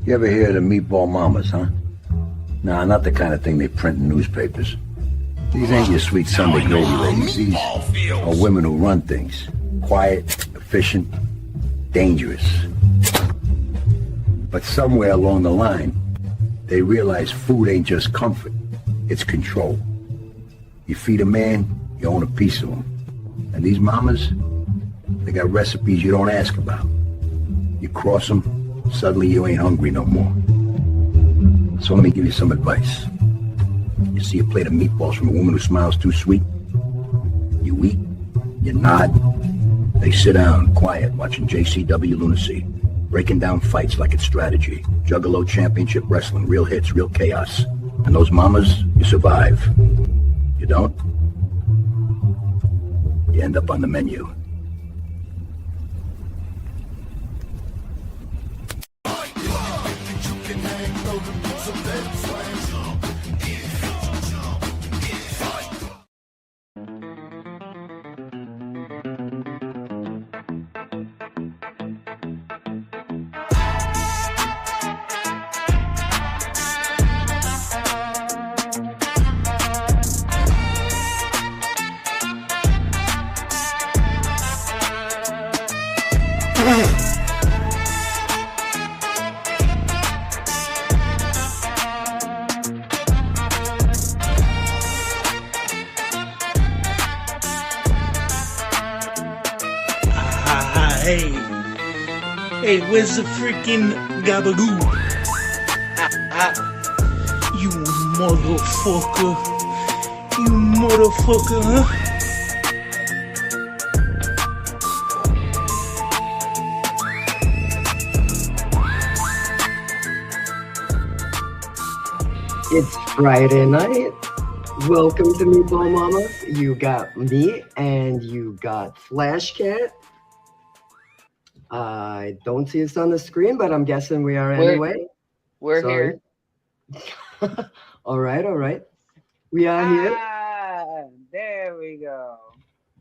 You ever hear of the Meatball Mamas, huh? Nah, not the kind of thing they print in newspapers. These ain't your sweet Sunday gravy ladies. These are women who run things. Quiet, efficient, dangerous. But somewhere along the line, they realize food ain't just comfort, it's control. You feed a man, you own a piece of him. And these mamas, they got recipes you don't ask about. You cross them, suddenly you ain't hungry no more. So let me give you some advice. You see a plate of meatballs from a woman who smiles too sweet? You eat, you nod, they sit down, quiet, watching JCW lunacy, breaking down fights like it's strategy, Juggalo Championship Wrestling, real hits, real chaos. And those mamas, you survive. You don't? You end up on the menu. Hey, where's the freaking gabagoo? You motherfucker. You motherfucker, huh? It's Friday night. Welcome to Meatball Mamas. You got me and you got Flash Cat. I don't see us on the screen, but I'm guessing we are anyway. We're here. All right. We are here. There we go.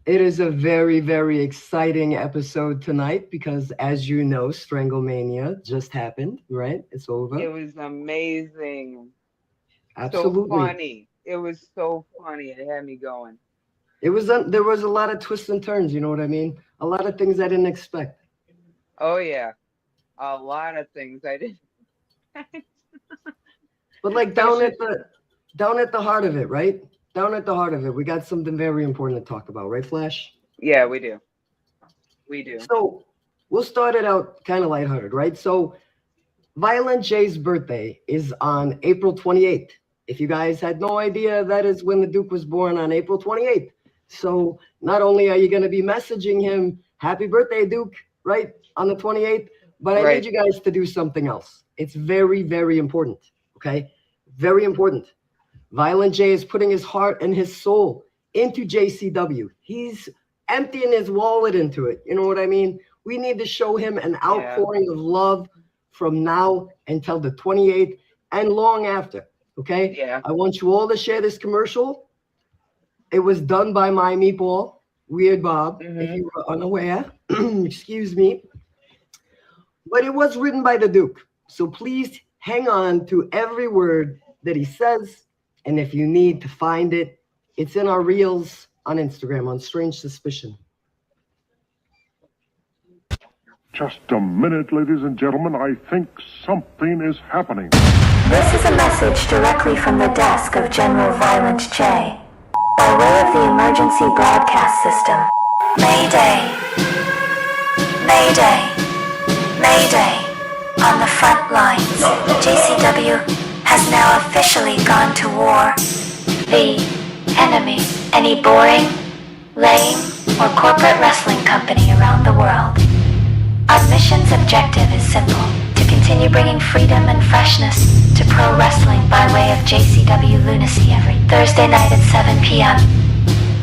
It is a very, very exciting episode tonight because, as you know, Stranglemania just happened, right? It's over. It was amazing. Absolutely. So funny. It was so funny. It had me going. There was a lot of twists and turns, you know what I mean? A lot of things I didn't expect. Oh yeah, a lot of things I didn't. But like down at the heart of it, right? Down at the heart of it, we got something very important to talk about, right, Flash? Yeah, we do. We do. So we'll start it out kind of lighthearted, right? So Violent J's birthday is on April 28th. If you guys had no idea, that is when the Duke was born, on April 28th. So not only are you going to be messaging him, happy birthday, Duke, right, on the 28th, but I need you guys to do something else. It's very, very important, okay? Very important. Violent J is putting his heart and his soul into JCW. He's emptying his wallet into it. You know what I mean? We need to show him an outpouring of love from now until the 28th and long after, okay? Yeah. I want you all to share this commercial. It was done by my meatball, Weird Bob, if you were unaware. Excuse me. But it was written by the Duke. So please hang on to every word that he says. And if you need to find it, it's in our reels on Instagram on Strange Suspicion. Just a minute, ladies and gentlemen. I think something is happening. This is a message directly from the desk of General Violent J. By way of the emergency broadcast system. Mayday. Mayday. Mayday. On the front lines, JCW has now officially gone to war. The enemy, any boring, lame, or corporate wrestling company around the world. Our mission's objective is simple: to continue bringing freedom and freshness to pro wrestling by way of JCW lunacy every Thursday night at 7 p.m.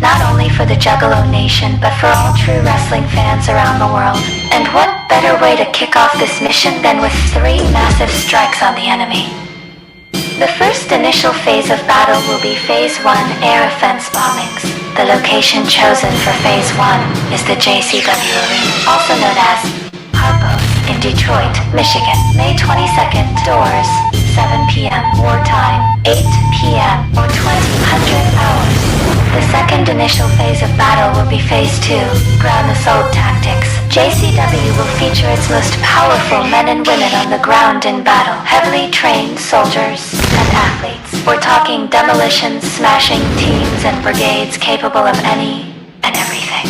Not only for the Juggalo Nation, but for all true wrestling fans around the world. And what better way to kick off this mission than with 3 massive strikes on the enemy? The first initial phase of battle will be Phase 1 air offense bombings. The location chosen for Phase 1 is the JCW Arena, also known as Harpo's in Detroit, Michigan. May 22nd, doors, 7 p.m. Wartime, 8 p.m. or 2000 hours. The second initial phase of battle will be Phase 2, ground assault tactics. JCW will feature its most powerful men and women on the ground in battle. Heavily trained soldiers and athletes. We're talking demolition, smashing teams and brigades capable of any and everything.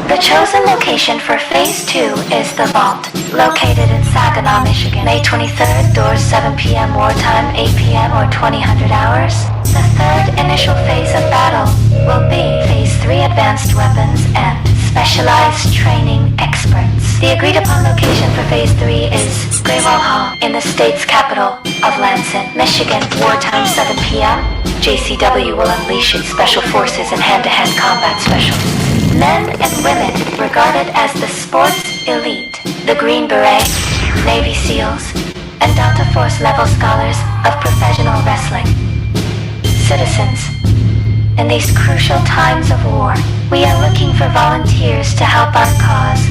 The chosen location for Phase 2 is the Vault, located in Saginaw, Michigan. May 23rd, doors 7 p.m. wartime, 8 p.m. or 2000 hours. The third initial phase of battle will be Phase 3 advanced weapons and specialized training experts. The agreed upon location for Phase 3 is Greywall Hall in the state's capital of Lansing, Michigan. Wartime 7 p.m. JCW will unleash its special forces and hand-to-hand combat specialists. Men and women regarded as the sports elite, the Green Beret, Navy SEALs, and Delta Force level scholars of professional wrestling. Citizens, in these crucial times of war, we are looking for volunteers to help our cause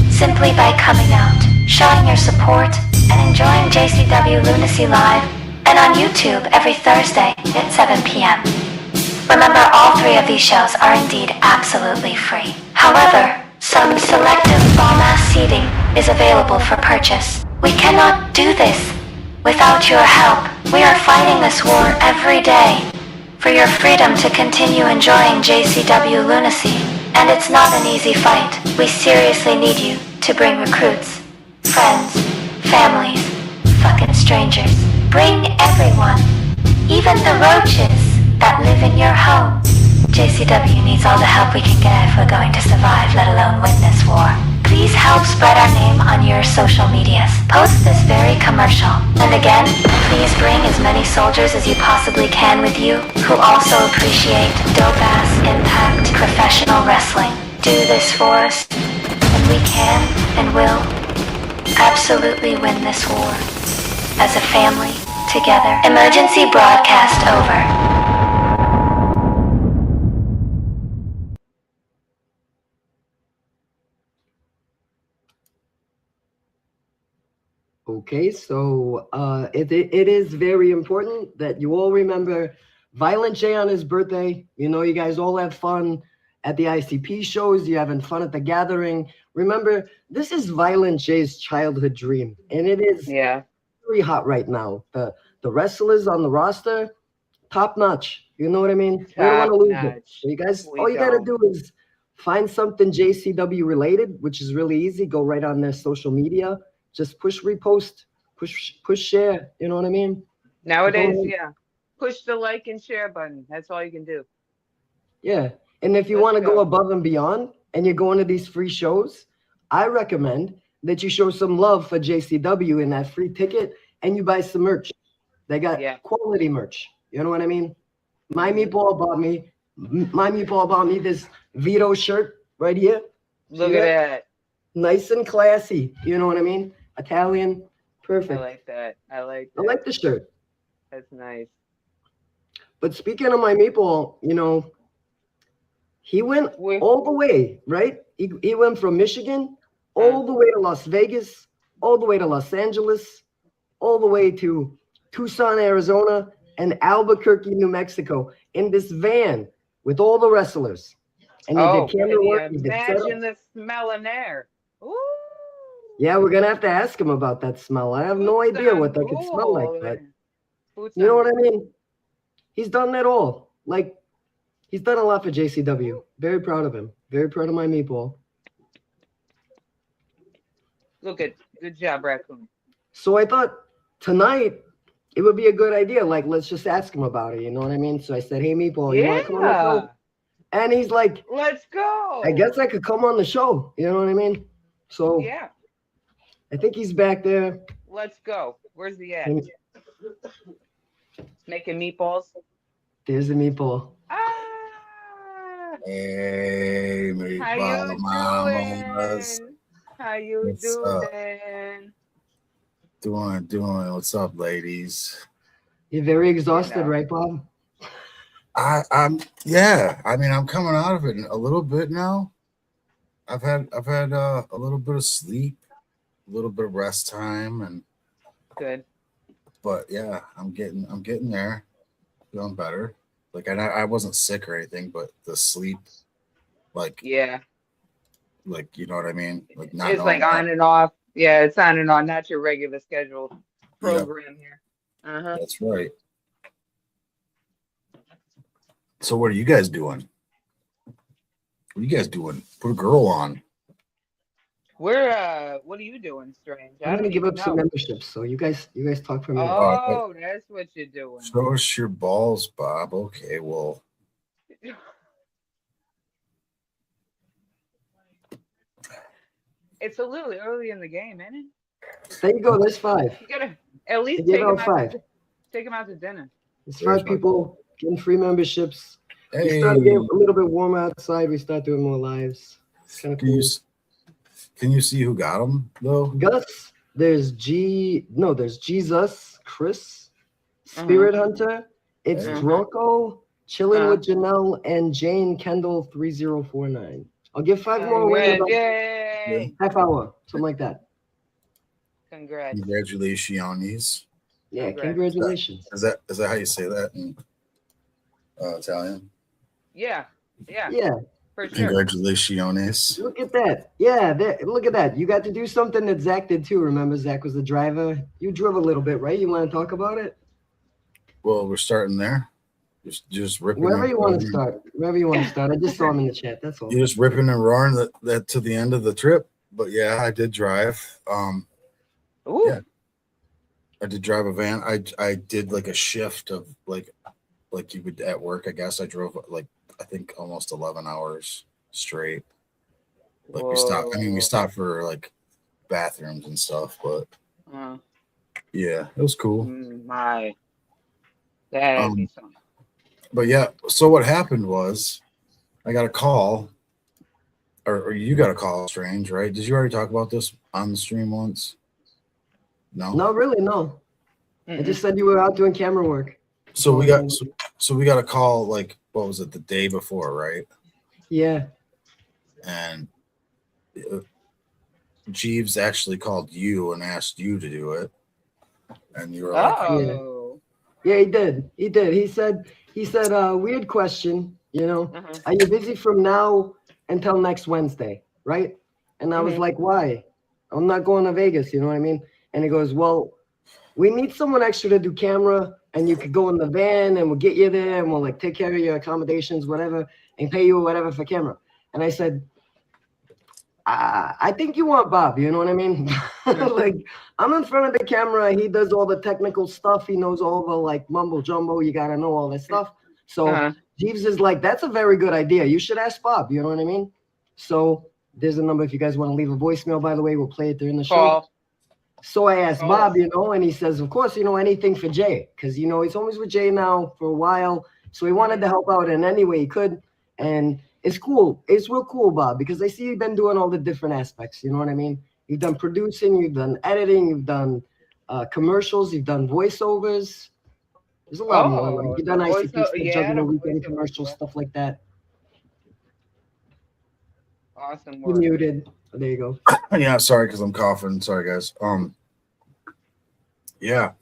simply by coming out, showing your support, and enjoying JCW Lunacy Live and on YouTube every Thursday at 7 p.m. Remember, all three of these shows are indeed absolutely free. However, some selective bomb-ass seating is available for purchase. We cannot do this without your help. We are fighting this war every day for your freedom to continue enjoying JCW Lunacy. And it's not an easy fight. We seriously need you to bring recruits, friends, families, fucking strangers. Bring everyone, even the roaches that live in your home. JCW needs all the help we can get if we're going to survive, let alone win this war. Please help spread our name on your social medias. Post this very commercial. And again, please bring as many soldiers as you possibly can with you who also appreciate dope-ass impact professional wrestling. Do this for us, and we can and will absolutely win this war. As a family, together. Emergency broadcast over. Okay, so it is very important that you all remember Violent J on his birthday. You know, you guys all have fun at the ICP shows. You're having fun at the gathering. Remember, this is Violent J's childhood dream, and it is very hot right now. The wrestlers on the roster, top notch. You know what I mean? We don't want to lose it. So you guys, all you got to do is find something JCW related, which is really easy. Go right on their social media. Just push repost, push share. You know what I mean? Nowadays, yeah. Push the like and share button. That's all you can do. Yeah. And if you want to go above and beyond and you're going to these free shows, I recommend that you show some love for JCW in that free ticket and you buy some merch. They got quality merch. You know what I mean? My meatball bought me this Vito shirt right here. Look at that. Nice and classy. You know what I mean? Italian. Perfect. I like that. I like the shirt. That's nice. But speaking of my meatball, you know, he went all the way, right? He went from Michigan all the way to Las Vegas, all the way to Los Angeles, all the way to Tucson, Arizona, and Albuquerque, New Mexico in this van with all the wrestlers. And he did camera work. Imagine the smell in there. Ooh. Yeah, we're going to have to ask him about that smell. I have no idea what that could smell like, but you know what I mean? He's done that all. Like, he's done a lot for JCW. Very proud of him. Very proud of my meatball. Good job, Raccoon. So I thought tonight it would be a good idea. Like, let's just ask him about it. You know what I mean? So I said, hey, meatball, you want to come on the show? And he's like, let's go. I guess I could come on the show. You know what I mean? So yeah, I think he's back there. Let's go. Where's he at? Making meatballs. There's the meatball. Hey, Meatball Mamas. How you doing? Doing. What's up, ladies? You're very exhausted, right, Bob? I'm coming out of it a little bit now. I've had a little bit of sleep. little bit of rest time, and Good. but yeah, I'm getting there, feeling better. Like I wasn't sick or anything, but the sleep, like Yeah. you know what I mean, like not It's like knowing on and off. Yeah, it's on and on, not your regular scheduled Yep, program here. Uh-huh. that's right. So what are you guys doing? What are you guys doing? Put a girl on. What are you doing, Strange? I'm I gonna don't give even up some know. memberships. So you guys talk for a minute. Oh, that's what you're doing. Show us your balls, Bob. Okay, well, It's a little early in the game, ain't it? There you go. There's 5. You gotta at I least gave out 5. take him out to dinner. There's There's 5 my people getting free memberships. We hey, started getting a little bit warmer outside. We start doing more lives. It's kind of can cool. can you see who got them though? Gus, there's Jesus, Chris, Spirit Hunter. It's Hey. Drunko, Chilling with Janelle, and Jane Kendall 3049. I'll give 5 more away in about Yay! half hour, something like that. Congrats. Congratulations. Yeah, Congrats. congratulations. Is that how you say that in Italian? Yeah, Yeah, for sure. Congratulations. look at that. Yeah, look at that. You got to do something that Zach did too. Remember, Zach was the driver. You drove a little bit, right? You want to talk about it? Well, we're starting there. Just ripping. Wherever and you want to roaring. start. Wherever you want to start. I just saw him in the chat. That's all. You're just ripping and roaring that to the end of the trip. But yeah, I did drive. Ooh. Yeah. I did drive a van. I did like a shift of like you would at work. I guess I drove like I think almost 11 hours straight. Like we stopped. I mean, we stopped for like bathrooms and stuff, but Uh, yeah, it was cool. my, that'd be something. But yeah, so what happened was I got a call, or you got a call, Strange, right? Did you already talk about this on the stream once? No. No, really, no. I just said you were out doing camera work. So we got so we got a call like what was it, the day before, right? Yeah. And Jeeves actually called you and asked you to do it, and you were like, Oh. Yeah, he did. He did. He said, weird question, you know, are you busy from now until next Wednesday, right? And I was like, why? I'm not going to Vegas, you know what I mean? And he goes, well, we need someone extra to do camera, and you could go in the van, and we'll get you there, and we'll like take care of your accommodations, whatever, and pay you whatever for camera. And I said, I think you want Bob, you know what I mean? Like, I'm in front of the camera. He does all the technical stuff. He knows all the like mumbo jumbo. You got to know all that stuff. So Jeeves is like, that's a very good idea. You should ask Bob. You know what I mean? So there's a number if you guys want to leave a voicemail, by the way, we'll play it during the show. So I asked Bob, you know, and he says, of course, you know, anything for Jay. Because, you know, he's always with Jay now for a while. So he wanted to help out in any way he could. And it's cool. It's real cool, Bob, because I see you've been doing all the different aspects. You know what I mean? You've done producing, you've done editing, you've done commercials, you've done voiceovers. There's a lot more. Like, you've done ICP stuff, juggling weekend commercials, stuff like that. Awesome You work. muted. Oh, there you go. yeah, sorry because I'm coughing. Sorry, guys. Yeah,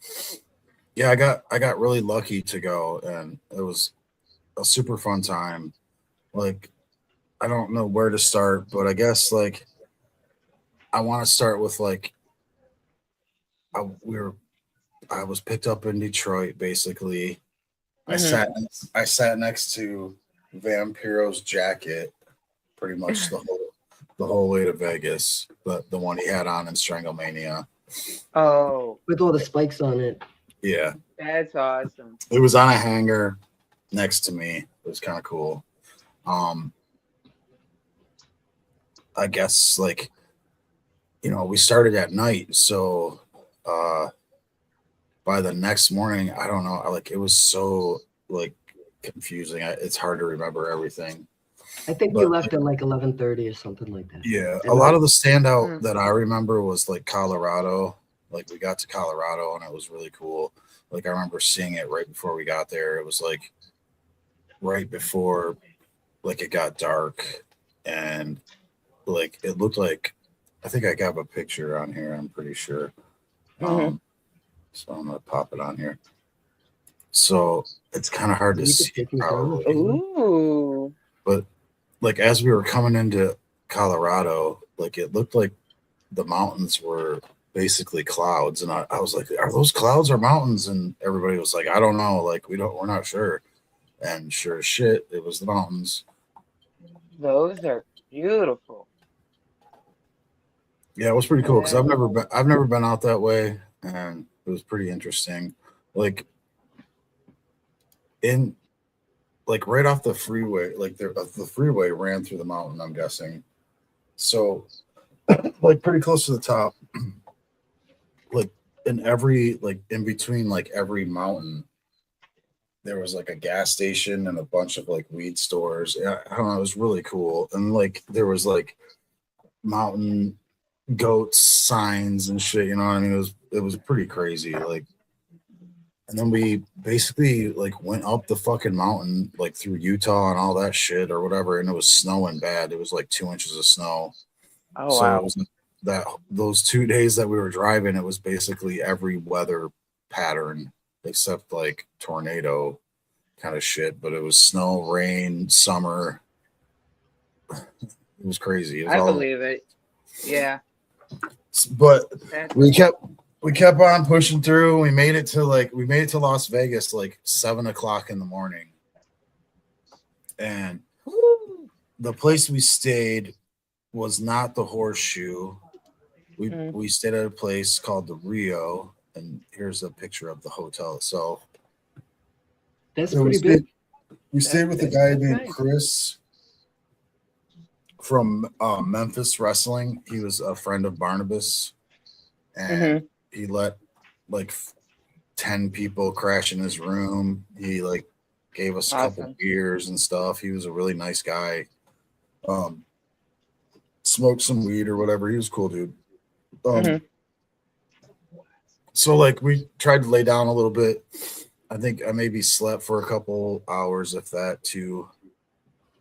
I got really lucky to go, and it was a super fun time. Like, I don't know where to start, but I guess like I want to start with like I was picked up in Detroit. Basically, I sat next to Vampiro's jacket pretty much the whole way to Vegas. The one he had on in Stranglemania. Oh, With all the spikes on it. Yeah, that's awesome. it was on a hanger next to me. It was kind of cool. I guess like, you know, we started at night, so by the next morning, I don't know, like it was so like confusing. It's hard to remember everything. I think you left at like 11:30 or something like that. Yeah, a lot of the standout that I remember was like Colorado. Like we got to Colorado and it was really cool. Like I remember seeing it right before we got there. It was like right before like it got dark, and like it looked like I think I got a picture on here. I'm pretty sure. So I'm gonna pop it on here. So it's kind of hard to You could see, take me down. probably. Ooh. But like as we were coming into Colorado, like it looked like the mountains were basically clouds, and I was like, "Are those clouds or mountains?" And everybody was like, "I don't know. Like we're not sure." And sure as shit, it was the mountains. Those are beautiful. Yeah, it was pretty cool because Yeah. I've never been out that way, and it was pretty interesting. Like in like right off the freeway, like the freeway ran through the mountain, I'm guessing. So like pretty close to the top, like in between like every mountain, there was like a gas station and a bunch of like weed stores. I don't know, it was really cool. And like there was like mountain goats signs and shit, you know what I mean? It was pretty crazy. Like, and then we basically like went up the fucking mountain, like through Utah and all that shit or whatever, and it was snowing bad. It was like 2 inches of snow. Oh So wow. it was that those 2 days that we were driving, it was basically every weather pattern except like tornado kind of shit. But it was snow, rain, summer. It was crazy. It was I all, believe it. Yeah. but That's we kept on pushing through. We made it to Las Vegas like 7 o'clock in the morning, and the place we stayed was not the Horseshoe. We stayed at a place called the Rio, and here's a picture of the hotel itself. That's So pretty big. we stayed with a guy named nice. Chris from Memphis Wrestling. He was a friend of Barnabas, and he let like 10 people crash in his room. He like gave us a couple Awesome. beers and stuff. He was a really nice guy. Smoked some weed or whatever. He was a cool dude. So like we tried to lay down a little bit. I think I maybe slept for a couple hours, if that, too.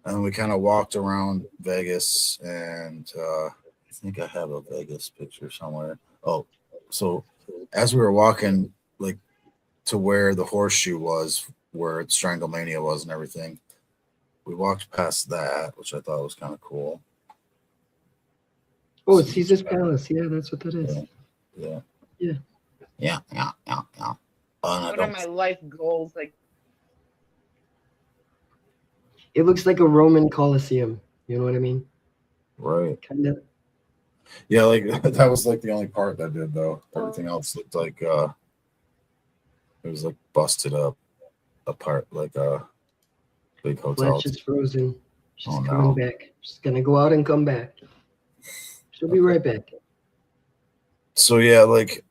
And we kind of walked around Vegas, and I think I have a Vegas picture somewhere. Oh, so as we were walking like to where the Horseshoe was, where Stranglemania was and everything, we walked past that, which I thought was kind of cool. Oh, it's Caesar's Palace. Yeah, that's what that is. Yeah. Yeah. One of my life goals, like It looks like a Roman Colosseum. You know what I mean? Right. Kind of. Yeah, like that was like the only part that did though. Everything else looked like it was like busted up apart, like a big hotel. Flash is frozen. She's Oh, coming no. back. She's gonna go out and come back. She'll be right back. So yeah, like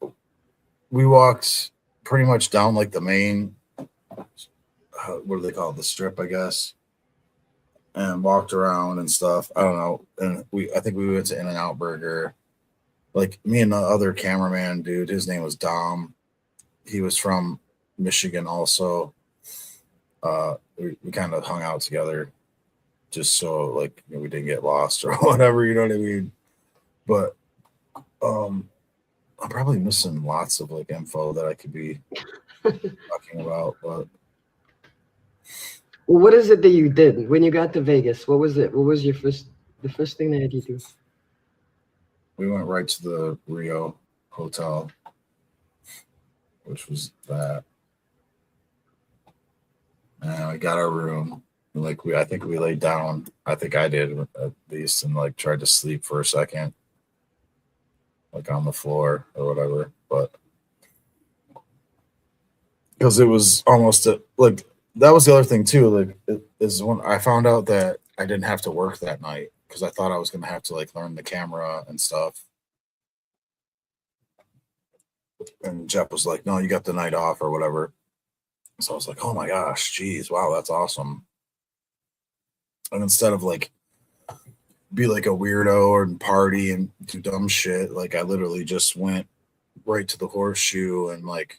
we walked pretty much down like the main, what do they call it, the strip, I guess, and walked around and stuff. I don't know, and I think we went to In-N-Out Burger. Like me and the other cameraman dude, his name was Dom. He was from Michigan also. We kind of hung out together just so like we didn't get lost or whatever, you know what I mean? But I'm probably missing lots of like info that I could be talking about. But Well, what is it that you did when you got to Vegas? What was it? What was the first thing that you do? we went right to the Rio Hotel, which was that. And we got our room. Like I think we laid down. I think I did at least, and like tried to sleep for a second, like on the floor or whatever. But because it was almost like that was the other thing too. Like is when I found out that I didn't have to work that night because I thought I was gonna have to like learn the camera and stuff. And Jeff was like, "No, you got the night off or whatever." So I was like, "Oh my gosh, geez, wow, that's awesome." And instead of like be like a weirdo and party and do dumb shit, like I literally just went right to the Horseshoe, and like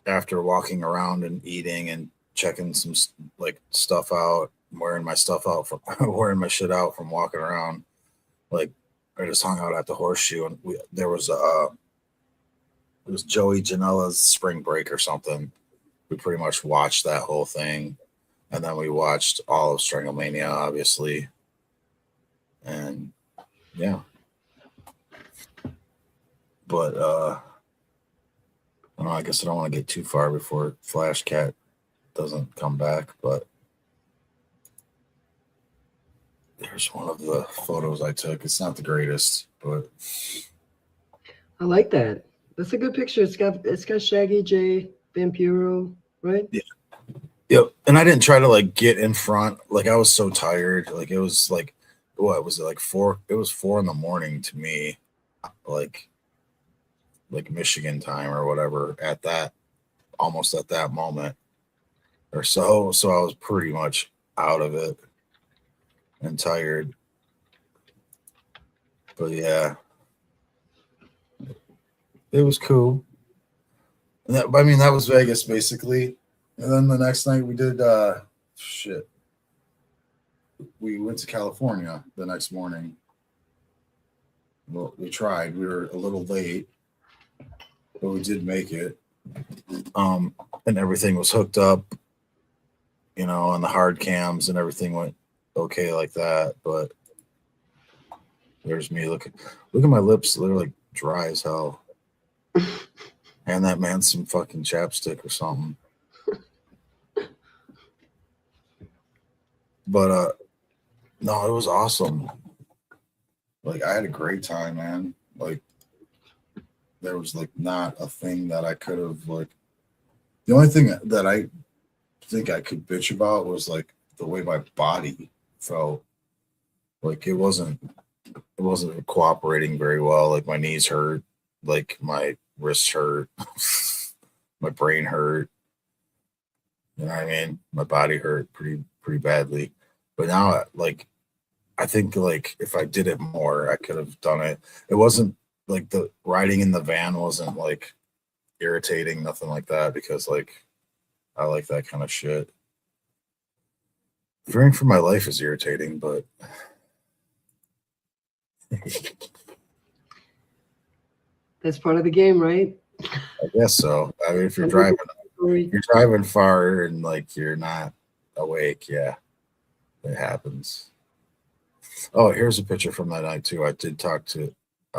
after walking around and eating and checking some like stuff out, wearing my stuff out from wearing my shit out from walking around, like I just hung out at the Horseshoe, and there was it was Joey Janela's spring break or something. We pretty much watched that whole thing, and then we watched all of Stranglemania, obviously, and yeah. But I don't know, I guess I don't want to get too far before Flash Cat doesn't come back, but there's one of the photos I took. It's not the greatest, but I like that. That's a good picture. It's got Shaggy, Jay, Vampiro, right? yeah. Yep. And I didn't try to like get in front. Like I was so tired. Like it was like, what was it, like 4? It was 4 a.m. to me, like Michigan time or whatever at that, almost at that moment or so. So I was pretty much out of it and tired. But yeah, it was cool. And that, I mean, that was Vegas basically. And then the next night we did we went to California the next morning. Well, we tried. We were a little late, but we did make it. And everything was hooked up, you know, on the hard cams, and everything went okay like that. But there's me. Look at my lips. They're like dry as hell. And that man some fucking chapstick or something. But no, it was awesome. Like I had a great time, man. Like there was like not a thing that I could have like. The only thing that I think I could bitch about was like the way my body felt. Like it wasn't cooperating very well. Like my knees hurt, like my wrists hurt, my brain hurt. You know what I mean? My body hurt pretty badly. But now, like, I think like if I did it more, I could have done it. It wasn't like the riding in the van wasn't like irritating, nothing like that, because like I like that kind of shit. Fearing for my life is irritating, but That's part of the game, right? I guess so. I mean, if you're driving far and like you're not awake, yeah, it happens. Oh, here's a picture from that night too. I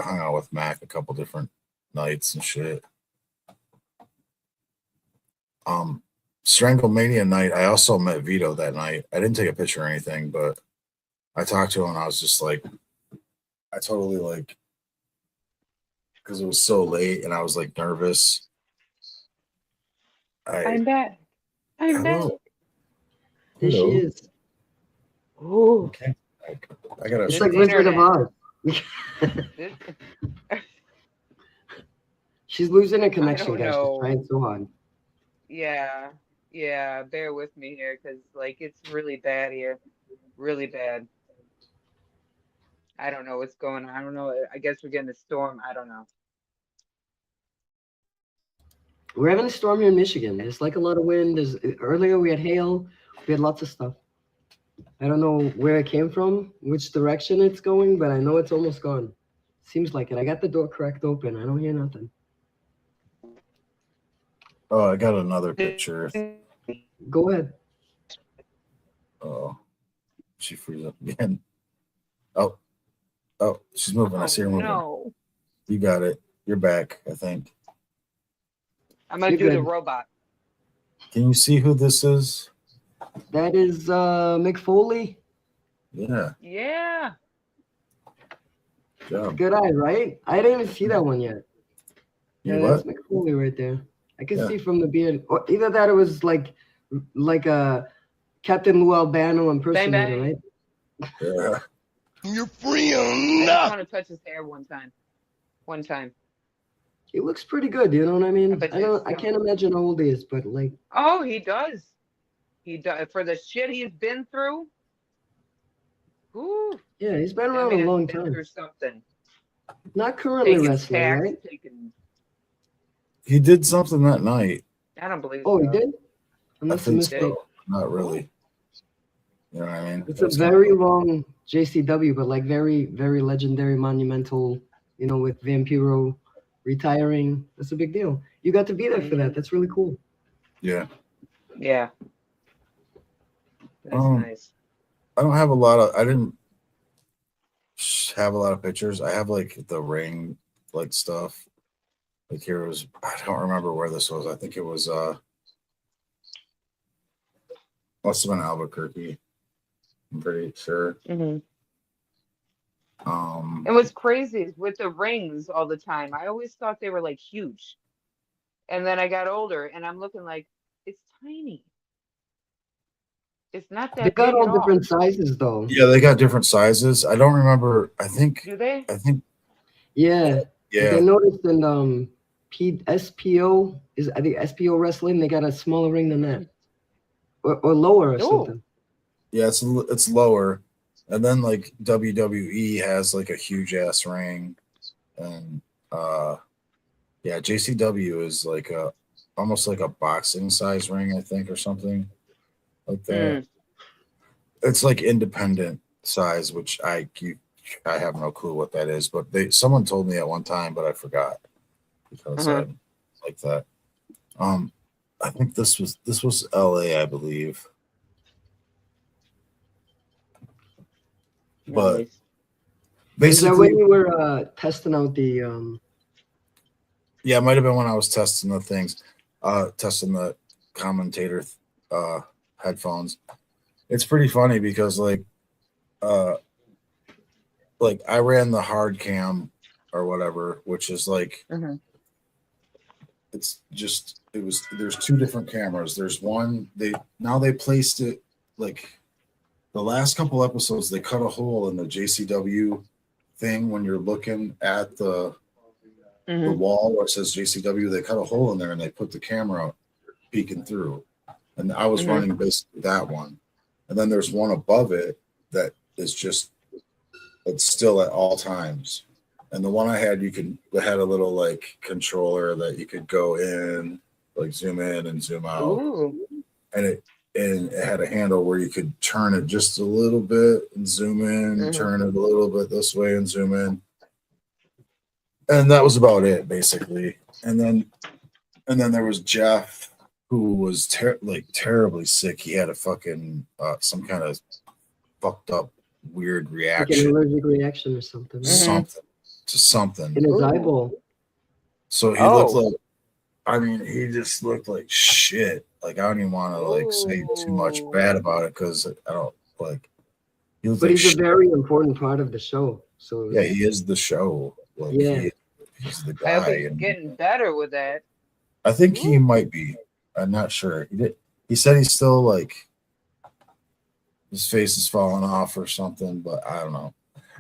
hung out with Mac a couple different nights and shit. Stranglemania night, I also met Vito that night. I didn't take a picture or anything, but I talked to him and I was just like, I totally like, because it was so late and I was like nervous. I'm back. I'm back. There she is. Ooh. Okay. I gotta. It's like Wizard of Oz. She's losing a connection, guys. She's trying so hard. Yeah, bear with me here because like it's really bad here, really bad. I don't know what's going on. I don't know. I guess we're getting a storm. I don't know. We're having a storm here in Michigan. There's like a lot of wind. Earlier we had hail. We had lots of stuff. I don't know where it came from, which direction it's going, but I know it's almost gone. Seems like it. I got the door cracked open. I don't hear nothing. Oh, I got another picture. Go ahead. Oh, she frees up again. Oh, she's moving. I see her moving. No. You got it. You're back, I think. I'm going to do the robot. Can you see who this is? That is Mick Foley. Yeah. Yeah. Good eye, right? I didn't even see that one yet. Yeah, that's Mick Foley right there. I can see from the beard. Or either that, it was like a Captain Lou Albano impersonator, right? Yeah. Your friend. I just want to touch his hair one time. He looks pretty good. You know what I mean? I can't imagine how old he is, but like. Oh, he does. He does for the shit he's been through. Ooh. Yeah, he's been around a long time. Through something. Not currently wrestling, right? He did something that night. I don't believe. Oh, he did? I think so. Not really. You know what I mean? It's a very long JCW, but like very, very legendary, monumental, you know, with Vampiro retiring. That's a big deal. You got to be there for that. That's really cool. Yeah. Yeah. That's Um, nice. I don't have a lot of. I didn't have a lot of pictures. I have like the ring, like stuff. Like here was. I don't remember where this was. I think it was. Must have been Albuquerque. I'm pretty sure. Hmm. Um. And what's crazy is with the rings all the time, I always thought they were like huge. And then I got older and I'm looking like it's tiny. It's not They that got big at all all. different sizes, though. Yeah, they got different sizes. I don't remember. I think. Do they? I think. Yeah. Like I Yeah. noticed in SPO is I think SPO wrestling. They got a smaller ring than that, or lower or Oh. something. Yeah. It's lower, and then like WWE has like a huge ass ring, and yeah, JCW is like a almost like a boxing size ring, I think, or something like that. Mm. It's like independent size, which I have no clue what that is, but someone told me at one time, but I forgot because Uh-huh. like that. I think this was LA, I believe, but Nice. Is that basically, when you were testing out the yeah, it might have been when I was testing the things, testing the commentator headphones. It's pretty funny because uh I ran the hard cam or whatever, which is like Mhm. there's two different cameras. There's one they placed it like the last couple episodes they cut a hole in the JCW thing when you're looking at the Mhm. wall where it says JCW, they cut a hole in there and they put the camera peeking through. And I was Mhm. running basically that one. And then there's one above it that is just it's still at all times. And the one I had, it had a little like controller that you could go in, like zoom in and zoom out. Ooh. And it had a handle where you could turn it just a little bit and zoom in, Mhm. turn it a little bit this way and zoom in. And that was about it, basically. And then there was Jeff, who was terribly sick. He had a fucking some kind of fucked up weird like an reaction, allergic reaction or something, right? something to something. In his Ooh. eyeball. So he looked like, I mean, he just looked like shit. Like I don't even want to like say too much Ooh. bad about it because I don't like. He looked But like he's a shit. very important part of the show. So Yeah, he is the show. Like yeah. he's the I hope guy. he's And getting better with that. I think he might be. I'm not sure. He said he's still like his face is falling off or something, but I don't know.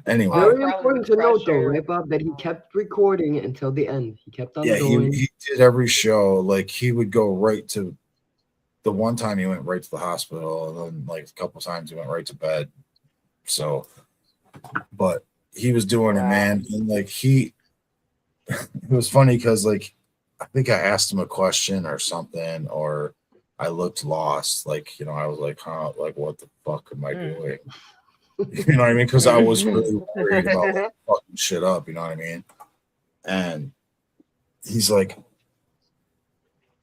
Anyway, Very probably important the to note, though, pressure. right, Bob, that he kept recording until the end. He kept on yeah, going. he did every show. Like he would go right to the one time he went right to the hospital, and then like a couple times he went right to bed. So, but he was doing it, Wow. man. And like it was funny because like I think I asked him a question or something, or I looked lost. Like, I was like, huh, like what the fuck am I doing? You know what I mean? Because I was really worried about like, fucking shit up. You know what I mean? And he's like,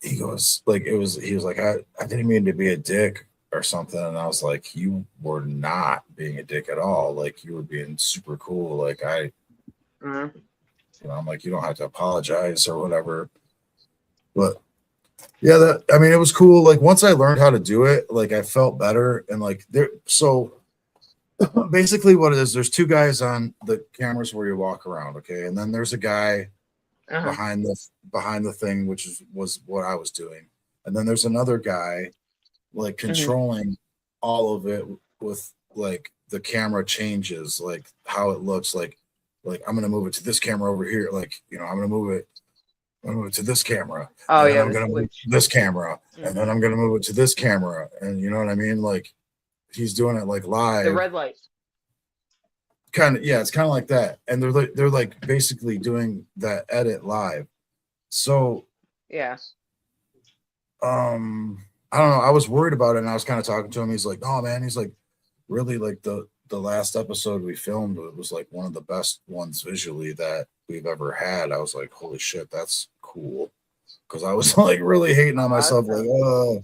he goes like he was like I didn't mean to be a dick or something, and I was like, you were not being a dick at all. Like you were being super cool. Like Mhm. I'm like, you don't have to apologize or whatever. But yeah, I mean, it was cool. Like once I learned how to do it, like I felt better, and like so basically what it is, there's two guys on the cameras where you walk around, okay, and then there's a guy Uh-huh. behind the thing, which was what I was doing, and then there's another guy like controlling all of it with like the camera changes, like how it looks, like I'm gonna move it to this camera over here, like I'm gonna move it to this camera, Oh and then yeah, I'm the gonna move it switch. to this camera, and then I'm gonna move it to this camera, and you know what I mean? Like he's doing it like live. The red light. Kind of, yeah, it's kind of like that, and they're like basically doing that edit live. So Yeah. I don't know. I was worried about it, and I was kind of talking to him. He's like, "Oh man," he's like, "Really, like the the last episode we filmed, it was like one of the best ones visually that we've ever had. I was like, holy shit, that's cool. Because I was like really hating on myself, like, Awesome. oh.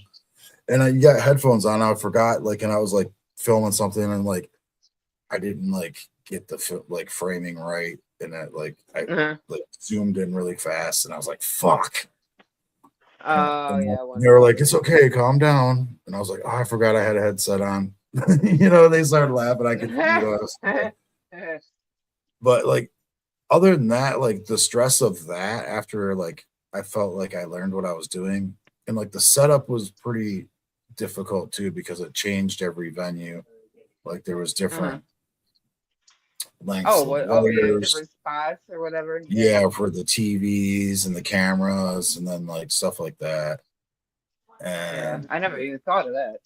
And I got headphones on. I forgot, like, and I was like filming something, and like I didn't like get the like framing right, and that like I Uh-huh. like zoomed in really fast, and I was like, fuck. Oh And yeah. they were like, it's okay, calm down. And I was like, oh, I forgot I had a headset on. They started laughing. I could, I was like, but like other than that, like the stress of that after like I felt like I learned what I was doing, and like the setup was pretty difficult too because it changed every venue. Like there was different lengths Oh, of what? Oh, yeah, wires. different spots or whatever. Yeah. Yeah, for the TVs and the cameras, and then like stuff like that. Yeah. And I never even thought of that.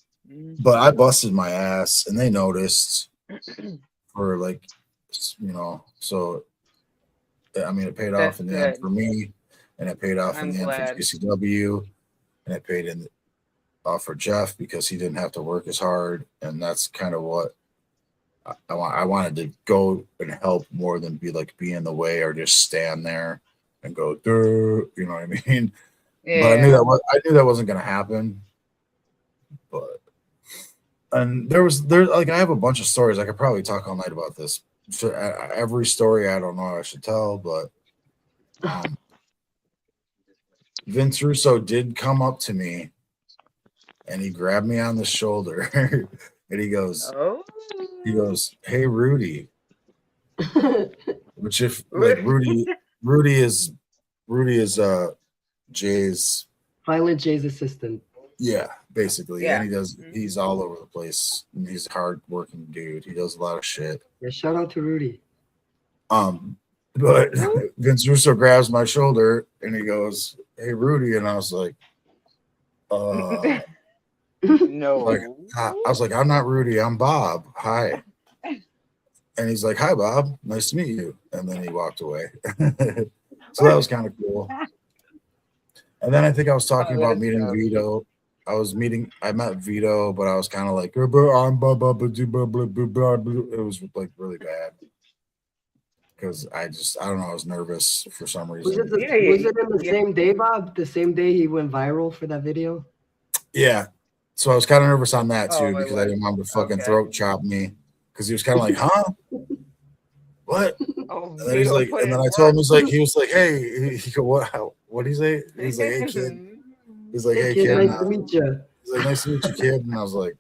but I busted my ass, and they noticed Mhm. for like, so I mean, it paid off That's in the end good. for me, and it paid off in I'm the end for glad. JCW, and it paid off for Jeff because he didn't have to work as hard, and that's kind of what I wanted to go and help more than be in the way or just stand there and go, duh, you know what I mean? But Yeah. I knew that wasn't going to happen. But and there like I have a bunch of stories. I could probably talk all night about this. So, every story I don't know I should tell, but Vince Russo did come up to me and he grabbed me on the shoulder and he goes, Oh. "Hey Rudy," which if like Rudy is Jay's, Violent J's assistant. yeah, basically, Yeah. and he's all over the place. And he's a hard working dude. He does a lot of shit. Yeah, shout out to Rudy. But Vince Russo grabs my shoulder and he goes, "Hey Rudy," and I was like, No. like I was like, "I'm not Rudy, I'm Bob. Hi." And he's like, "Hi Bob, nice to meet you." And then he walked away. So that was kind of cool. And then I think I was talking about that's meeting dope. Vito. I met Vito, but I was kind of like, I'm blah, blah, blah, blah, blah, blah, blah. It was like really bad because I don't know, I was nervous for some Was reason. it in the same day, Bob? The same day he went viral for that video? Yeah. So I was kind of nervous on that too Oh, it because I didn't want him to fucking Okay. throat chop me because he was kind of like, huh? What? Oh, And then he's like, and then I told him, he was like, hey, he go, what did he say? He's like, hey kid. He's like, hey kid. Nice to meet you. He's like, nice to meet you, kid. And I was like,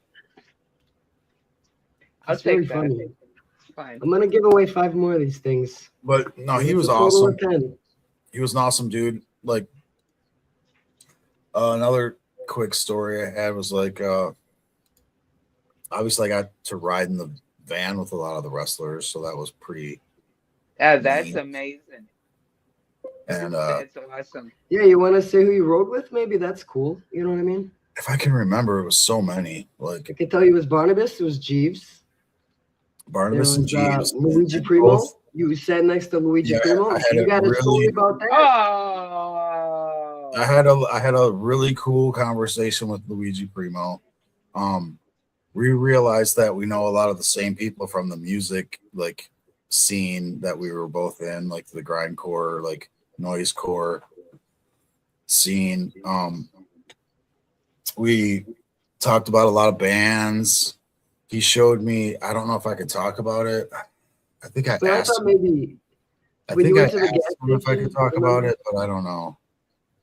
I'll That's very take that. funny. Fine. I'm gonna give away 5 more of these things. but no, he It's was a total awesome. of 10. He was an awesome dude. Like another quick story I had was like, obviously I got to ride in the van with a lot of the wrestlers, so that was pretty. Yeah, that's neat. amazing. And That's awesome. Yeah, you want to say who you rode with? Maybe that's cool. You know what I mean? if I can remember, it was so many. Like I can tell you it was Barnabas. It was Jeeves. Barnabas and Jeeves, Luigi and Primo. both- You sat next to Luigi Yeah, Primo. I had You a got a story really- about that? Oh. I had a really cool conversation with Luigi Primo. We realized that we know a lot of the same people from the music like scene that we were both in, like the grindcore, like noisecore scene. We talked about a lot of bands. He showed me. I don't know if I could talk about it. I think I So I asked thought him. maybe I when think you I went to the asked gas him if I station, could talk remember? about it, but I don't know.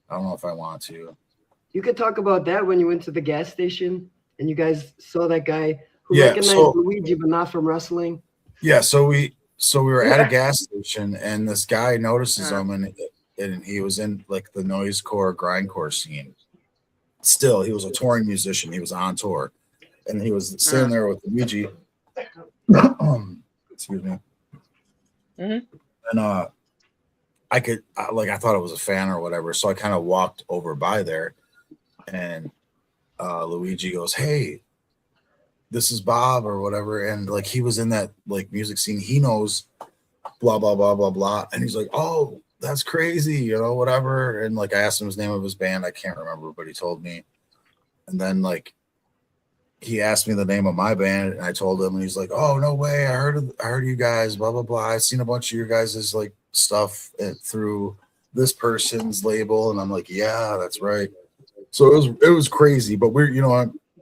I don't know if I want to. you could talk about that when you went to the gas station and you guys saw that guy who Yeah, recognized so- Luigi but not from wrestling. Yeah, so we were at a gas station and this guy notices Uh. him and he was in like the noisecore grindcore scene. Still, he was a touring musician. He was on tour, and he was sitting there with Luigi. Excuse me. Mhm. And I thought it was a fan or whatever, so I kind of walked over by there, and Luigi goes, "Hey, this is Bob or whatever," and like he was in that like music scene. He knows blah blah blah blah blah, and he's like, "Oh, that's crazy," whatever. And like I asked him his name of his band, I can't remember, but he told me. And then like he asked me the name of my band, and I told him, and he's like, "Oh, no way! I heard you guys, blah blah blah. I've seen a bunch of your guys' like stuff through this person's label," and I'm like, "Yeah, that's right." So it was crazy, but we're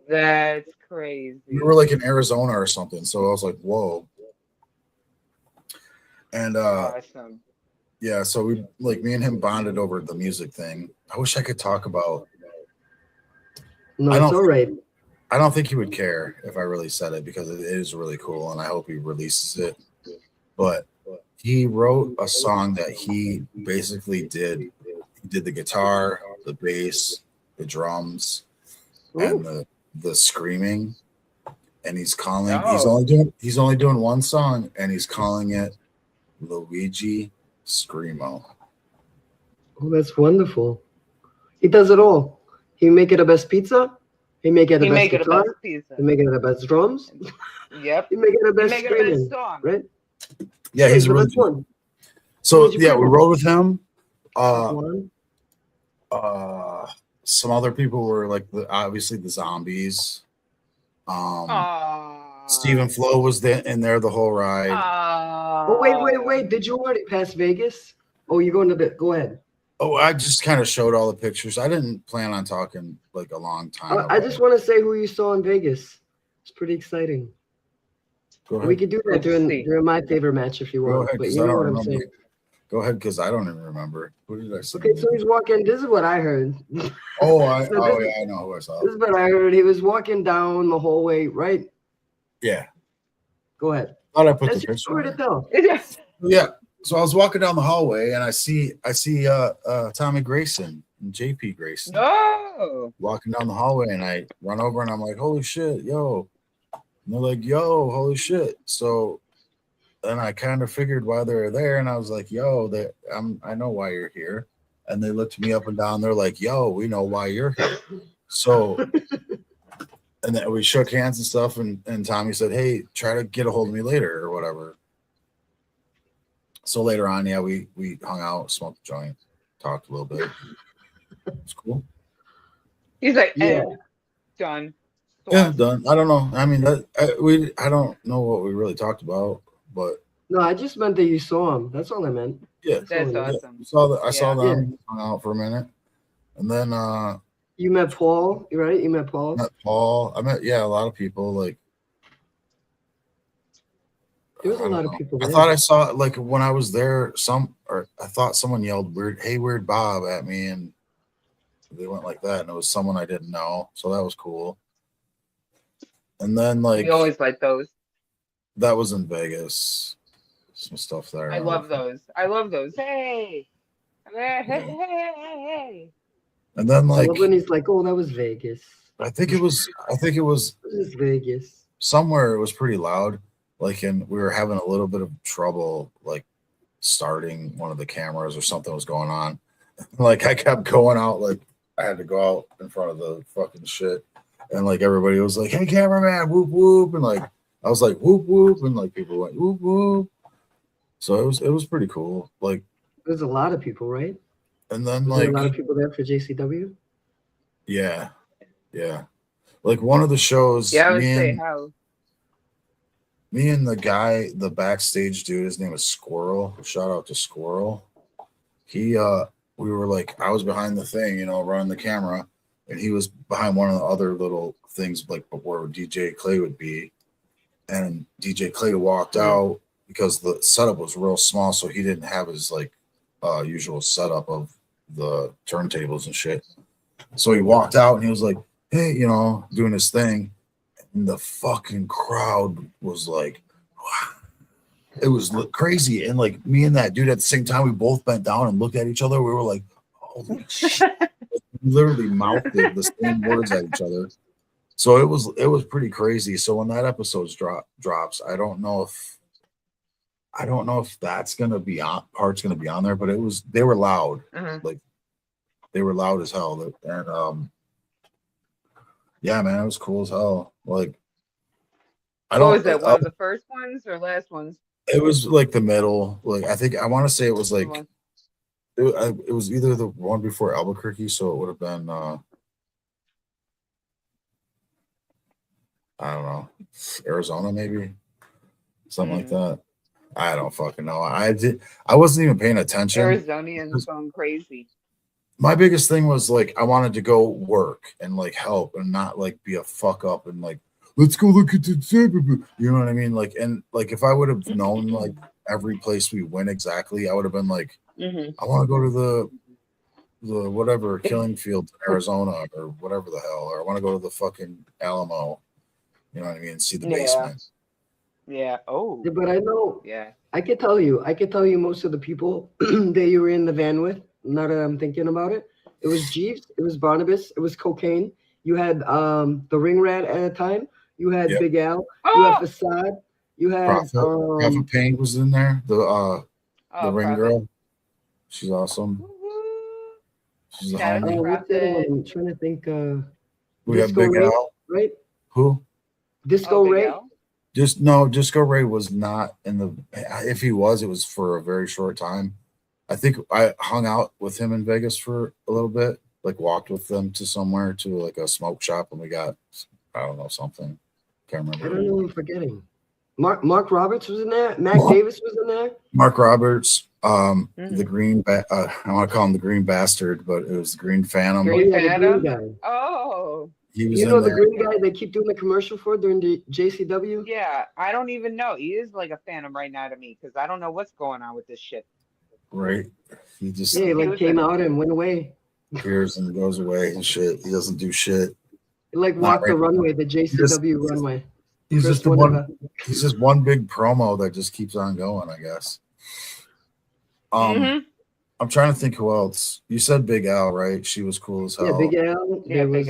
That's crazy. we were like in Arizona or something, so I was like, "Whoa!" And Awesome. yeah, so we like me and him bonded over the music thing. I wish I could talk about. No, I it's don't all right. I don't think he would care if I really said it because it is really cool, and I hope he releases it. But he wrote a song that he basically did. He did the guitar, the bass, the drums, and the screaming. And he's calling. Oh. He's only doing one song, and he's calling it Luigi Screamo. Oh, that's wonderful. He does it all. He make it the best pizza. He make it the best guitar. Pizza. He make it the best drums. Yep. He make it the best Make it the best screaming, song. right? Yeah, he's the really best one. So Who'd you yeah, bring we him? rode with him. One. Some other people were like obviously the Zombies. Stephen Flo was in there the whole ride. Oh, wait. Did you already pass Vegas? Oh, you're going to the. Go ahead. Oh, I just kind of showed all the pictures. I didn't plan on talking like a long time. I just want to say who you saw in Vegas. It's pretty exciting. Go ahead. We could do that during my favorite match if you Go want. ahead, But 'cause you I know don't what I'm remember. saying. Go ahead, because I don't even remember. Who did I see? Okay, so he's walking. This is what I heard. Oh, I So I know who I saw. This is what I heard. He was walking down the hallway, right? Yeah. Go ahead. Thought I put That's the your picture. story to on tell. there. Yeah. So I was walking down the hallway and I see Tommy Grayson and JP Grayson walking down the hallway, and I run over and I'm like, holy shit, yo. And they're like, yo, holy shit. So then I kind of figured why they were there, and I was like, yo, I know why you're here. And they looked me up and down. They're like, yo, we know why you're here. So and then we shook hands and stuff, and Tommy said, hey, try to get a hold of me later or whatever. So later on, yeah, we hung out, smoked a joint, talked a little bit. It's cool. He's like, Yeah. done. Yeah, done. I don't know. I mean, I don't know what we really talked about, but No, I just meant that you saw him. That's all I meant. yeah, That's yeah. awesome. I saw them, hung out for a minute, and then You met Paul, right? You met Paul. met Paul. I met a lot of people. Like There was a I don't lot of know. people I there. thought I saw like when I was there, I thought someone yelled weird Bob at me, and they went like that, and it was someone I didn't know, so that was cool. And then like We always like those. that was in Vegas, some stuff there. I love those. Hey. Hey. And then I like love when he's like, "Oh, that was Vegas. I think it was This is Vegas." somewhere it was pretty loud, like, and we were having a little bit of trouble like starting one of the cameras or something was going on. Like I kept going out, like I had to go out in front of the fucking shit, and like everybody was like, hey cameraman, whoop whoop, and like I was like whoop whoop, and like people went whoop whoop. So it was pretty cool. Like There's a lot of people, right? and then Was there like a lot of people there for JCW? yeah. Like one of the shows, Yeah, I would say how. me and the guy, the backstage dude, his name is Squirrel. Shout out to Squirrel. We were like, I was behind the thing, running the camera, and he was behind one of the other little things, like where DJ Clay would be. And DJ Clay walked out because the setup was real small, so he didn't have his like usual setup of the turntables and shit. So he walked out and he was like, hey, doing his thing. And the fucking crowd was like, wow. It was crazy. And like me and that dude at the same time, we both bent down and looked at each other. We were like, holy shit. We literally mouthed the same words at each other. So it was pretty crazy. So when that episode drops, I don't know if that's gonna be on part's gonna be on there, but they were loud. Like they were loud as hell. And yeah, man, it was cool as hell. Like What was that? One of the first ones or last ones? It was like the middle. Like I want to say it was like it was either the one before Albuquerque, so it would have been I don't know, Arizona maybe, something like that. I don't fucking know. I wasn't even paying attention. Arizonians going crazy. My biggest thing was like I wanted to go work and like help and not like be a fuck up and like let's go look at the, you know what I mean? Like, and like if I would have known like every place we went exactly, I would have been like, I want to go to the whatever killing field in Arizona or whatever the hell, or I want to go to the fucking Alamo, you know what I mean? See the basement. Yeah. Oh. Yeah, but I know. Yeah. I could tell you most of the people that you were in the van with. Now that I'm thinking about it, it was Jeeves, it was Barnabas, it was Cocaine. You had the Ring Rat at a time. You had Big Al. You had Facade. You had Prophet Pain was in there. The ring girl. She's awesome. She's a homie. What's the other one? I'm trying to think. We have Disco Big Ray, Al. right? Who? Disco Ray. Disco Ray was not in the. If he was, it was for a very short time. I think I hung out with him in Vegas for a little bit. Like walked with them to somewhere to like a smoke shop, and we got I don't know something. Can't remember. I don't know. I'm forgetting. Mark Roberts was in there. Mac Davis was in there. Mark Roberts. The green. I want to call him the Green Bastard, but it was the Green Phantom. Green Phantom. guy. Oh. He was the green guy they keep doing the commercial for during the JCW? Yeah, I don't even know. He is like a phantom right now to me because I don't know what's going on with this shit. Right. He just he came out and went away. Appears and goes away and shit. He doesn't do shit. He walked the runway, the JCW runway. He's just one big promo that just keeps on going, I guess. I'm trying to think who else. You said Big Al, right? She was cool as hell. Yeah, Big Al. There was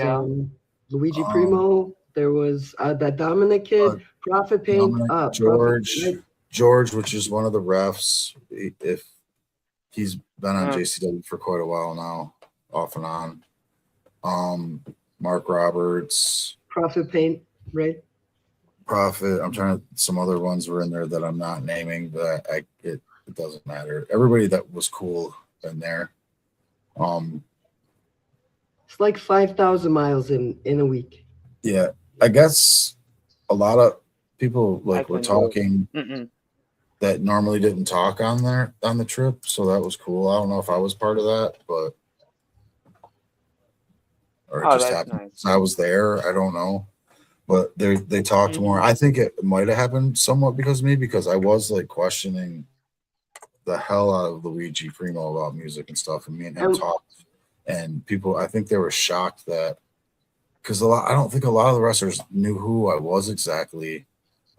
Luigi Primo. There was that Dominic kid, Prophet Paint, George, which is one of the refs. If he's been on JCW for quite a while now, off and on. Mark Roberts, Prophet Paint, right? Prophet. I'm trying to. Some other ones were in there that I'm not naming, but it doesn't matter. Everybody that was cool in there. It's like 5,000 miles in a week. Yeah, I guess a lot of people were talking that normally didn't talk on the trip, so that was cool. I don't know if I was part of that, but or it just happened. Nice. I was there. I don't know, but they talked more. I think it might have happened somewhat because of me, because I was like questioning the hell out of Luigi Primo about music and stuff, and me and him talked, and people, I think they were shocked that, because I don't think a lot of the wrestlers knew who I was exactly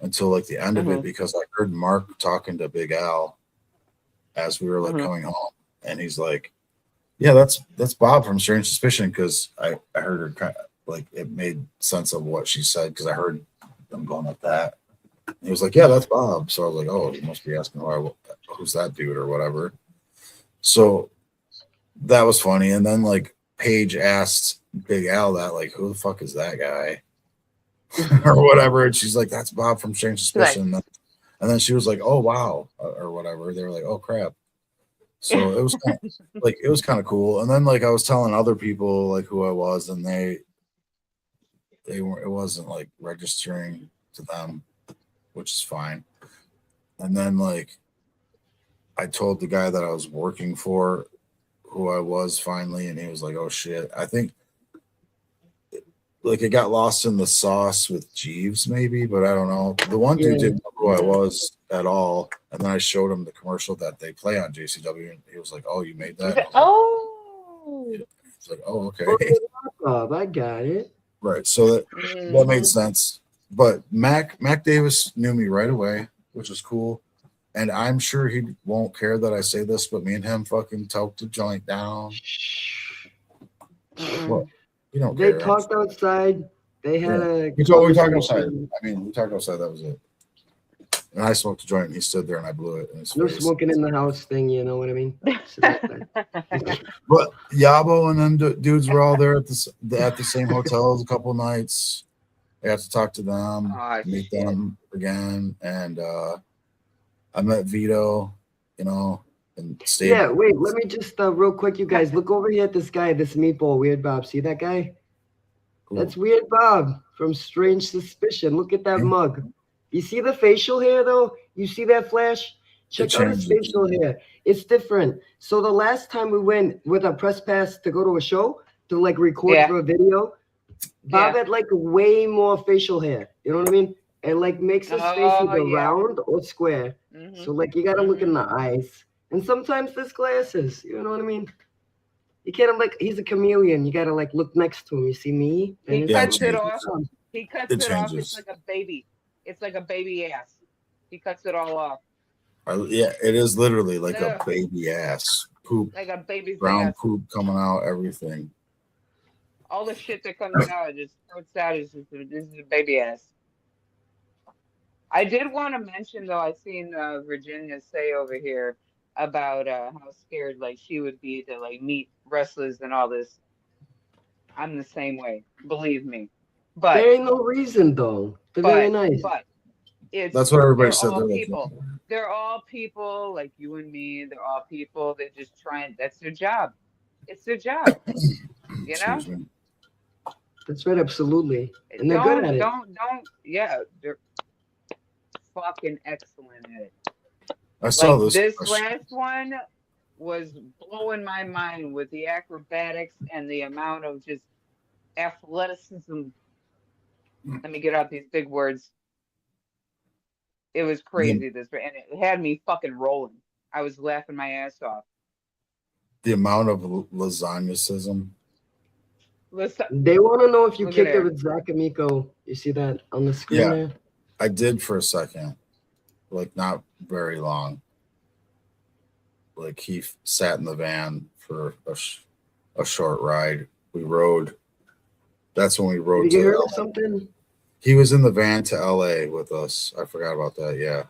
until like the end of it, because I heard Mark talking to Big Al as we were like coming home, and he's like, yeah, that's Bob from Strange Suspicion, because I heard her kind of like, it made sense of what she said because I heard them going like that. And he was like, yeah, that's Bob. So I was like, oh, he must be asking who's that dude or whatever. So that was funny. And then like Paige asked Big Al that, like, who the fuck is that guy? Or whatever. And she's like, that's Bob from Strange Suspicion. Right. And then she was like, oh, wow, or whatever. They were like, oh, crap. So it was kind of, like, it was kind of cool. And then like I was telling other people like who I was, and they weren't, it wasn't like registering to them, which is fine. And then like I told the guy that I was working for who I was finally, and he was like, oh shit. I think like it got lost in the sauce with Jeeves maybe, but I don't know. The one dude didn't know who I was at all. And then I showed him the commercial that they play on JCW, and he was like, oh, you made that? Like, oh. It's like, oh, okay. I got it. Right. So that made sense. But Mac Davis knew me right away, which was cool. And I'm sure he won't care that I say this, but me and him fucking toked the joint down. Well, you don't care. They talked outside. They had we talked outside. I mean, we talked outside. That was it. And I smoked a joint, and he stood there, and I blew it in his face. No smoking in the house thing, you know what I mean? But Yabo and them dudes were all there at the same hotels a couple nights. I got to talk to them, meet them again, and I met Vito, you know, and stayed. Yeah, wait, let me just real quick, you guys look over here at this guy, this Meatball Weird Bob. See that guy? Cool. That's Weird Bob from Strange Suspicion. Look at that mug. You see the facial hair though? You see that flash? Check out his facial hair. It's different. So the last time we went with a press pass to go to a show to like record for a video, Bob had like way more facial hair. You know what I mean? It like makes his face either round or square. So like you gotta look in the eyes. And sometimes there's glasses. You know what I mean? You can't like he's a chameleon. You gotta like look next to him. You see me? He cuts it off. He cuts It it off. changes. It's like a baby. It's like a baby ass. He cuts it all off. Yeah, it is literally like a baby ass. Poop. Like a baby's brown ass. poop coming out, everything. All the shit that comes out, just fruits out. Is just, this is a baby ass. I did want to mention though. I seen Virginia say over here about how scared like she would be to like meet wrestlers and all this. I'm the same way, believe me. But there ain't no reason though. They're very nice. But that's what everybody said. All people. They're all people like you and me. They're all people. They're just trying. That's their job. It's their job. You know. That's right. Absolutely. And they're good at it. Yeah, they're fucking excellent at it. I saw like this. This last one was blowing my mind with the acrobatics and the amount of just athleticism. Let me get out these big words. It was crazy, and it had me fucking rolling. I was laughing my ass off. The amount of lasagnaism. They want to know if you kicked it with Zach Amico. You see that on the screen there? I did for a second. Like, not very long. Like, he sat in the van for a short ride. We rode. That's when we rode. Did you hear something? He was in the van to LA with us. I forgot about that. Yeah.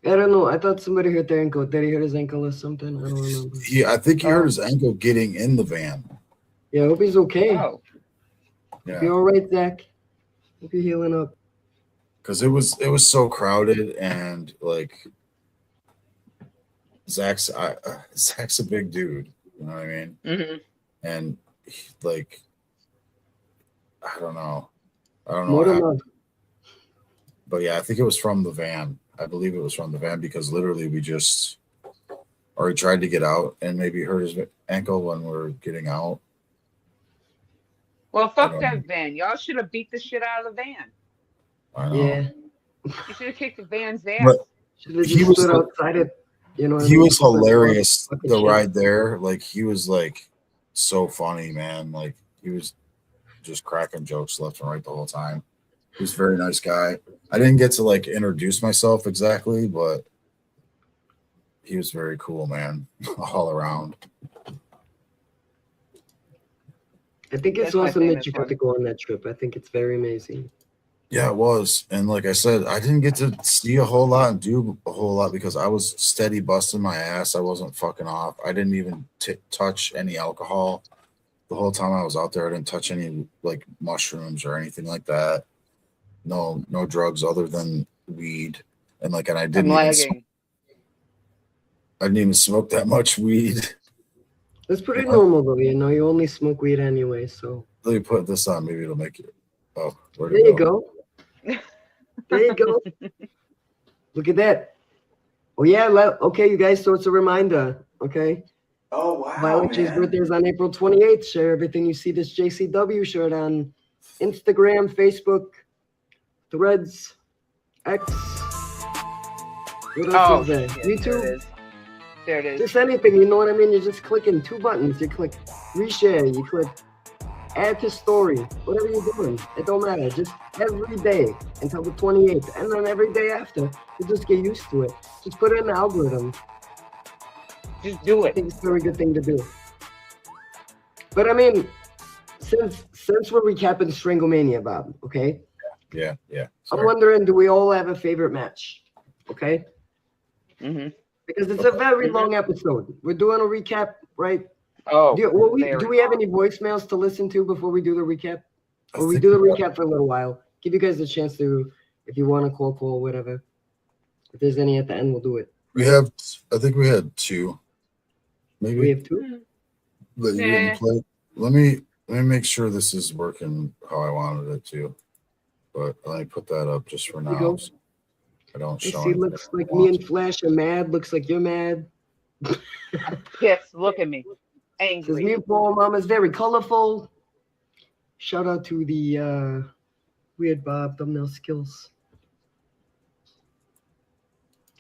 I don't know. I thought somebody hurt their ankle. Did he hurt his ankle or something? I don't remember. I think he hurt his ankle getting in the van. Yeah, I hope he's okay. Oh. Yeah. You all right, Zach? Hope you're healing up. Because it was so crowded and like Zach's a big dude. You know what I mean? Mm-hmm. And like, I don't know what happened. But yeah, I think it was from the van. I believe it was from the van because literally we just already tried to get out and maybe hurt his ankle when we were getting out. Well, fuck that van. Y'all should have beat the shit out of the van. I know. Yeah. You should have kicked the van's ass. But he was outside it. You know, he was hilarious. The ride there, like he was like so funny, man. Like he was just cracking jokes left and right the whole time. He was a very nice guy. I didn't get to like introduce myself exactly, but he was very cool, man, all around. I think it's awesome that you got to go on that trip. I think it's very amazing. Yeah, it was. And like I said, I didn't get to see a whole lot and do a whole lot because I was steady busting my ass. I wasn't fucking off. I didn't even touch any alcohol. The whole time I was out there, I didn't touch any like mushrooms or anything like that. No drugs other than weed. And like, and I didn't even smoke that much weed. That's pretty normal though, you know. You only smoke weed anyway, so. Let me put this on. Maybe it'll make it. Oh, there you go. There you go. Look at that. Oh yeah. Okay, you guys. So it's a reminder. Okay. Oh wow. Violet J's birthday is on April 28th. Share everything you see this JCW shirt on Instagram, Facebook, Threads, X. What else is there? YouTube. There it is. Just anything, you know what I mean? You're just clicking 2 buttons. You click reshare, you click add to story, whatever you're doing. It don't matter. Just every day until the 28th. And then every day after, you just get used to it. Just put it in the algorithm. Just do it. I think it's a very good thing to do. But I mean, since we're recapping Stranglemania, Bob, okay? Yeah. I'm wondering, do we all have a favorite match? Okay? Mm-hmm. Because it's a very long episode. We're doing a recap, right? Oh, do we have any voicemails to listen to before we do the recap? Or we do the recap for a little while. Give you guys a chance to, if you want to call, whatever. If there's any at the end, we'll do it. I think we had 2. Maybe we have 2. That you didn't play. Let me Let me make sure this is working how I wanted it to. But let me put that up just for You now. go. So I don't You show see, anything. looks like me and Flash are mad. Looks like you're mad. Yes, look at me. Says Angry. Meatball Mamas very colorful. Shout out to the Weird Bob thumbnail skills.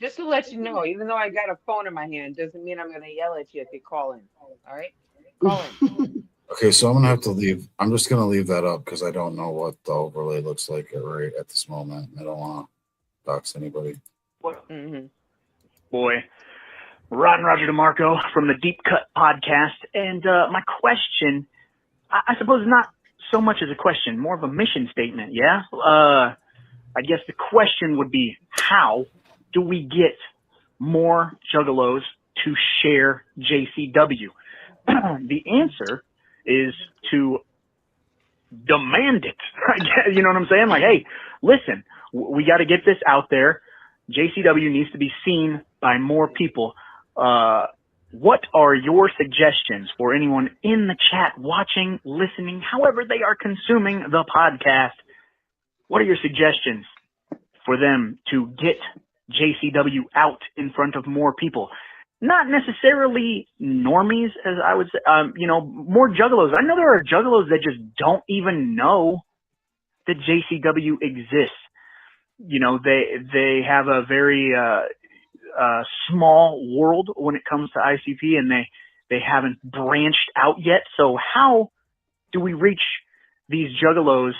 Just to let you know, even though I got a phone in my hand, doesn't mean I'm gonna yell at you if you call in. All right? Call in. Okay, so I'm gonna have to leave. I'm just gonna leave that up because I don't know what the overlay looks like right at this moment. I don't want to dox anybody. Mm-hmm. Boy, Ron Roger DeMarco from the Deep Cut podcast. And my question, I suppose not so much as a question, more of a mission statement, yeah? I guess the question would be, how do we get more juggalos to share JCW? The answer is to demand it. You know what I'm saying? Like, hey, listen, we got to get this out there. JCW needs to be seen by more people. What are your suggestions for anyone in the chat, watching, listening, however they are consuming the podcast? What are your suggestions for them to get JCW out in front of more people? Not necessarily normies, as I would say, more juggalos. I know there are juggalos that just don't even know that JCW exists. You know, they have a very small world when it comes to ICP, and they haven't branched out yet. So how do we reach these juggalos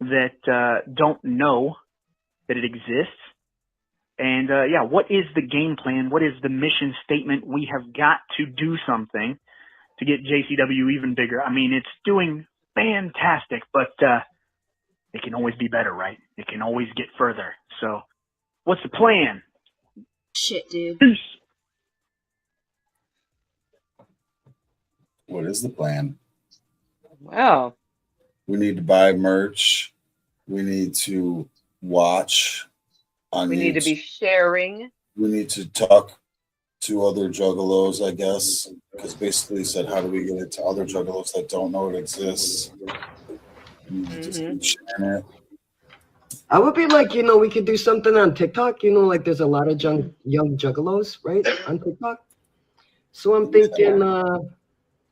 that don't know that it exists? And what is the game plan? What is the mission statement? We have got to do something to get JCW even bigger. I mean, it's doing fantastic, but it can always be better, right? It can always get further. So what's the plan? Shit, dude. Peace. What is the plan? Well, We need to buy merch. We need to watch on we need to be sharing. We need to talk to other juggalos, I guess, because basically he said, how do we get it to other juggalos that don't know it exists? Just keep sharing it. I would be like, we could do something on TikTok. Like there's a lot of young juggalos, right, on TikTok. So I'm thinking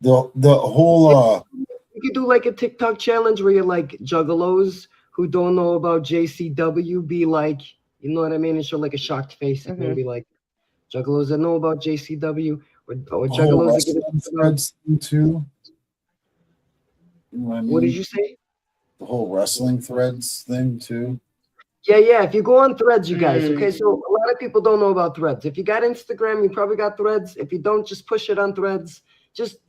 The whole you could do like a TikTok challenge where you're like juggalos who don't know about JCW be like, you know what I mean, and show like a shocked face and then be like, juggalos that know about JCW or juggalos that get threads too. You know what I mean? What did you say? The whole wrestling threads thing too. Yeah. If you go on Threads, you guys, okay, so a lot of people don't know about Threads. If you got Instagram, you probably got Threads. If you don't, just push it on Threads. Just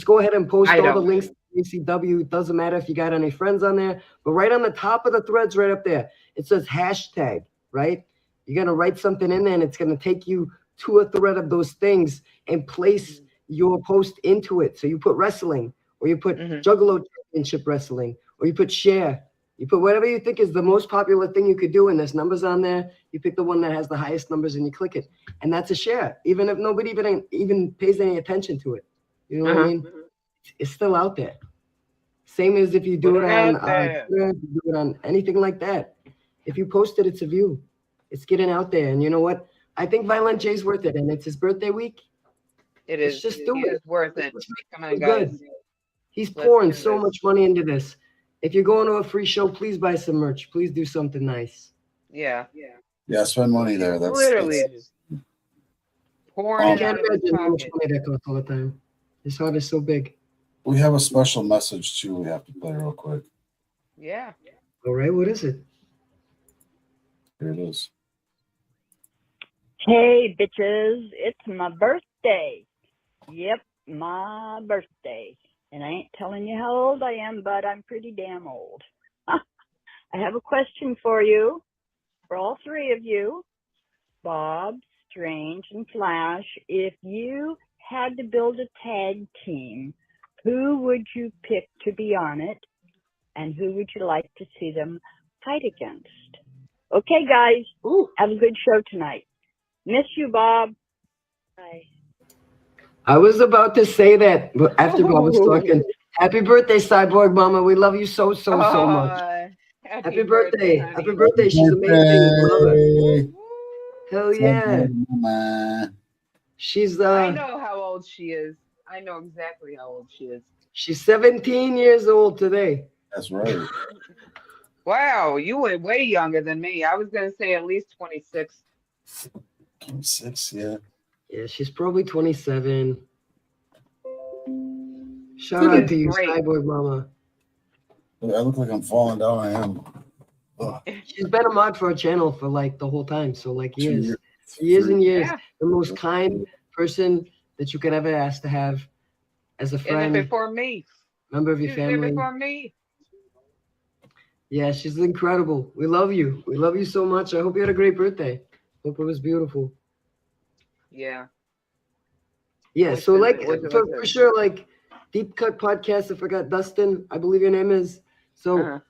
go ahead and post all the links to JCW. It doesn't matter if you got any friends on there. But right on the top of the Threads, right up there, it says hashtag, right? You're going to write something in there, and it's going to take you to a thread of those things and place your post into it. So you put wrestling, or you put Juggalo Championship Wrestling, or you put share. You put whatever you think is the most popular thing you could do, and there's numbers on there. You pick the one that has the highest numbers, and you click it. And that's a share, even if nobody even pays any attention to it. You know what I mean? It's still out there. Same as if you do it on Twitter, you do it on anything like that. If you post it, it's a view. It's getting out there. And you know what? I think Violent J's worth it, and it's his birthday week. It is. Just do it. It's worth it. Come on, Good. guys. He's pouring so much money into this. If you're going to a free show, please buy some merch. Please do something nice. Yeah. Spend money there. That's literally just pouring. I can't imagine how much money that costs all the time. His heart is so big. We have a special message too. We have to play real quick. Yeah. All right, what is it? Here it is. Hey, bitches, it's my birthday. Yep, my birthday. And I ain't telling you how old I am, but I'm pretty damn old. I have a question for you, for all three of you, Bob, Strange, and Flash. If you had to build a tag team, who would you pick to be on it, and who would you like to see them fight against? Okay, guys, have a good show tonight. Miss you, Bob. Bye. I was about to say that, but after Bob was talking, Happy birthday, Cyborg Mama. We love you so much. Happy birthday. honey. Happy birthday. She's amazing. We love her. Birthday. Hell yeah. Mama. She's I know how old she is. I know exactly how old she is. she's 17 years old today. That's right. Wow, you went way younger than me. I was gonna say at least 26. 26, yeah. Yeah, she's probably 27. Shout out to you, Great. Cyborg Mama. I look like I'm falling down. I am. Ugh. She's been a mod for our channel for like the whole time. So like 2 years and years. Yeah. The most kind person that you could ever ask to have as a And friend, before me. member of your She was there family. before me. Yeah, she's incredible. We love you. We love you so much. I hope you had a great birthday. Hope it was beautiful. Yeah. Yeah, Wish so it like was- for sure, like Deep Cut Podcast, I forgot Dustin, I believe your name is. So Uh-huh.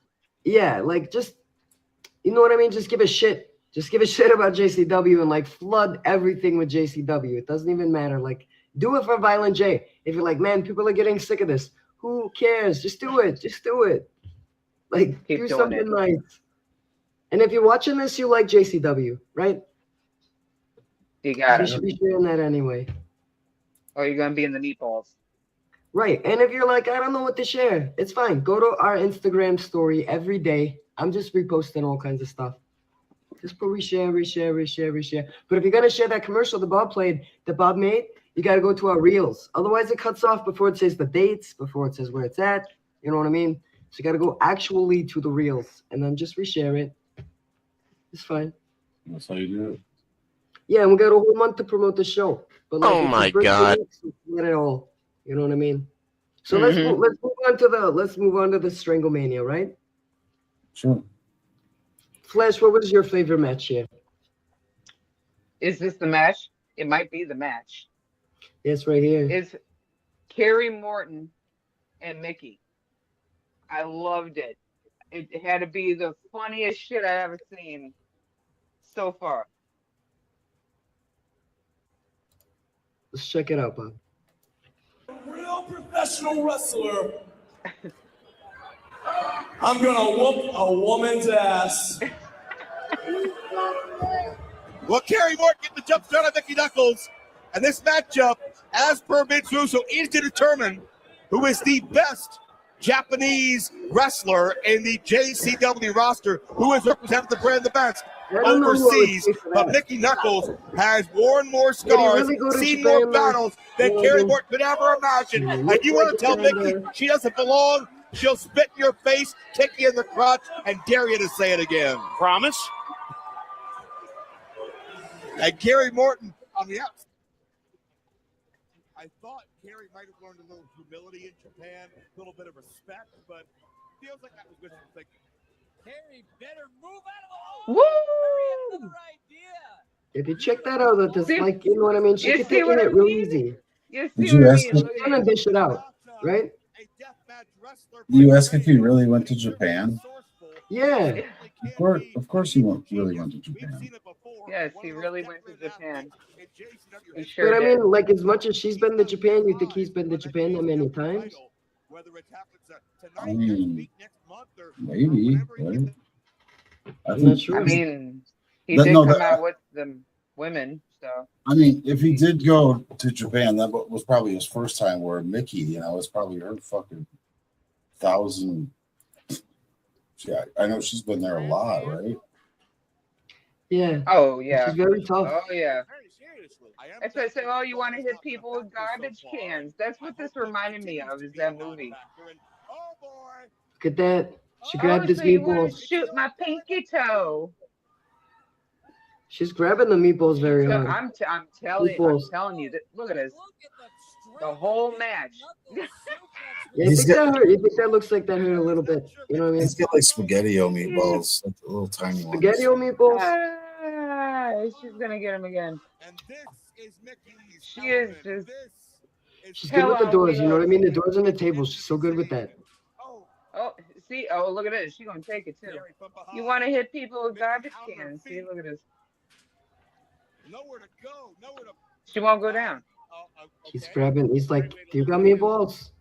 yeah, like just you know what I mean? Just give a shit. Just give a shit about JCW and like flood everything with JCW. It doesn't even matter. Like do it for Violent J. If you're like, man, people are getting sick of this. Who cares? Just do it. Just do it. Like Keep do doing something it. nice. And if you're watching this, you like JCW, right? You got You it. should be sharing that anyway. Or you're gonna be in the meatballs. Right. And if you're like, I don't know what to share, it's fine. Go to our Instagram story every day. I'm just reposting all kinds of stuff. Just put reshare. But if you're gonna share that commercial that Bob made, you gotta go to our reels. Otherwise it cuts off before it says the dates, before it says where it's at. You know what I mean? So you gotta go actually to the reels and then just reshare it. It's fine. That's how you do it. Yeah, and we got a whole month to promote the show. But like, Oh it's my his birthday God. week, so we get it all. You know what I mean? So Mhm. let's move on to the stranglemania, right? Sure. Flash, what was your favorite match here? Is this the match? It might be the match. It's right here. It's Kerry Morton and Mickey. I loved it. It had to be the funniest shit I ever seen so far. Let's check it out, Bob. Real professional wrestler. I'm gonna whoop a woman's ass. Well, Kerry Morton getting the jump start on Mickey Knuckles. And this matchup, as per Vince Russo, is to determine who is the best Japanese wrestler in the JCW roster, who has represented the brand the best I don't know who I would overseas. say for But that. Mickey Knuckles has worn more Did he scars, really go to seen Japan, more though? battles than Yeah, Kerry dude. Morton could ever imagine. He And looked you want like to tell a Mickey panda. she doesn't belong? She'll spit in your face, kick you in the crotch, and dare you to say it again. Promise? And Kerry Morton on the outside. I thought Kerry might have learned a little humility in Japan, a little bit of respect, but feels like that was good thinking. Kerry better move out of the hole. Hurry up to the right idea. If you check that out, that is See- like, you know what I mean? She you could see take what it I real mean? easy. You Did see you what I ask mean? her- Look at Trying to it. dish it out, right? You ask if he really went to Japan? Yeah. Of course he really went to Japan. Yes, he really went to Japan. He But sure I did. mean, like, as much as she's been to Japan, you think he's been to Japan that many times? I mean, maybe. Right? I'm not sure. I mean, he That- did no, come that- out with the women, so I mean, if he did go to Japan, that was probably his first time. Where Mickey, it's probably her fucking 1,000. Yeah, I know she's been there a lot, right? Yeah. oh yeah. She's very tough. Oh yeah. That's why I say, oh, you want to hit people with garbage cans. That's what this reminded me of, is that movie. Look at that. She grabbed his so you want meatballs. to shoot my pinky toe. She's grabbing the meatballs very So hard. I'm Meatballs. telling you, look at this. The whole match. Yeah, you He's think that looks like that hurt a little bit. You know what I mean? He's got like spaghetti-o meatballs, like the little tiny ones. Spaghetti-o meatballs? She's gonna get him again. She is just. She's good with the doors, you know what I mean? The doors and the tables. She's so good with that. Oh, see, oh, look at this. She's gonna take it too. You want to hit people with garbage cans? See, look at this. She won't go down. He's grabbing. He's like, "Do you got meatballs?"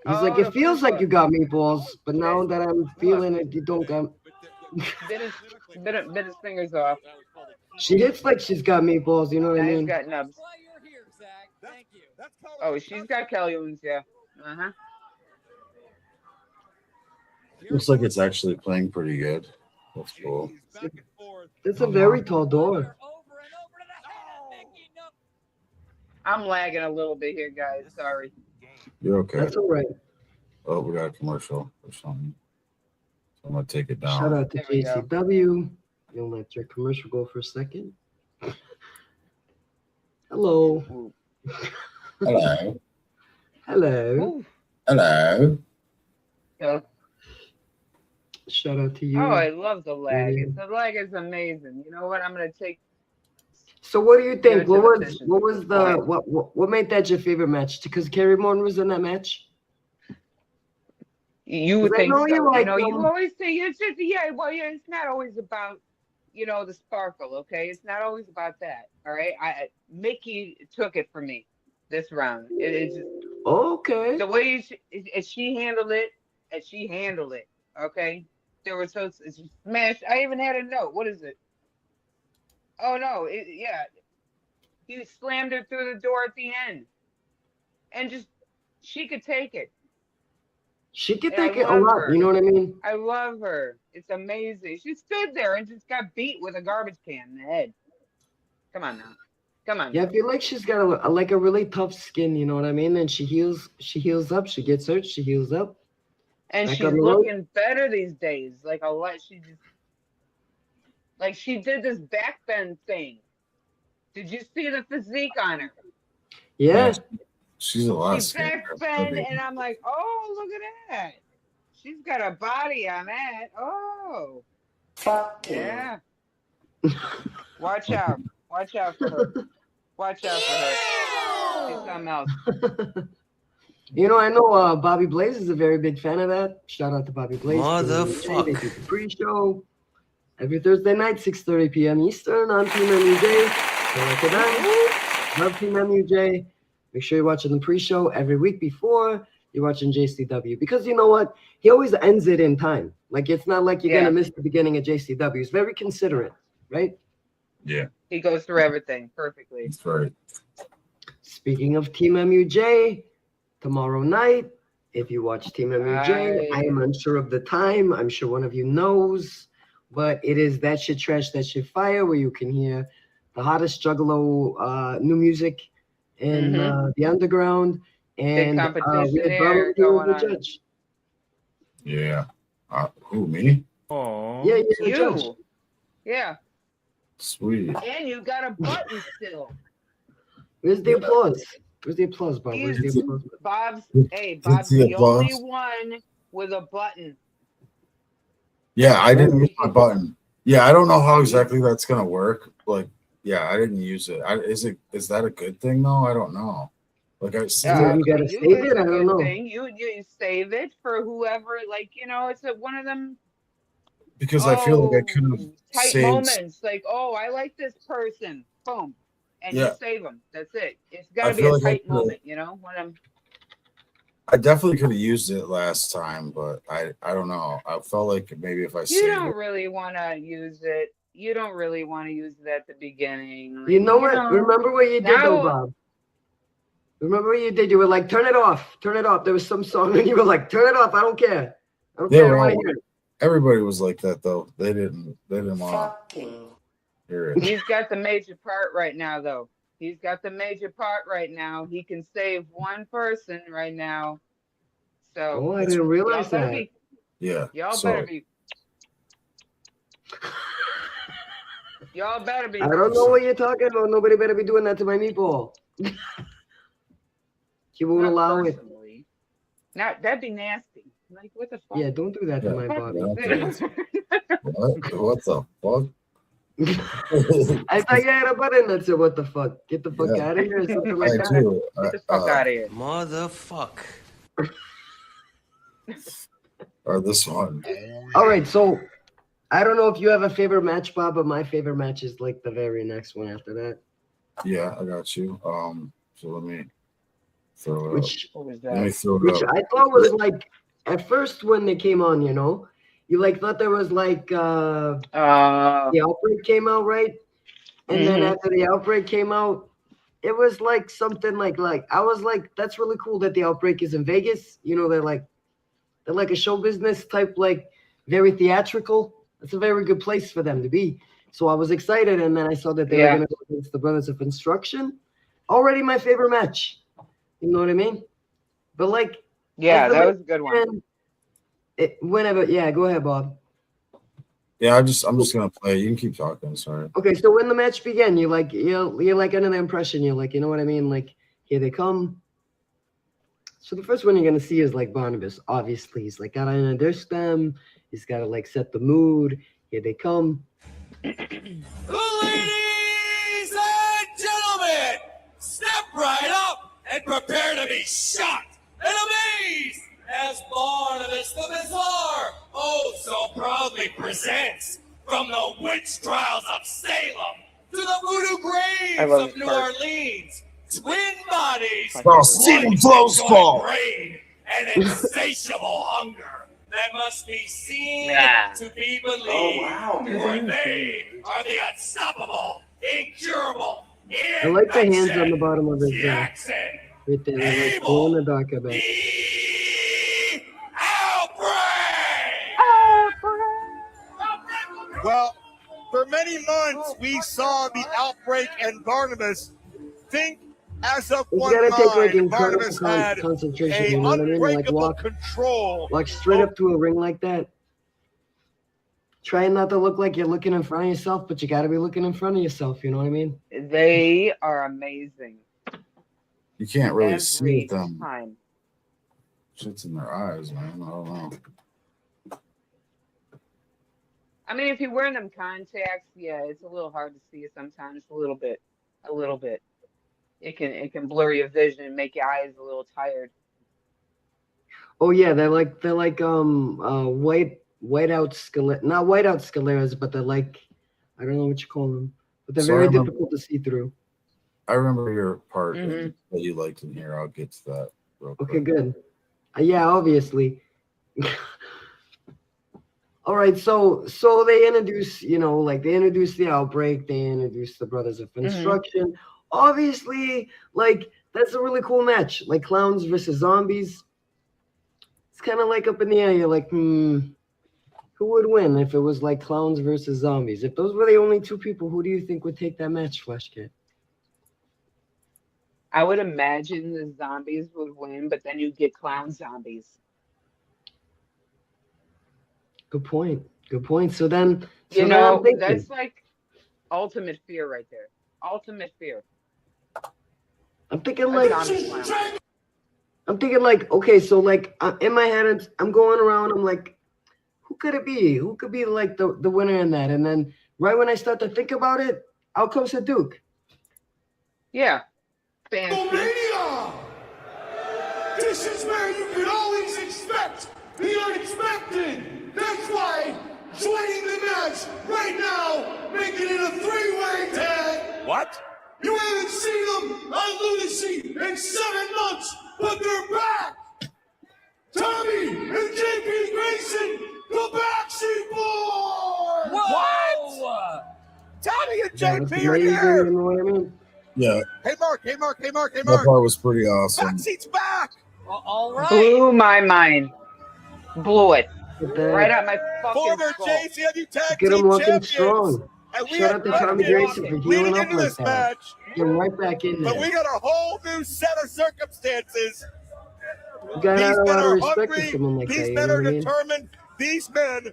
He's like, it feels like you got meatballs, but now that I'm feeling it, you don't got. Bit his fingers off. She hits like she's got meatballs, you know what I Now he's mean? got nubs. Why you're here, Zach? Thank you. Oh, she's got Kelly's, yeah. Uh-huh. Looks like it's actually playing pretty good. That's cool. It's a very tall door. I'm lagging a little bit here, guys. Sorry. You're okay. That's all right. Oh, we got a commercial or something. So I'm gonna take it down. Shout out to JCW. You'll let your commercial go for a second. Hello. Hello. Hello. Ooh. Hello. Yeah. Shout out to you. Oh, I love the lag. Yeah. The lag is amazing. You know what? I'm gonna take. So what do you think? Go What to was the what was the what made that your favorite match? Because Kerry Morton was in that match. You would 'Cause I think know so. you like you them. always say it's just well, yeah. It's not always about the sparkle. Okay, it's not always about that. All right. Mickey took it for me this round. It is just Okay. the way she handled it, and she handled it. Okay. There was so smashed. I even had a note. What is it? Oh no! Yeah, he slammed her through the door at the end, and just she could take it. She could And I take it a love lot. her. You know what I mean? I love her. It's amazing. She stood there and just got beat with a garbage can in the head. Come on now. Come on. Yeah, I feel like she's got a really tough skin. You know what I mean? And she heals up. She gets hurt. She heals up. And Back she's on the road. looking better these days. Like a lot. She did this back bend thing. Did you see the physique on her? Yeah. She's a lot. She back bend, and I'm like, oh, look at that. She's got a body on that. Oh. Yeah. Watch out. Watch out for her. Watch out for her. She's something else. You know, I know Bobby Blaze is a very big fan of that. Shout out to Bobby Blaze. Motherfucker. They do the pre-show every Thursday night, 6:30 p.m. Eastern on Team MUJ. Love Team MUJ. Make sure you're watching the pre-show every week before you're watching JCW. Because you know what? He always ends it in time. Like, it's not like you're going to miss the beginning of JCW. He's very considerate, right? Yeah. He goes through everything perfectly. That's right. Speaking of Team MUJ, tomorrow night, if you watch Team MUJ, I am unsure of the time. I'm sure one of you knows. But it is That Shit Trash, That Shit Fire, where you can hear the hottest Juggalo new music in the underground. And big competition we had there Barbecue going as the on. judge. Yeah. Who, me? Oh. Yeah, the judge. You. Yeah. Sweet. And you got a button still. Where's the applause? Where's the applause, Bob? Where's the applause? Bob's Did the the only applause? one with a button. Yeah, I didn't use my button. Yeah, I don't know how exactly that's gonna work. Like, yeah, I didn't use it. Is that a good thing though? I don't know. Like I said, you gotta You, save it's it. a I don't good know. thing. You save it for whoever. Like it's one of them. because I feel like I could have tight saved. moments. Like, oh, I like this person. Boom, and you Yeah. save them. That's it. It's got to I be feel a like I tight could've- moment. When I'm. I definitely could have used it last time, but I don't know. I felt like maybe if I You saved don't it. really want to use it. You don't really want to use it at the beginning. You know what? Remember what you did though, Bob? Remember what you did? You were like, turn it off. Turn it off. There was some song and you were like, turn it off. I don't care. I don't They care. I were don't want all, to hear it. everybody was like that though. They didn't want to hear it. He's got the major part right now, though. He's got the major part right now. He can save one person right now. So. Oh, I didn't realize y'all better that. Yeah. Y'all better be. Y'all better be. I don't know what you're talking about. Nobody better be doing that to my meatball. He won't Not allow it. personally. Not that'd be nasty. Like what the fuck? Yeah, don't do that to my body. What the fuck? I thought you had a button that said, what the fuck? Get the fuck out of here or something like that. Get the fuck out of here. Motherfuck. Or this one. All right, so I don't know if you have a favorite match, Bob, but my favorite match is like the very next one after that. Yeah, I got you. So let me throw it Which, What was up. Let me that? throw it which up. I thought was like at first when they came on, you know, you like thought there was like the outbreak came out, right? And then after the outbreak came out, it was like something like I was like, that's really cool that the outbreak is in Vegas. You know, they're like a show business type, like very theatrical. It's a very good place for them to be. So I was excited, and then I saw that they were going to go against the Brothers of Instruction. Already my favorite match. You know what I mean? But like, Yeah, that was a good one. Whenever, yeah, go ahead, Bob. Yeah, I'm just gonna play. You can keep talking. Sorry. Okay, so when the match began, you're like under the impression, you're like, you know what I mean? Like, here they come. So the first one you're gonna see is like Barnabas. Obviously, he's like gotta introduce them. He's gotta like set the mood. Here they come. Ladies and gentlemen, step right up and prepare to be shocked and amazed as Barnabas the Bizarre oh so proudly presents from the witch trials of Salem to the voodoo graves of New Orleans, twin bodies, Oh, Salem flows fall. brain, and insatiable hunger that must be seen to be believed. Oh, wow. For they are the unstoppable, incurable, I like the hands on the bottom of his Jackson, right there. They're like glow in the dark a bit. Well, for many months we saw the outbreak and Barnabas think as of He's one gotta take like mind. incredible Barnabas had concentration. a You know what I mean? Like unbreakable control. walk straight up to a ring like that. Trying not to look like you're looking in front of yourself, but you got to be looking in front of yourself. You know what I mean? They are amazing. You can't really Every see them. time. Shit's in their eyes, man. I don't know. I mean, if you're wearing them contacts, yeah, it's a little hard to see it sometimes. A little bit. It can blur your vision and make your eyes a little tired. Oh yeah, they're like whiteout scaleras, but they're like, I don't know what you call them, but they're very difficult to see through. I remember your part that you liked in here. I'll get to that real quick. Okay, good. Yeah, obviously. All right, so they introduce, you know, like they introduce the outbreak, they introduce the Brothers of Instruction. Obviously, like that's a really cool match, like clowns versus zombies. It's kind of like up in the air. You're like, who would win if it was like clowns versus zombies? If those were the only two people, who do you think would take that match, Flashcat? I would imagine the zombies would win, but then you get clown zombies. Good point. So then, You know, that's like ultimate fear right there. Ultimate fear. I'm thinking like, okay, so like in my head, I'm going around. I'm like, who could it be? Who could be like the winner in that? And then right when I start to think about it, out comes the Duke. Yeah. Mania! This is where you can always expect the unexpected. That's why joining the match right now, making it a three-way tag. What? You haven't seen them on Lunacy in 7 months, but they're back. Tommy and JP Grayson, the Backseat Boys. What? Tommy and JP are here. You know what I mean? Yeah. Hey Mark. That part was pretty awesome. Backseat's back. All right. Blew my mind. Blew it. Right out my fucking Former skull. JCW tag Get him team walking champions. strong. And we Shout had out to Tommy Grayson for healing leading up into like this that. match. Get right back in there. But we got a whole new set of circumstances. You got These a men lot of are respect hungry. for someone like These that. You men know are what I mean? determined. These men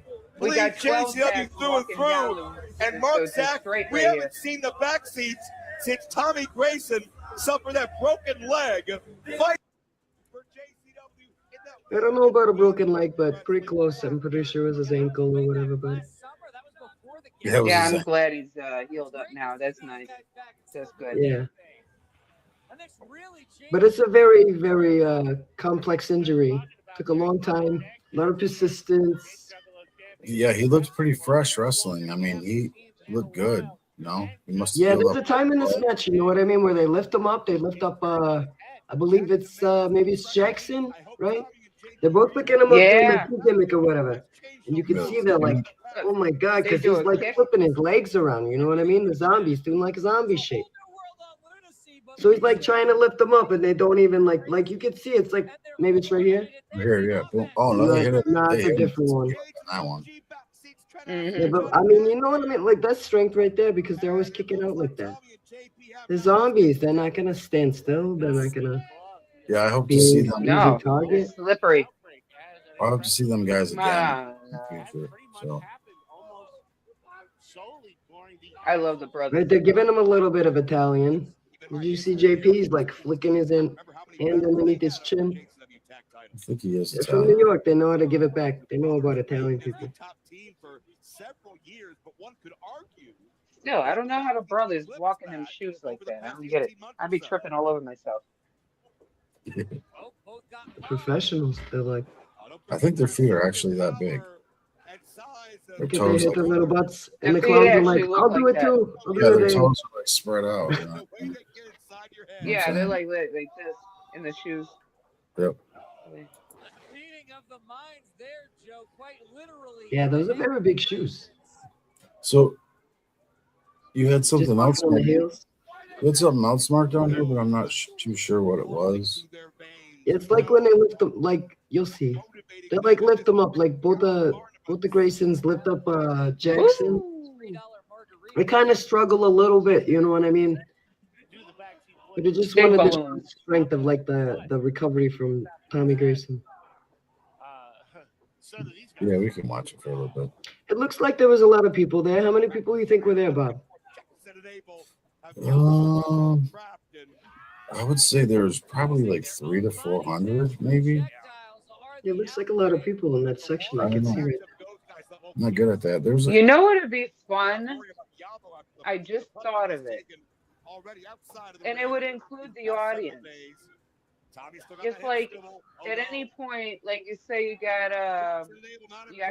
We bleed got 12 JCW sacks through and walking down through. the- And Mark so it's Zach, straight we right haven't here. seen the backseats since Tommy Grayson suffered that broken leg. Fight for JCW in that I don't know about a broken leg, but pretty close. I'm pretty sure it was his ankle or whatever. But Yeah, I'm glad he's healed up now. That's nice. That's good. yeah. But it's a very, very complex injury. Took a long time, a lot of persistence. Yeah, he looked pretty fresh wrestling. I mean, he looked good. You know, he must. Yeah, there's a time in this match, you know what I mean, where they lift him up. They lift up I believe it's maybe it's Jackson, right? They're both picking him up doing Yeah. the gimmick or whatever, and you can see they're like, oh my god, They because do he's a like kick. flipping his legs around. You know what I mean? The zombies doing like a zombie shape. So he's like trying to lift them up, and they don't even like you can see it's like maybe it's right here. Here, yeah. Boom. Oh no, they hit it. Nah, They it's a hit different one. that one. Yeah, but I mean, you know what I mean? Like that's strength right there because they're always kicking out like that. The zombies, they're not gonna stand still. They're not gonna Yeah, I hope be to see an them. easy No, target. it's slippery. I hope to see them guys again Come in the future. So I love the brothers. Right, they're giving him a little bit of Italian. Did you see JP's like flicking his hand underneath his chin? I think he is They're from New Italian. York. They know how to give it back. They know about Italian people. Still, I don't know how the brothers walk in them shoes like that. I don't get it. I'd be tripping all over myself. Professionals. They're like, I think their feet are actually that big. Their look at they toes, hit their little butts, and Their the feet clowns are actually like, look I'll do like it that. too. I'll do yeah, their it. toes are like spread out. You know? You know what Yeah, I'm they're saying? like this in the shoes. Yep. Yeah, those are very big shoes. So you had Just something else. on the heels. You had something else marked on here, but I'm not too sure what it was. It's like when they lift them, like you'll see. They like lift them up, like both the Graysons lift up Jackson. They kind of struggle a little bit, you know what I mean? But I just Big wanted to show the balloons. strength of like the recovery from Tommy Grayson. Yeah, we can watch it for a little bit. It looks like there was a lot of people there. How many people do you think were there, Bob? I would say there's probably like 300 to 400, maybe. It looks like a lot of people in that section. I I can don't see know. right. I'm not good at that. There's You know what would be fun? I just thought of it. And it would include the audience. Just like at any point, like you say you got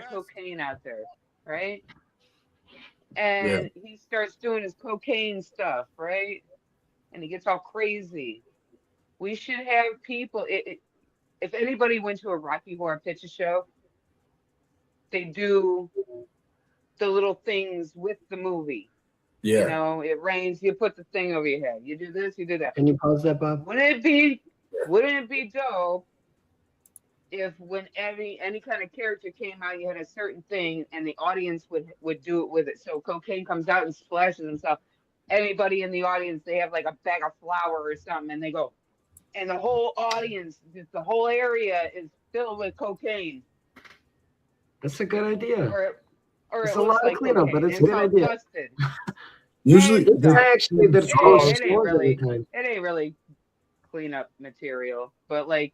cocaine out there, right? And he starts doing his cocaine stuff, right? And he gets all crazy. We should have people. If anybody went to a Rocky Horror Picture Show, they do the little things with the movie. Yeah. You know, it rains, you put the thing over your head. You do this, you do that. Can you pause that, Bob? Wouldn't it be dope if when any kind of character came out, you had a certain thing and the audience would do it with it. So cocaine comes out and splashes and stuff. Anybody in the audience, they have like a bag of flour or something and they go, and the whole audience, the whole area is filled with cocaine. That's a good idea. Or It's it a looks lot like of cleanup, but it's a good all idea. dusted. Usually, It's actually the It straws ain't every really. time. It ain't really cleanup material, but like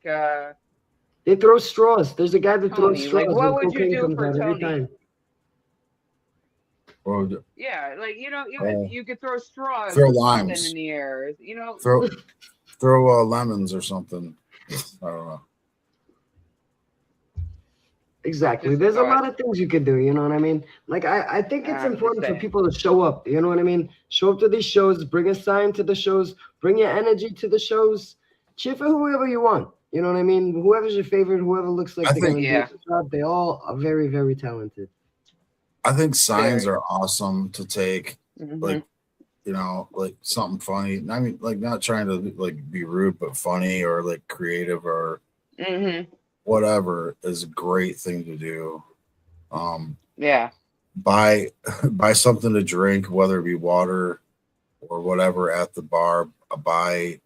They throw straws. There's a guy that throws Tony, straws like what when would you cocaine do comes for out every Tony? time. Or Yeah, like you could throw straws, throw or something limes. in the air, throw lemons or something. I don't know. Exactly. Just a There's a thought. lot of things you can do, you know what I mean? Like I think it's I'm just important for saying. people to show up, you know what I mean? Show up to these shows, bring a sign to the shows, bring your energy to the shows, cheer for whoever you want. You know what I mean? Whoever's your favorite, whoever looks like they're gonna do a good job, they all are very, very talented. I think signs are awesome to take, Mhm. like, you know, like something funny. I mean, like not trying to like be rude, but funny or like creative or whatever is a great thing to do. Yeah. Buy something to drink, whether it be water or whatever at the bar. Buy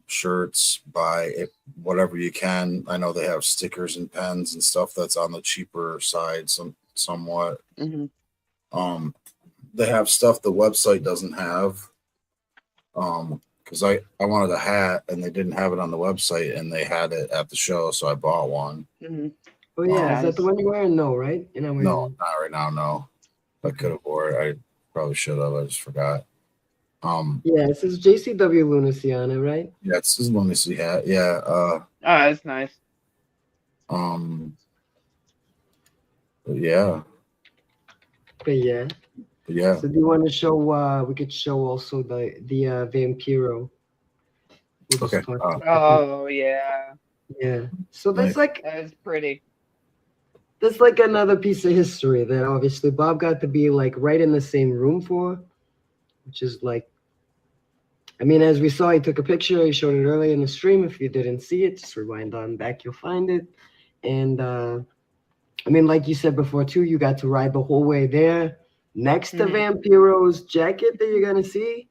shirts, buy it, whatever you can. I know they have stickers and pens and stuff that's on the cheaper side, somewhat. They have stuff the website doesn't have. Because I wanted a hat and they didn't have it on the website and they had it at the show, so I bought one. Oh yeah, is that the one you're wearing? No, right? You're not wearing No, it. not right now. No, I could have wore it. I probably should have. I just forgot. Yeah, it says JCW Lunacy on it, right? Yeah, it's his Lunacy hat. Yeah. Oh, that's nice. But yeah. But yeah. But yeah. So do you want to show? We could show also the Vampiro. We'll just Okay. talk- Oh yeah, Yeah. So that's like that was pretty. that's like another piece of history that obviously Bob got to be like right in the same room for, which is like, I mean, as we saw, he took a picture. He showed it earlier in the stream. If you didn't see it, just rewind on back, you'll find it. And I mean, like you said before too, you got to ride the whole way there next to Vampiro's jacket that you're gonna see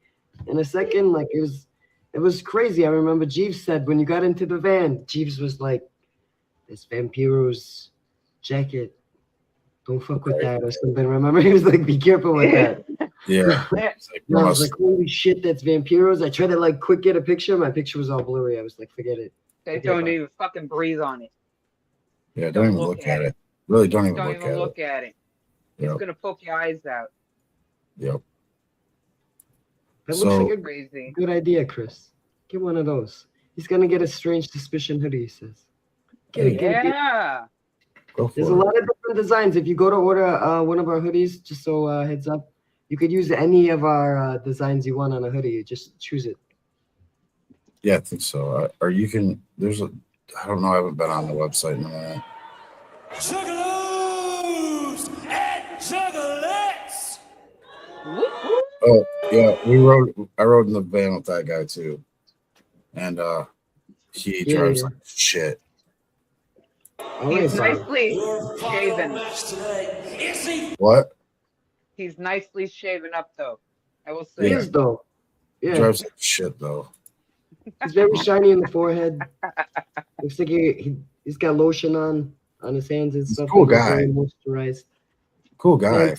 in a second. Like it was crazy. I remember Jeeves said when you got into the van, Jeeves was like, "This Vampiro's jacket, don't fuck with that," or something. Remember, he was like, "Be careful with that." Yeah. And I was like, "Holy shit, that's Vampiro's." I tried to like quick get a picture. My picture was all blurry. I was like, "Forget it." They don't even fucking breathe on it. Yeah, don't even look at it. Really, don't even Don't look even at look it. at it. Yep. It's gonna poke your eyes out. Yep. That So- looks like a Crazy. good idea, Chris. Get one of those. He's gonna get a Strange Suspicion hoodie, he says. Get it, get it. Yeah. Go for There's a it. lot of different designs. If you go to order one of our hoodies, just so heads up, you could use any of our designs you want on a hoodie. You just choose it. Yeah, I think so. Or you can. There's a. I don't know. I haven't been on the website in a minute. Juggalos and juggalettes. Oh yeah, I rode in the van with that guy too, and he Yeah, drives yeah. like shit. He's nicely shaven. What? He's nicely shaven up though. I will say. He is though. He Yeah. drives like shit though. He's very shiny in the forehead. Looks like he's got lotion on his hands and stuff. cool He looks guy. very moisturized. Cool guy, Yeah,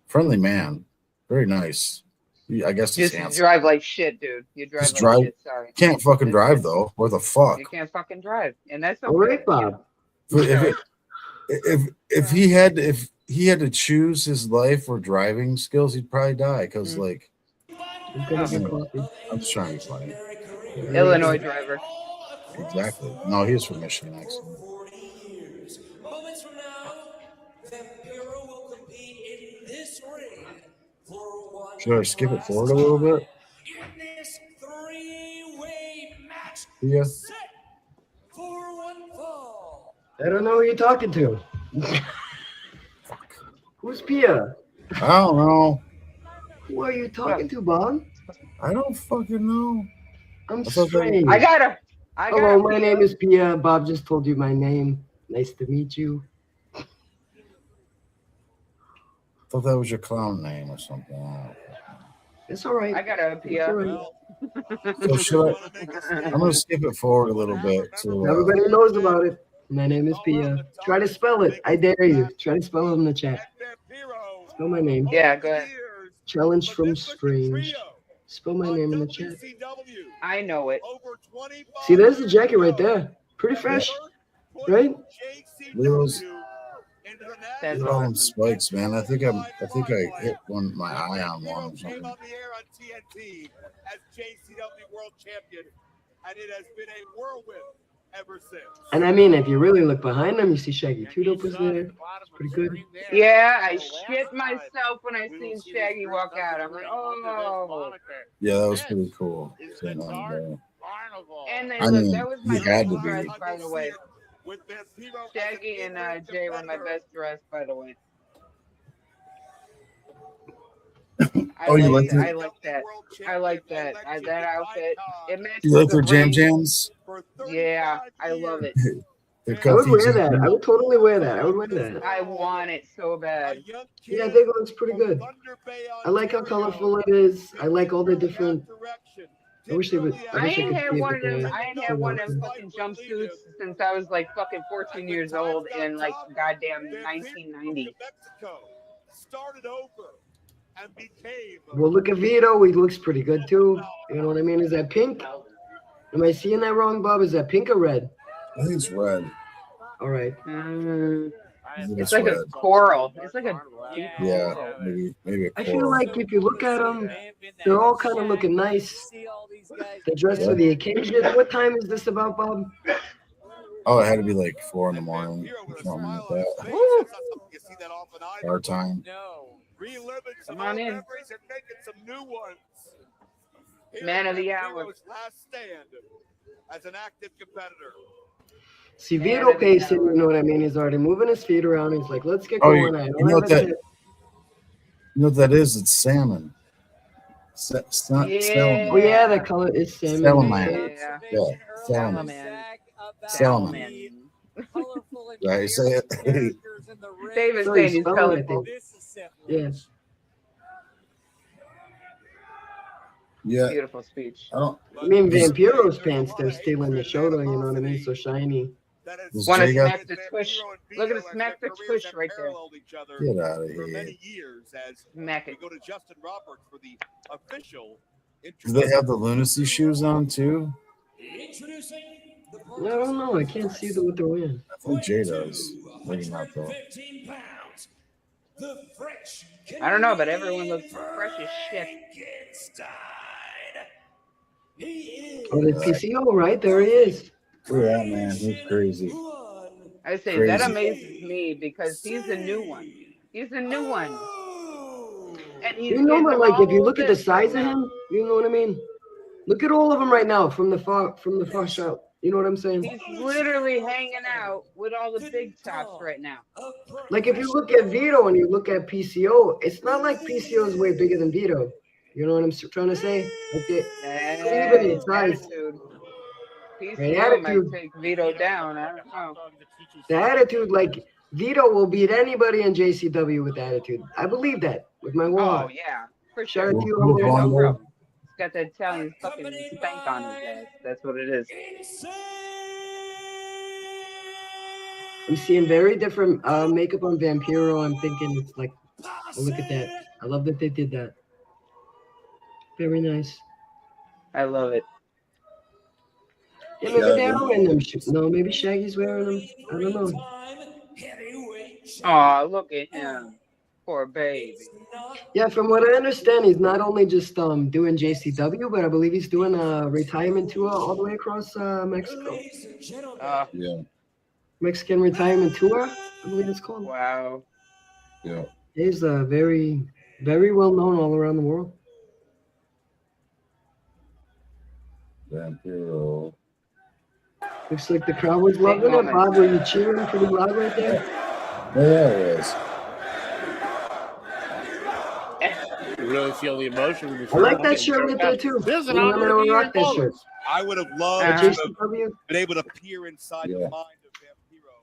friendly man, very nice. I guess he's Just handsome. drive like shit, dude. You drive Just like drive. shit. Sorry. Can't fucking drive though. What the fuck? You can't fucking drive, and that's okay. All right, Bob. If he had to choose his life or driving skills, he'd probably die because like. I'm gonna get coffee. I'm just trying to be funny. Illinois driver. Exactly. No, he was from Michigan, actually. Moments from now, Vampiro will compete in this ring for one. Should I skip it forward a little bit? In this three-way match, Yeah. set for one fall. I don't know who you're talking to. Who's Pia? I don't know. Who are you talking to, Bob? I don't fucking know. I'm I thought that- strange. I got her. Hello, my name is Pia. Bob just told you my name. Nice to meet you. I thought that was your clown name or something. It's all right. I got a It's all right. So should I'm gonna skip it forward a little bit to Everybody knows about it. My name is Pia. Try to spell it. I dare you. Try to spell it in the chat. Spell my name. Yeah, go ahead. Challenge from Strange. Spell my name in the chat. I know it. See, there's the jacket right there. Pretty fresh, right? those That's all them spikes, man. I think I hit my eye on one or something. on the air on TNT as JCW World Champion, and it has been a whirlwind ever since. And I mean, if you really look behind them, you see Shaggy Two Dope was there. It's pretty good. Yeah, I shit myself when I seen Shaggy walk out. I'm like, oh. Yeah, that was pretty cool. Seeing on there. And then I look, mean, that was my he had best to dress, be. by the way. Shaggy and Jay were my best dress, by the way. Oh, you like I it? like that. I like that. That outfit. It matches You like the their jam ring. jams? Yeah, I love it. They're I would wear comfy that. jams. I would totally wear that. I would wear that. I want it so bad. Yeah, I think it looks pretty good. I like how colorful it is. I like all the different. I wish they would. I wish ain't could had see it, one of but them. they- I ain't had one of them fucking jumpsuits since I was like fucking 14 years old in like goddamn 1990. Started over and became Well, look at Vito. He looks pretty good too. You know what I mean? Is that pink? Am I seeing that wrong, Bob? Is that pink or red? I think it's red. All right. I think It's like a coral. It's like a deep Yeah, coral. maybe a I feel coral. like if you look at them, they're all kind of looking nice. They're dressed for the occasion. What time is this about, Bob? Oh, it had to be like 4 in the morning, something like that. Our time. reliving some Come on old in. memories and making some new ones. Man of the hour. Hero's last stand as an active competitor. See, Man Vito of the pacing, hour. you know what I mean? He's already moving his feet around. He's like, let's get Oh, going. I don't have a tip. You know what that is? It's salmon. Yeah. Oh, yeah, the color is salmon. Salmon. Yeah. Yeah, salmon. Salmon. Right, you say it. David So saying he's he's spelling it, I colorful. think. Yeah. Yeah. Beautiful speech. I mean, Vampiro's pants, they're stealing the show, though, you know what I mean? So shiny. Want to smack the tush? Look at the smack the tush right there. Get out of For here. many years, as Smack we it. go to Justin Roberts for the official. Do they have the lunacy shoes on too? I don't know. I can't see what they're wearing. I think Jay does. Maybe not though. I don't know, but everyone looks fresh as shit. Oh, the PCO, right? There he is. Look at that man. He's crazy. I say Crazy. that amazes me because he's the new one. He's the new one. And he's You know, but like, if you all look at the this size right of now. him, you know what I mean? Look at all of them right now from the far shot. You know what I'm saying? He's literally hanging out with all the big tops right now. Like, if you look at Vito and you look at PCO, it's not like PCO is way bigger than Vito. You know what I'm trying to say? Like, even in size. Attitude. Great PCO might attitude. take Vito down. I don't know. The attitude, like, Vito will beat anybody in JCW with attitude. I believe that with my whole Oh heart. yeah, for Shout sure. out to you, Look Homer. on No there. problem. He's got that Italian fucking stank on his ass. That's what it is. I'm seeing very different makeup on Vampiro. I'm thinking it's like, oh, look at that. I love that they did that. Very nice. I love it. Yeah, maybe they're wearing them. No, maybe Shaggy's wearing them. I don't know. Oh, look at him. Poor baby. Yeah, from what I understand, he's not only just doing JCW, but I believe he's doing a retirement tour all the way across Mexico. Yeah. Mexican retirement tour, I believe it's called. Wow. Yeah. He's very, very well known all around the world. Vampiro. Looks like the crowd was loving it. Bob, were you cheering pretty loud right there? Yeah, it is. You really feel the emotion when you I like that shirt right there too. This is an You honor know, to be I rock your that shirt. I would have loved At to have JCW? been able to peer inside the Yeah. mind of Vampiro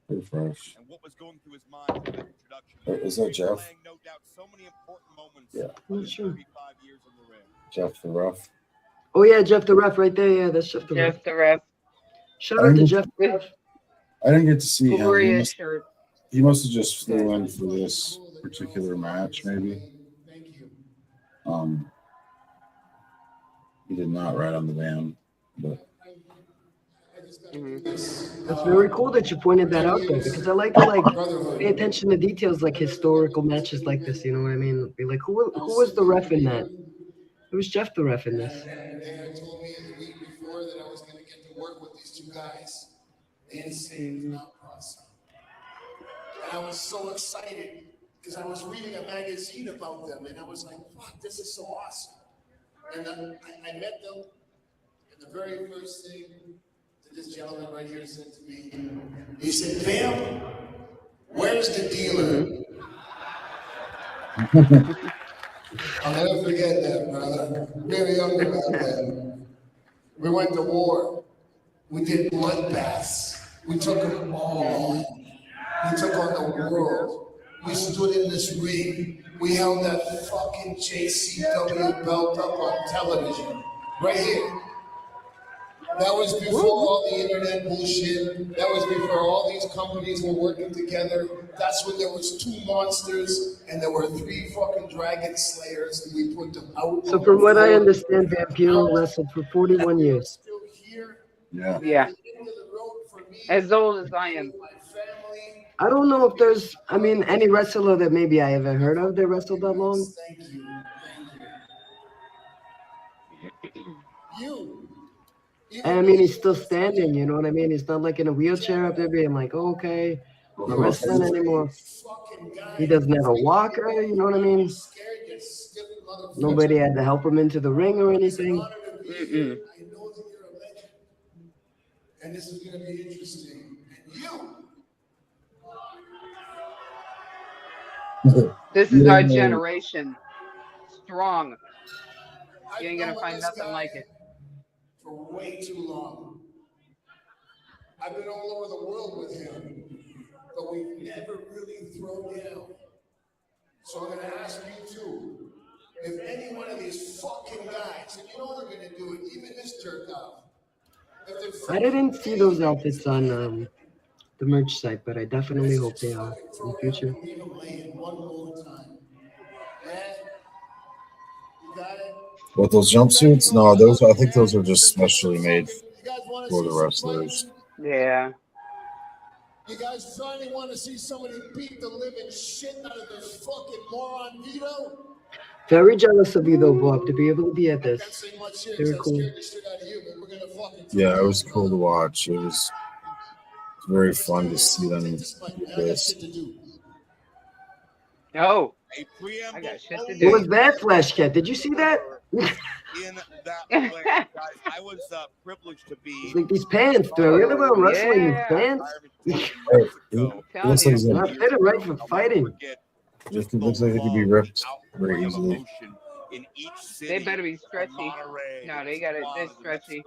Pretty fresh. and what was going through his mind in that introduction. Is that Jeff? Playing, no doubt, so many important moments Yeah. of Not his sure. 35 years in the ring. Jeff the Rough. Oh yeah, Jeff the Ref right there. Yeah, that's Jeff the Ref. Jeff the ref. Shout out to Jeff the Ref. I didn't get to see him. He Glorious must, shirt. he must have just flew in for this particular match, maybe. He did not ride on the van, but That's very cool that you pointed that out though, because I like to pay attention to details like historical matches like this. You know what I mean? Be like, who was the ref in that? It was Jeff the Ref in this. They had told me the week before that I was going to get to work with these two guys. They had saved Mount Cross. And I was so excited because I was reading a magazine about them and I was like, fuck, this is so awesome. And I met them, and the very first thing that this gentleman right here said to me, he said, Vamp, where's the dealer? I'll never forget that, brother. Really young about that. We went to war. We did bloodbaths. We took them all on. We took on the world. We stood in this ring. We held that fucking JCW belt up on television. Right here. That was before all the internet bullshit. That was before all these companies were working together. That's when there was 2 monsters and there were 3 fucking dragon slayers and we put them out. So from what I understand, Vampiro wrestled for 41 years. yeah. Yeah. As old as I am. I don't know if there's, I mean, any wrestler that maybe I haven't heard of that wrestled that long. And I mean, he's still standing, you know what I mean? He's not like in a wheelchair up there being like, oh, okay, I'm not wrestling anymore. He doesn't have a walker, you know what I mean? Nobody had to help him into the ring or anything. I know that you're a legend. And this is going to be interesting. And you. This is our generation. Strong. You ain't gonna find nothing like it. For way too long. I've been all over the world with him, but we've never really thrown down. So I'm gonna ask you too, if any one of these fucking guys, and you know they're gonna do it, even this jerk off. I didn't see those outfits on the merch site, but I definitely hope they are in the future. What, those jumpsuits? No, those, I think those are just specially made for the wrestlers. Yeah. You guys finally want to see somebody beat the living shit out of this fucking moron Vito? Very jealous of you though, Bob, to be able to be at this. Very cool. Yeah, it was cool to watch. It was very fun to see them do this. Oh, I got shit to do. What was that, Flash Cat? Did you see that? In that place, guys, I was privileged to be. It's like these pants. Do I really want to wrestle in these pants? It looks like Not fitted right for fighting. It looks like it could be ripped very easily. They better be stretchy. No, they got it. They're stretchy.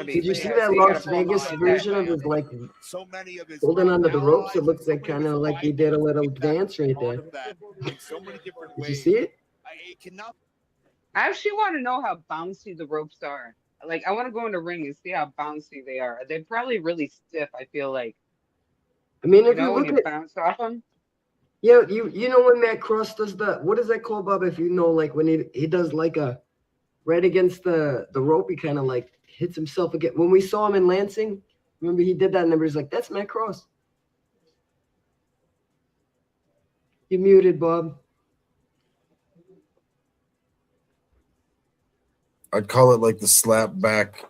Did you see that Las Vegas version of his like holding onto the ropes? It looks like kind of like he did a little dance right there. Did you see it? I actually want to know how bouncy the ropes are. Like, I want to go in the ring and see how bouncy they are. They're probably really stiff, I feel like. I mean, if you know, you when look you at bounce off them. yeah, you know when Matt Cross does the what is that called, Bob? If you know, like when he does like a right against the rope, he kind of like hits himself again. When we saw him in Lansing, remember he did that, and everybody's like, "That's Matt Cross." You're muted, Bob. I'd call it like the slap back.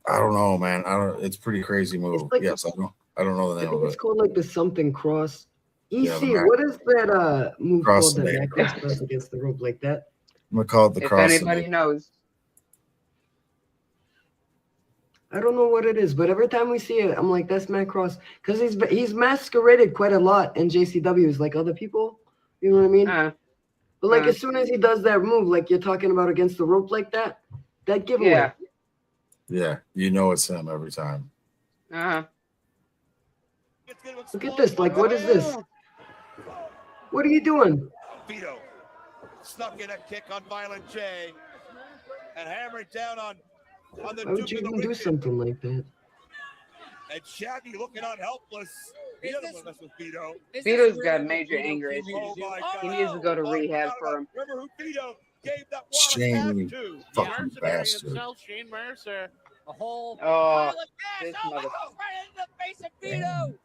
I don't know, man. It's pretty crazy move. Like yes, I don't know the I name think of it's it. called like the something cross. EC, Yeah, what is that move cross called that the Matt Cross does against the rope like that? I'm gonna call it the If cross. anybody knows. I don't know what it is, but every time we see it, I'm like, that's Matt Cross. Because he's masqueraded quite a lot in JCWs like other people. You know what I mean? But like as soon as he does that move, like you're talking about against the rope like that giveaway. Yeah. Yeah, you know it's him every time. Look at this. Like, what is this? What are you doing? Vito snuck in a kick on Violent J and hammered down on the Why would Duke you of the even do Wicked. something like that? And Shaggy looking on helpless. He doesn't want to mess with Vito. Vito's got major anger issues. Oh my He God. needs to go to rehab for him. Remember who Vito gave that Shane, to? fucking bastard. Himself, Shane Mercer, a whole Oh, this mother. right in the face of Vito.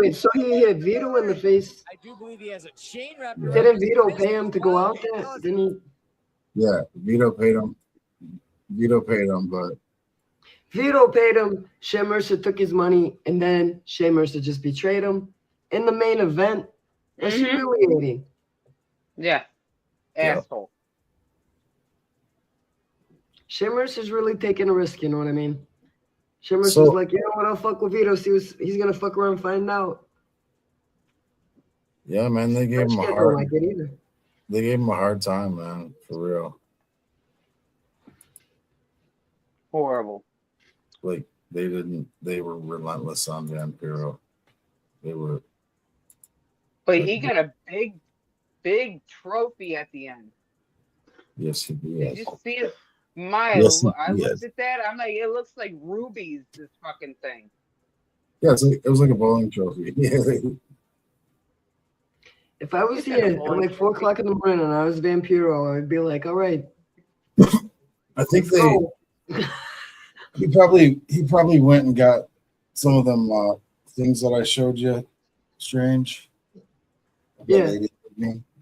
Wait. So he hit Vito in the face. I do believe he has a chain wrap. Didn't Vito pay him to go out there? Didn't he? Yeah, Vito paid him. But Vito paid him. Shea Mercer took his money, and then Shea Mercer just betrayed him in the main event. That's humiliating. Yeah. Asshole. Shea Mercer's really taking a risk, you know what I mean? Shea Mercer's So- like, you know what, I'll fuck with Vito. See, he's gonna fuck around and find out. yeah, man, they gave him a Don't hard. like it either. They gave him a hard time, man, for real. Horrible. Like they were relentless on Vampiro. They were. But he got a big trophy at the end. Yes, he did. Did you see it? Yes, I he looked did. at that. I'm like, it looks like rubies, this fucking thing. Yeah, it was like a bowling trophy. If I was It's got a here at bowling like 4 o'clock in the morning and I was Vampiro, I'd be like, all right. I think go. he probably went and got some of them things that I showed you. Strange. Yeah.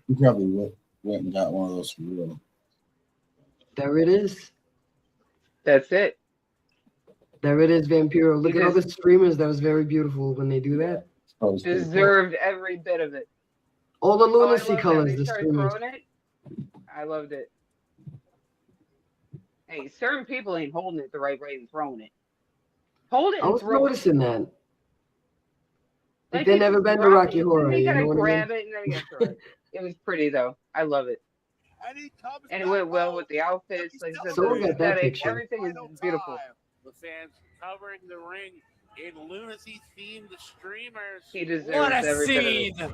He probably went and got one of those for real. There it is. That's it. There it is, Vampiro. Look at all the streamers. That was very beautiful when they do that. Deserved every bit of it. All the Oh, I lunacy love that. colors, They the started streamers. throwing it. I loved it. Hey, certain people ain't holding it the right way and throwing it. Hold it I and was throw it. noticing that. Like Like they they never just been to drop Rocky it, and then Horror, they you gotta know what I mean? grab it, and then they gotta throw it. It was pretty though. I love it. And it went well with the outfits. Like I said, Someone the got that aesthetic, picture. everything is beautiful. The fans covering the ring in lunacy-themed streamers. He deserves What a every bit of it. scene!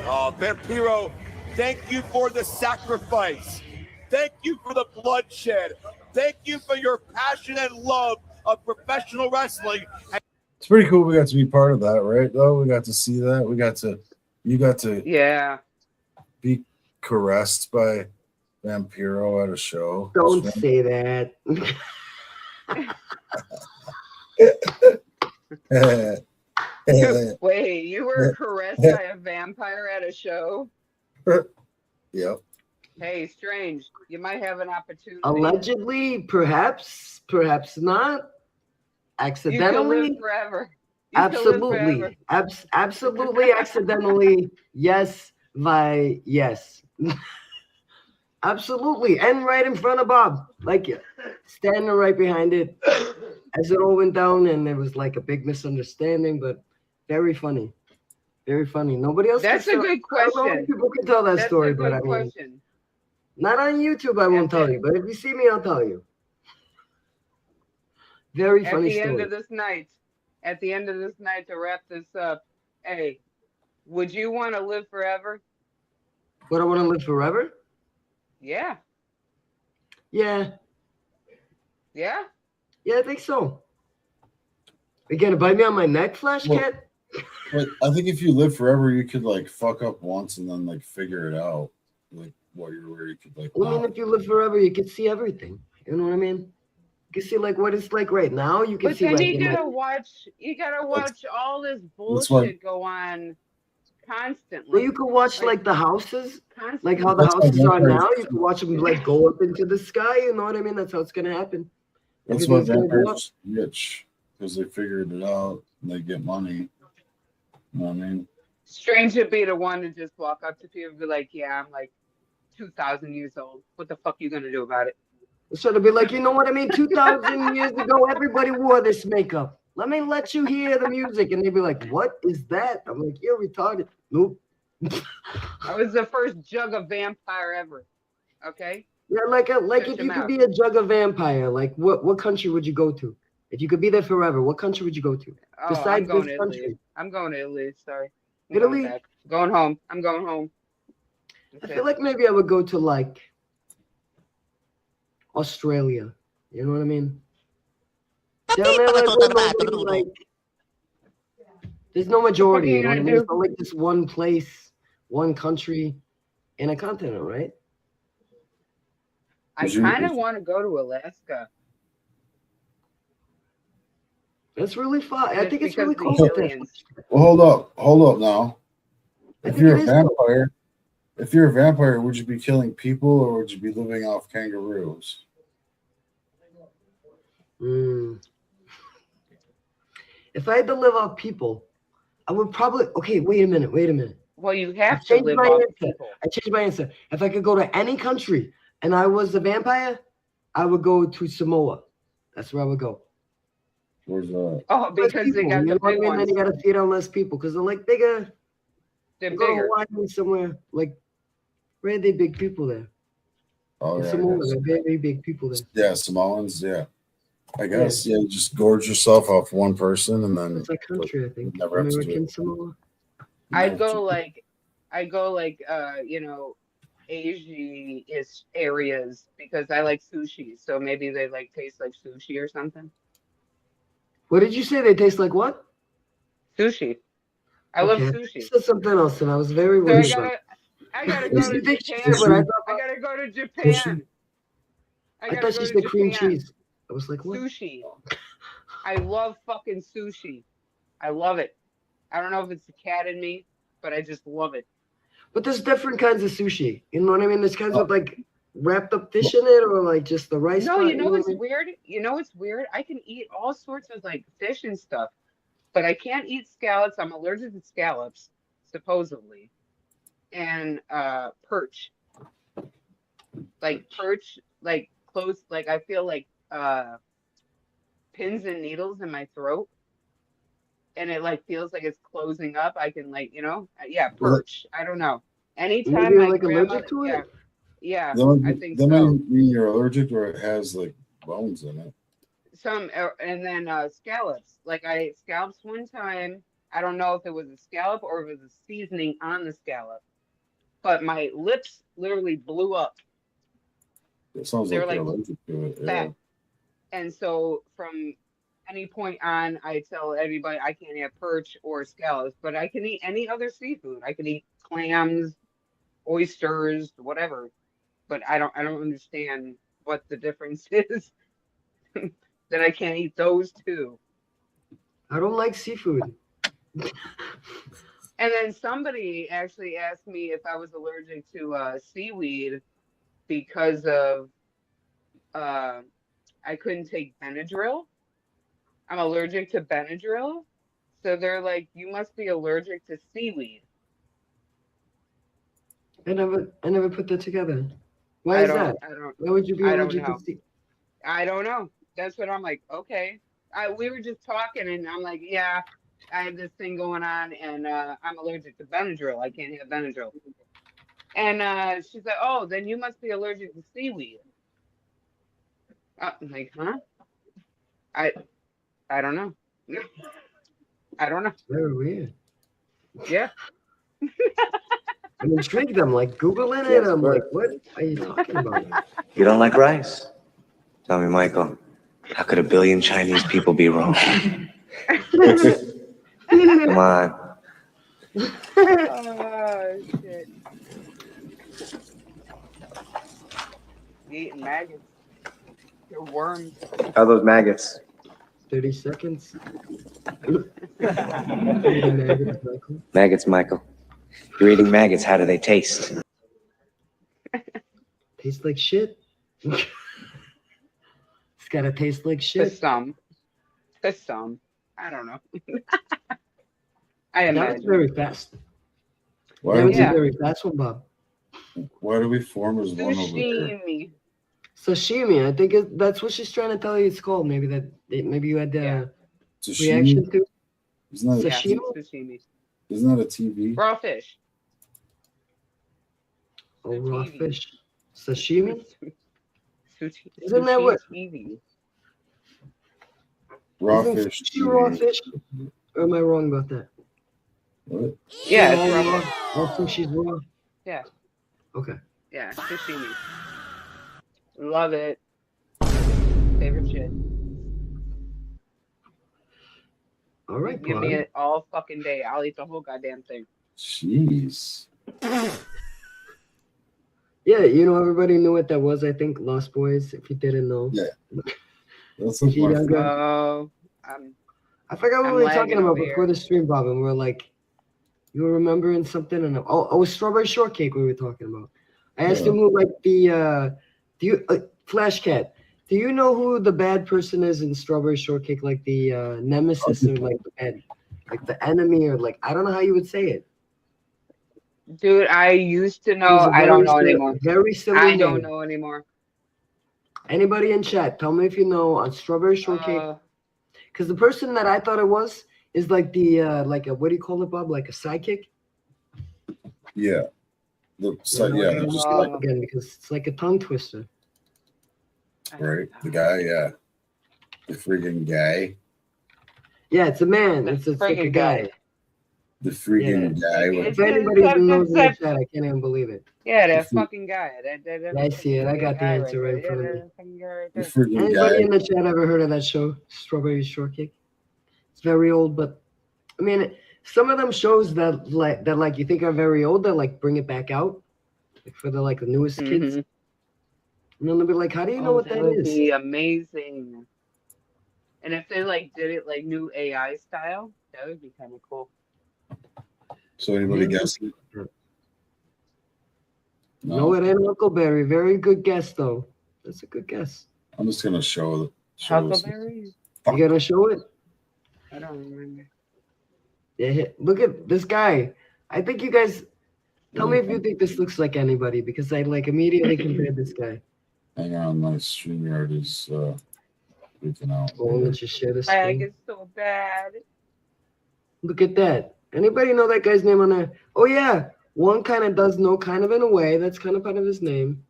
Oh, Vampiro, thank you for the sacrifice. Thank you for the bloodshed. Thank you for your passion and love of professional wrestling. It's pretty cool. We got to be part of that, right? Though we got to see that. You got to Yeah. be caressed by Vampiro at a show. Don't say that. Wait, you were caressed by a vampire at a show? Yep. Hey, Strange, you might have an opportunity. Allegedly, perhaps not. You can live Accidentally, forever. You can live forever. absolutely, absolutely, accidentally. Yes, by yes, absolutely, and right in front of Bob, like standing right behind it as it all went down, and there was like a big misunderstanding, but very funny, very funny. Nobody else. That's a good I don't know if question. people can tell that That's story, a but good I mean, question. not on YouTube. I won't tell you, but if you see me, I'll tell you. Very At funny the end story. of this night, to wrap this up, hey, would you want to live forever? Would I want to live forever? Yeah. Yeah. Yeah? Yeah, I think so. Are you gonna bite me on my neck, Flash Cat? But I think if you live forever, you could like fuck up once and then like figure it out, like where you could like. Well, I mean, if you live forever, you could see everything. You know what I mean? You can see like what it's like right now. You can But see then like you in my- gotta watch all this why- bullshit go on constantly. Well, you could watch like the houses, constantly. like how the That's why houses are vampires- now. You can watch them like go up into the sky. You know what I mean? That's how it's gonna happen. That's why Everything's gonna go up. vampires rich, because they figured it out and they get money. You know what I mean? Strange to be the one to just walk up to people and be like, yeah, I'm like 2,000 years old. What the fuck you gonna do about it? So to be like, you know what I mean? 2,000 years ago, everybody wore this makeup. Let me let you hear the music, and they'd be like, "What is that?" I'm like, "You're retarded." Nope. I was the first jug of vampire ever. Okay. Yeah, like Shut if your you could mouth. be a jug of vampire, like what country would you go to? If you could be there forever, what country would you go to? Oh, I'm Besides going this to country. Italy. I'm going to Italy. Sorry. I'm Italy? going back. Going home. I'm going home. I That's feel it. like maybe I would go to like Australia. You know what I mean? Down there, like, where nobody, like, there's no majority. you You know what I gonna mean? do? It's not like this one place, one country, in a continent, right? I kind of want to go to Alaska. That's really fun. I Just think it's because really the cool. with that. aliens. Well, hold up now. I If think you're it a is vampire, would you be killing people or would you be living off kangaroos? If I had to live off people, I would probably. Okay, wait a minute. Well, you I have to changed live my off answer. people. I changed my answer. If I could go to any country and I was a vampire, I would go to Samoa. That's where I would go. Where's that? Oh, Less because they people, got you know the what I big mean? Then ones. you got to feed on less people because they're like bigger. They're Go to bigger. Hawaii somewhere like where are they big people there? Oh, In yeah, Samoa, I guess. they're very big people there. Yeah, Samoans, yeah. I guess, yeah, just gorge yourself off one person and then It's a country, I think. never have to do American it. Samoa. I'd go like Asia-ish areas because I like sushi. So maybe they like taste like sushi or something. What did you say? They taste like what? Sushi. I love Okay. sushi. You said something else, and I was very So worried. I gotta go to You think she Japan. said what I I thought? gotta go to Japan. I thought she said cream cheese. I was like, what? Sushi. I love fucking sushi. I love it. I don't know if it's the cat in me, but I just love it. But there's different kinds of sushi. You know what I mean? There's kinds with like wrapped up fish in it, or like just the rice. No, part, you know what I what's mean? weird? You know what's weird? I can eat all sorts of like fish and stuff, but I can't eat scallops. I'm allergic to scallops. supposedly, and perch, like close, like I feel like pins and needles in my throat, and it like feels like it's closing up. I can like, perch. I don't know. Maybe Anytime you're my like grandmother, allergic to it. yeah, I think that might so. mean you're allergic or it has like bones in it. And then scallops. Like I ate scallops one time. I don't know if it was a scallop or if it was a seasoning on the scallop, but my lips literally blew up. It sounds They're like you're like allergic to it. Yeah. fat. And so from any point on, I tell everybody I can't have perch or scallops, but I can eat any other seafood. I can eat clams, oysters, whatever. But I don't understand what the difference is that I can't eat those two. I don't like seafood. And then somebody actually asked me if I was allergic to seaweed because of I couldn't take Benadryl. I'm allergic to Benadryl. So they're like, you must be allergic to seaweed. I never put that together. Why is that? Why would you be allergic to seafood? I don't know. That's what I'm like, okay. We were just talking and I'm like, yeah, I have this thing going on and I'm allergic to Benadryl. I can't have Benadryl. And she's like, oh, then you must be allergic to seaweed. I'm like, huh? I don't know. I don't know. Very weird. Yeah. I'm intrigued. I'm like Googling it. I'm like, what are you talking about? You don't like rice? Tell me, Michael, how could a billion Chinese people be wrong? Come on. Oh, shit. Eating maggots. They're worms. How are those maggots? 30 seconds. Maggots, Michael. You're eating maggots. How do they taste? Taste like shit. It's gotta taste like shit. To some. I don't know. I That was imagine. very fast. Why That do was we, a very fast one, Bob. why do we form as one over there? Sashimi. Sashimi. I think that's what she's trying to tell you. It's called. Maybe you had the Sashimi? reaction to Isn't that, sashimi. Sashimi. Isn't that a TV? Raw fish. Oh, raw fish. Sashimi. Isn't that what? Raw Isn't fish. sushi raw fish? Or am I wrong about that? What? Yeah, all it's raw raw. fish. All sushi's raw. Yeah. Okay. Yeah, sashimi. Love it. Favorite shit. All right, Give me it all fucking day. I'll eat the whole goddamn thing. Jeez. Yeah, everybody knew what that was. I think Lost Boys. If you didn't know. Yeah. That's If you're my younger. Oh, I forgot what I'm we were lagging talking about over before here. the stream, Bob, and we were like, you were remembering something, and it was strawberry shortcake we were talking about. I asked him who, like, Flash Cat, do you know who the bad person is in strawberry shortcake, like the nemesis or like the enemy or like, I don't know how you would say it. Dude, I used to He's know. a I don't know silly- anymore. Very silly I name. don't know anymore. Anybody in chat, tell me if you know on strawberry shortcake. Because the person that I thought it was is like the like a, what do you call it, Bob? Like a sidekick? Yeah. I'm just gonna look again because it's like a tongue twister. Right. The guy, yeah. The freaking guy. Yeah, it's a man. It's like a guy. The freaking guy. If anybody even knows in the chat, I can't even believe it. Yeah, that fucking guy. Yeah, I see it. I got the answer right in front of me. The freaking Anybody guy. in the chat ever heard of that show, Strawberry Shortcake? It's very old, but I mean, some of them shows that you think are very old, that like bring it back out, like for the newest kids. And then they'll be like, "How do you know what that would is?" be amazing. And if they like did it like new AI style, that would be kind of cool. So anybody guess it? No, it ain't Huckleberry. Very good guess, though. That's a good guess. I'm just gonna show this. Huckleberry? You gotta show it. I don't remember. Yeah, look at this guy. I think you guys tell me if you think this looks like anybody because I like immediately compared this guy. Hang on, my StreamYard is freaking out. Well, let's just share this Lag screen. is so bad. Look at that. Anybody know that guy's name on there? Oh yeah, one kind of does know kind of in a way. That's kind of part of his name.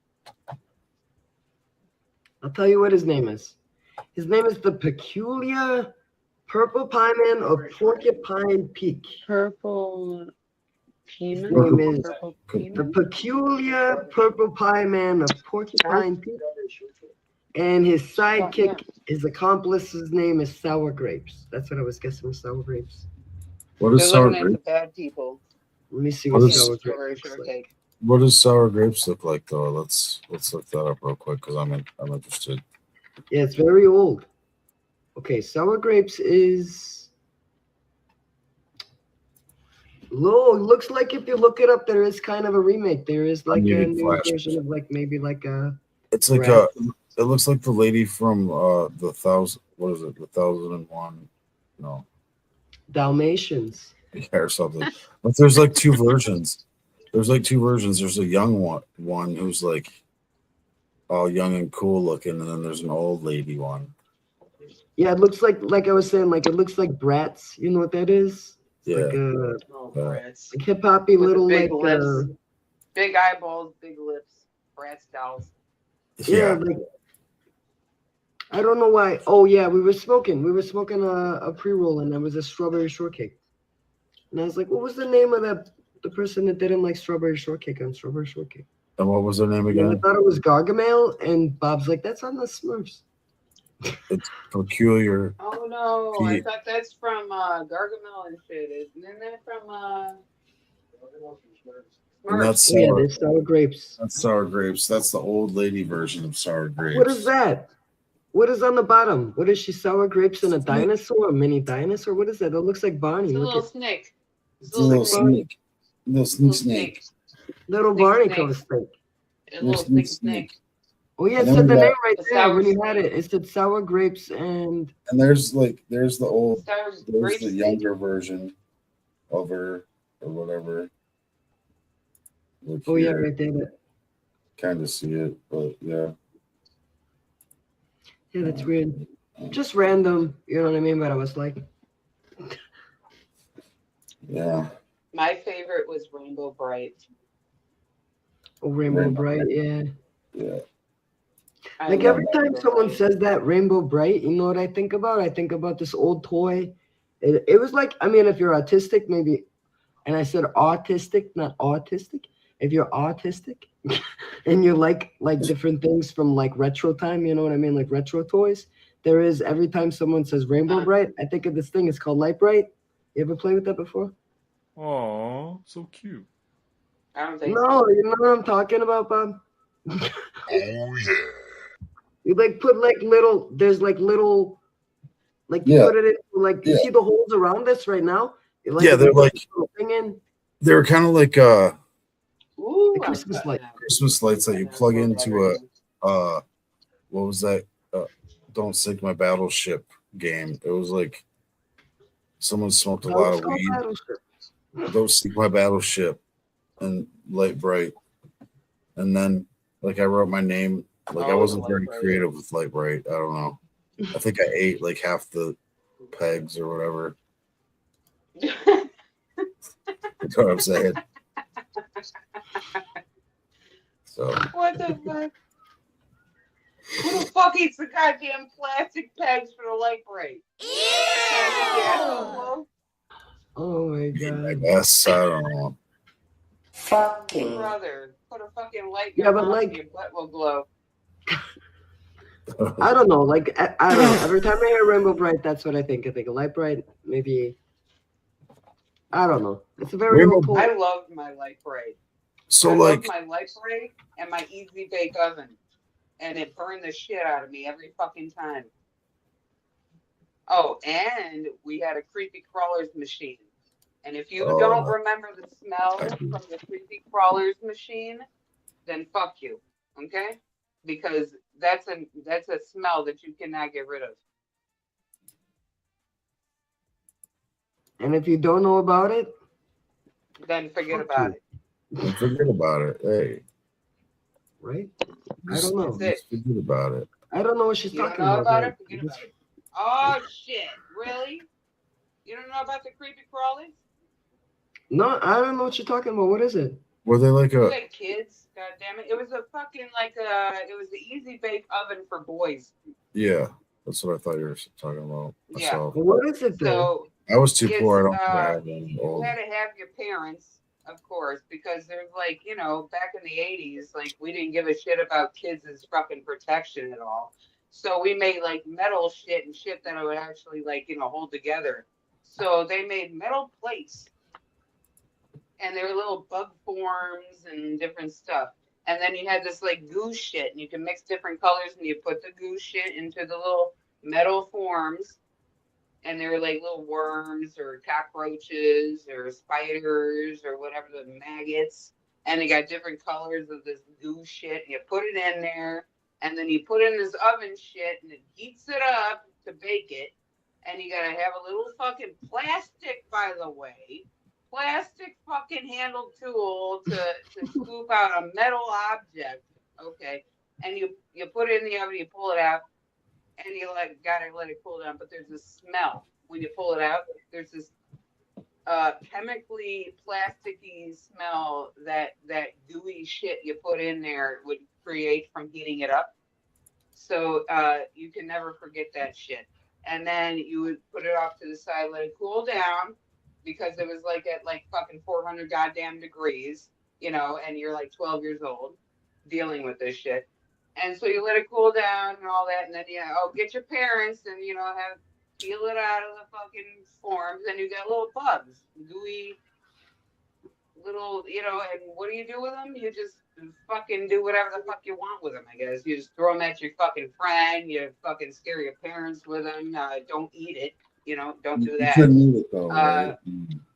I'll tell you what his name is. His name is the Peculiar Purple Pie Man of Porcupine Peak. Purple His Pima? name is Purple the Pima? Peculiar Purple Pie Man of Porcupine Peak. And his sidekick, his accomplice's name is Sour Grapes. That's what I was guessing, Sour Grapes. What They're is sour looking at the grapes? bad people. Let me see What what is- Sour Strawberry Grapes looks like. shortcake. What does sour grapes look like though? Let's look that up real quick because I'm interested. Yeah, it's very old. Okay, Sour Grapes is low. Looks like if you look it up, there is kind of a remake. There is like a needing new flash. version of like maybe like a It's like Right. it looks like the lady from the 1001. No, Dalmatians. yeah, or something. But there's like two versions. There's a young one who's like all young and cool looking, and then there's an old lady one. Yeah, it looks like I was saying, like it looks like Bratz. You know what that is? It's Yeah. like a Oh, Yeah. brats. like hip hoppy With the little big like lips. Big eyeballs, big lips. Bratz dolls. yeah, like I don't know why. Oh yeah, we were smoking a pre-roll and there was a strawberry shortcake. And I was like, what was the name of the person that didn't like strawberry shortcake on strawberry shortcake? And what was their name And I again? thought it was Gargamel, and Bob's like, that's on the Smurfs. It's Peculiar. Oh no, I Pete. thought that's from Gargamel and shit. Isn't that from And that's Yeah, sour. there's Sour Grapes. That's sour grapes. That's the old lady version of sour grapes. What is that? What is on the bottom? What is she? Sour grapes and a dinosaur, a mini dinosaur? What is that? That looks like Barney. It's a Look little at snake. It's a little snake. Little snake. little Snake, barnacle snake. snake. A little Snake, thick snake. Oh yeah, it And then said the we name got- right The there sour when you had snake. it. It said sour grapes and And there's the old, Sour there's grape the snake. younger version of her or whatever. Look oh yeah, here. right there. Kind of see it, but yeah. Yeah, that's weird. Just random, you know what I mean? But I was like, Yeah. My favorite was Rainbow Bright. oh, Rainbow Rainbow Bright, yeah. Yeah. I Like love every time Rainbow someone Bright. says that Rainbow Bright, you know what I think about? I think about this old toy. It was like, I mean, if you're autistic, maybe, and I said autistic, not autistic. If you're autistic and you like different things from like retro time, you know what I mean? Like retro toys. There is every time someone says Rainbow Bright, I think of this thing. It's called Light Bright. You ever play with that before? Aw, so cute. I don't think No, you know what I'm talking about, Bob? Oh, yeah. You like put like little, there's like little, like you Yeah. put it in, like you Yeah. see the holes around this right now? You Yeah, you they're put like- this little thing in, They're kind of like Ooh, the Christmas light. Christmas lights that you plug into a what was that? Don't Sink My Battleship game. It was like someone smoked a Oh, lot it's of called weed. Battleship. Don't Sink My Battleship and Light Bright. And then like I wrote my name. Like I Oh, wasn't Light very Bright. creative with Light Bright. I don't know. I think I ate like half the pegs or whatever. That's what I'm saying. So What the fuck? Who the fuck eats the goddamn plastic pegs for the Light Bright? Yeah. Oh my I god. guess I don't know. Fucking. Brother, put a fucking light in Yeah, your but mouth like- and your butt will glow. I don't know. Like I don't know. Every time I hear Rainbow Bright, that's what I think. I think of Light Bright. Maybe I don't know. It's a very Rainbow old toy. I loved my Light Bright. So I like loved my Light Bright and my Easy Bake Oven. And it burned the shit out of me every fucking time. Oh, and we had a Creepy Crawlers machine. And if you don't remember the smell from the Creepy Crawlers machine, then fuck you. Okay? Because that's a smell that you cannot get rid of. And if you don't know about it, Then forget about it. Forget about it. Hey. Right? I Just, don't know. That's it. forget about it. I don't know what she's You don't talking know about right? it? Forget about it. Oh, shit. Really? You don't know about the creepy crawlies? No, I don't know what you're talking about. What is it? Were they like You a? like kids? God damn it. It was a fucking it was the easy bake oven for boys. Yeah, that's what I thought you were talking about. Yeah. Myself. What is it though? So I was too it's, poor. I don't think I had one you old. had to have your parents, of course, because there's like, you know, back in the 80s, like we didn't give a shit about kids' fucking protection at all. So we made like metal shit and shit that I would actually like, you know, hold together. So they made metal plates and they were little bug forms and different stuff. And then you had this like goo shit and you can mix different colors and you put the goo shit into the little metal forms. And they were like little worms or cockroaches or spiders or whatever, the maggots. And they got different colors of this goo shit. And you put it in there, and then you put in this oven shit, and it heats it up to bake it. And you gotta have a little fucking plastic, by the way, plastic fucking handled tool to scoop out a metal object. Okay, and you put it in the oven, you pull it out. And you gotta let it cool down, but there's this smell when you pull it out. There's this chemically plasticky smell that gooey shit you put in there would create from heating it up. So you can never forget that shit. And then you would put it off to the side, let it cool down, because it was like at like fucking 400 goddamn degrees, you know, and you're like 12 years old dealing with this shit. And so you let it cool down and all that, and then get your parents and peel it out of the fucking forms, and you get little bugs, gooey little, and what do you do with them? You just fucking do whatever the fuck you want with them, I guess. You just throw them at your fucking friend, you fucking scare your parents with them, don't eat it, don't do that. You couldn't eat it though, right?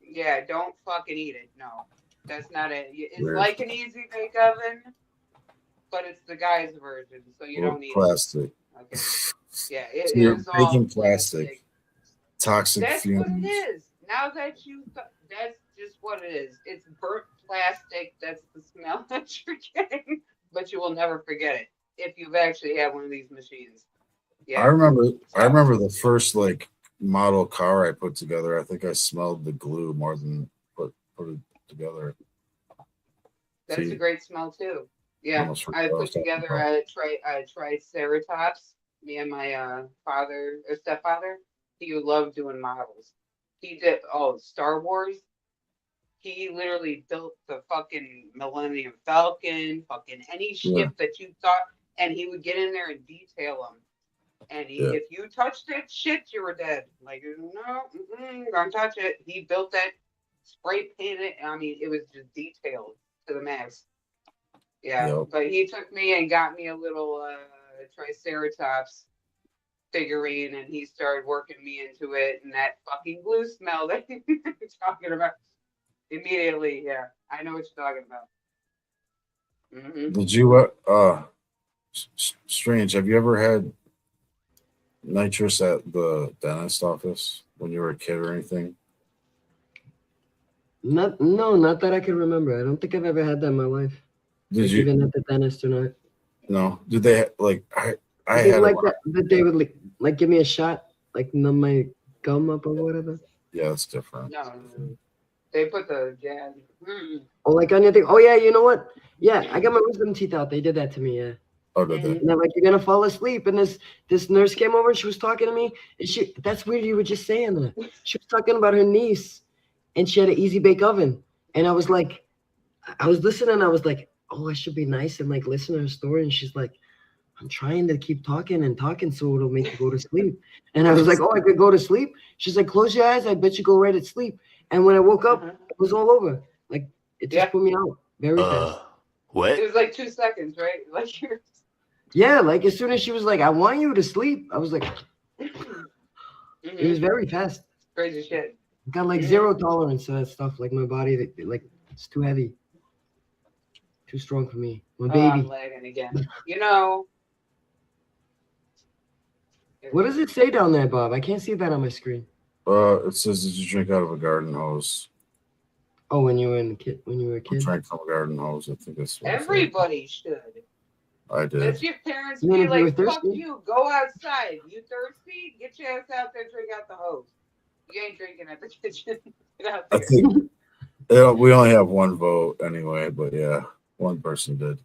Yeah, don't fucking eat it, no. That's not it. It's Weird. like an easy bake oven, but it's the guy's version, so you don't need plastic. Okay. Yeah, So it you're is all baking plastic. Toxic That's fumes. what it is. Now that that's just what it is. It's burnt plastic. That's the smell that you're getting, but you will never forget it if you've actually had one of these machines. Yeah. I remember the first like model car I put together. I think I smelled the glue more than put it together. That's a great smell too. Yeah, I put together a triceratops. Me and my father or stepfather. He loved doing models. He did Star Wars. He literally built the fucking Millennium Falcon, fucking any ship that you thought, and he would get in there and detail them. And if you touched that shit, you were dead. Like, no, don't touch it. He built that, spray painted. I mean, it was just detailed to the max. Yeah, but he took me and got me a little triceratops figurine, and he started working me into it, and that fucking glue smell that you're talking about. Immediately, yeah, I know what you're talking about. Mm-hmm. Did you Strange, have you ever had nitrous at the dentist office when you were a kid or anything? Not that I can remember. I don't think I've ever had that in my life. Did you even at the dentist or not? No. Did they like I had like that they would like give me a shot, like numb my gum up or whatever? Yeah, that's different. No. They put the Oh, like on your thing. Oh yeah, you know what? Yeah, I got my wisdom teeth out. They did that to me. Yeah. Oh, did they? And they're like, you're gonna fall asleep. And this nurse came over. And she was talking to me. And that's weird. You were just saying that. She was talking about her niece, and she had an easy bake oven. And I was like, I was listening. I was like, oh, I should be nice and like listen to her story. And she's like, I'm trying to keep talking and talking so it'll make you go to sleep. And I was like, oh, I could go to sleep. She's like, close your eyes. I bet you go right at sleep. And when I woke up, it was all over. Like it just put me out very fast. What? It was like 2 seconds, right? Like you're. Yeah, like as soon as she was like, I want you to sleep, I was like, it was very fast. Crazy shit. Got like zero tolerance to that stuff. Like my body, like it's too heavy, too strong for me. My baby. I'm lagging again. What does it say down there, Bob? I can't see that on my screen. It says, did you drink out of a garden hose? Oh, when you were a kid. I drank from a garden hose. I think that's what I said. Everybody should. I did. Let your parents You mean be if you were like, fuck thirsty? you, go outside. You thirsty? Get your ass out there, drink out the hose. You ain't drinking at the kitchen. Get out I there. think we only have one vote anyway, but yeah, one person did.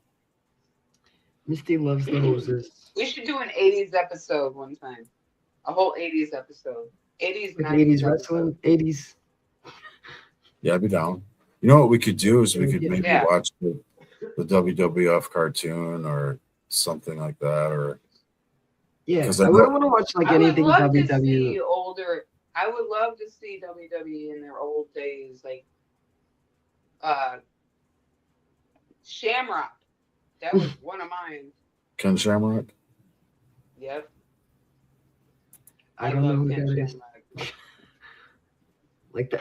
Misty loves the hoses. We should do an 80s episode one time. A whole 80s episode. 80s, Like 90s 80s wrestling, 80s. Yeah, I'd be down. You know what we could do is we could maybe Yeah. watch the WWF cartoon or something like that, or Yeah, 'cause I wouldn't want to watch like I would anything love to WWE. see older. I would love to see WWE in their old days, like Shamrock. That was one of mine. Ken Shamrock. Yep. I don't know love who Ken that is. Shamrock.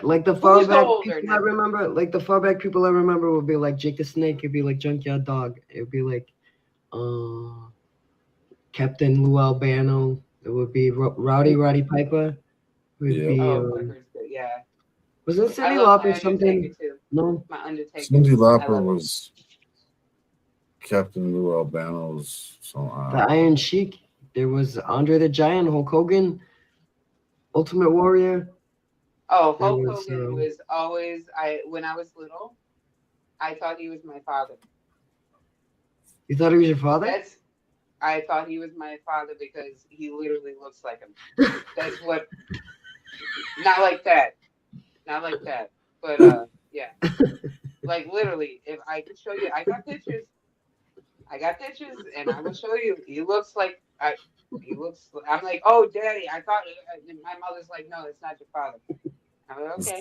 Like the far Who's back older people I now? remember, like the far back people I remember would be like Jake the Snake. It'd be like Junkyard Dog. It would be like Captain Lou Albano. It would be Roddy Piper. It would be Piper's good. Yeah. wasn't I Cindy love Lauper my something? Undertaker too. No. My Undertaker. Cindy I Lauper love it. was Captain Lou Albano's song. The Iron Sheik. There was Andre the Giant, Hulk Hogan, Ultimate Warrior. Oh, There Hulk was, Hogan was always when I was little, I thought he was my father. You thought he was your father? I thought he was my father because he literally looks like him. That's what. Not like that. Not like that. But yeah. Like literally, if I could show you, I got pictures, and I will show you. He looks like I'm like, oh, Daddy. I thought my mother's like, no, it's not your father. I'm like, okay.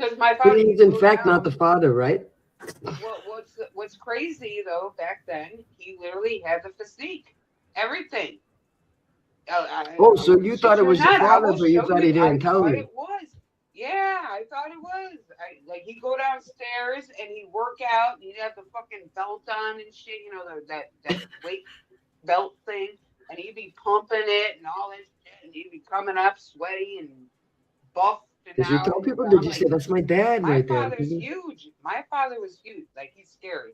Because my father. But he's in fact not the father, right? What's crazy though? Back then, he literally had the physique, everything. So you thought it was your father, but you thought he didn't tell you. It was. Yeah, I thought it was. Like he'd go downstairs and he'd work out and he'd have the fucking belt on and shit, you know, that weight belt thing, and he'd be pumping it and all that shit, and he'd be coming up sweaty and buffed. Did you tell people? Did you say that's my dad right there? My father's huge. My father was huge. Like he's scary.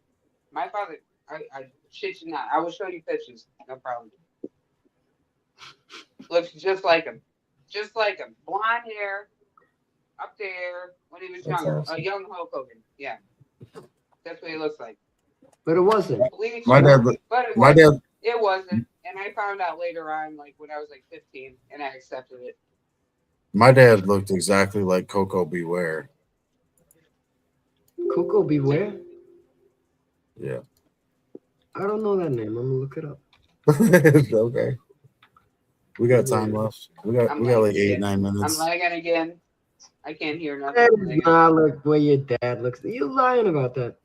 My father, I shit you not. I will show you pictures. No problem. Looks just like him. Just like him. Blonde hair. Up there when he was That's younger. awesome. A young Hulk Hogan. Yeah. That's what he looks like. But it wasn't. My dad. It wasn't. And I found out later on, like when I was like 15, and I accepted it. My dad looked exactly like Coco Beware. Coco Beware? Yeah. I don't know that name. I'm gonna look it up. Okay. We got time left. We got like 8-9 I'm minutes. lagging again. I can't hear nothing. That does not look the way your dad looks. You lying about that?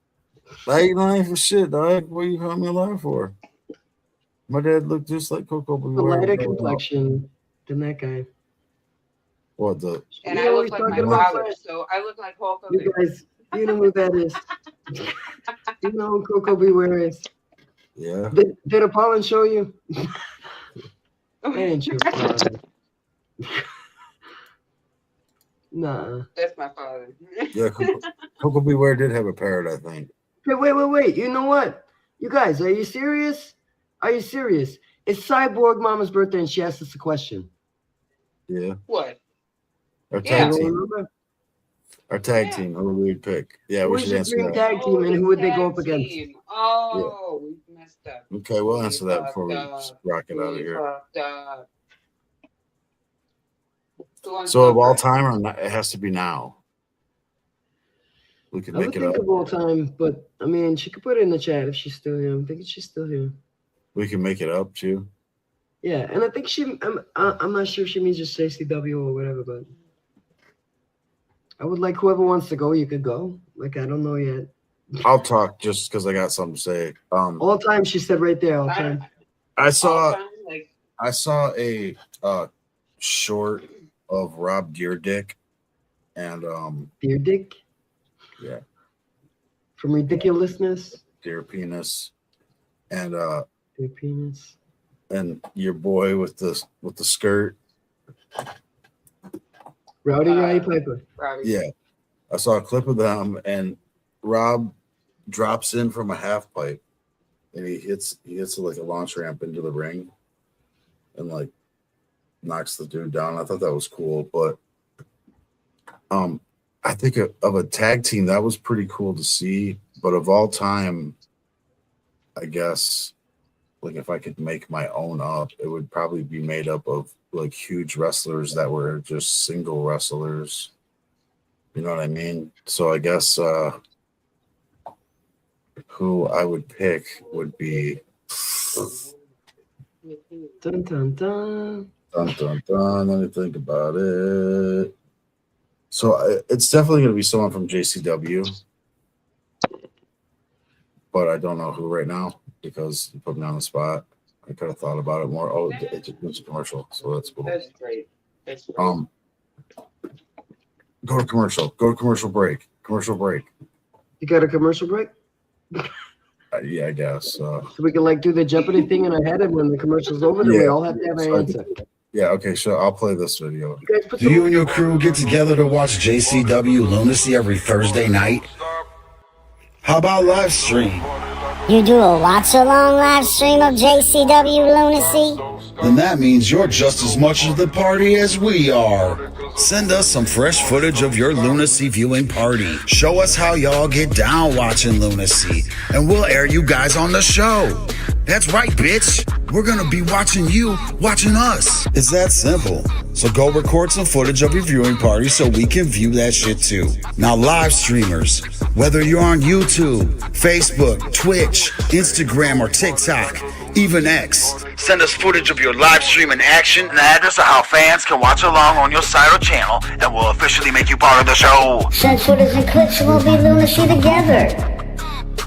I ain't lying for shit, dog. What you calling me lying for? My dad looked just like Coco A Beware. lighter complexion than that guy. What the? And You I know look he's like my talking about father, Fred. so I look like Hulk Hogan. You guys, you know who that is. You know who Coco Beware is. Yeah. Did Apollon show you? That ain't your father. Nah. That's my father. Yeah, Coco Beware did have a parrot, I think. Hey, wait. You know what? You guys, are you serious? Are you serious? It's Cyborg Mama's birthday and she asked us a question. Yeah. What? Our Yeah. tag team. Our tag team. Who would we pick? Yeah, we Who's should your answer dream that. tag team and who would they go up against? Team. Oh, we messed up. Okay, we'll answer that fucked before we up. just rock it out of We here. fucked up. Who wants So to of go all first? time, or not, it has to be now. We can I would make it think up. of all time, but I mean, she could put it in the chat if she's still here. I'm thinking she's still here. We can make it up too. Yeah, and I think I'm not sure if she means just JCW or whatever, but I would like whoever wants to go, you could go. Like, I don't know yet. I'll talk just because I got something to say. All time, she said right there, all time. I saw Like, I saw a short of Rob Deerdick and Dear Dick yeah, from Ridiculousness. Deer Penis and Dear Penis. and your boy with the skirt. Roddy Piper. Robbie. Yeah, I saw a clip of them, and Rob drops in from a half pipe, and he hits like a launch ramp into the ring, and like knocks the dude down. I thought that was cool, but I think of a tag team that was pretty cool to see. But of all time, I guess like if I could make my own up, it would probably be made up of like huge wrestlers that were just single wrestlers. You know what I mean? So I guess who I would pick would be Dun dun dun. dun dun dun. Let me think about it. So it's definitely going to be someone from JCW, but I don't know who right now because you put me on the spot. I could have thought about it more. Oh, it's a commercial, so that's cool. That's great. That's great. Go to commercial. Go to commercial break. Commercial break. You got a commercial break? Yeah, I guess. So we can like do the Jeopardy thing in our head, and when the commercial's over, then we all have to have an answer. Yeah, okay, sure. I'll play this video. Do you and your crew get together to watch JCW Lunacy every Thursday night? How about live stream? You do a watch-along live stream of JCW Lunacy? Then that means you're just as much of the party as we are. Send us some fresh footage of your Lunacy viewing party. Show us how y'all get down watching Lunacy, and we'll air you guys on the show. That's right, bitch. We're gonna be watching you, watching us. It's that simple. So go record some footage of your viewing party so we can view that shit too. Now, live streamers, whether you're on YouTube, Facebook, Twitch, Instagram, or TikTok, even X, send us footage of your live stream in action and the address of how fans can watch along on your site or channel, and we'll officially make you part of the show. Send footage and clips and we'll be Lunacy together.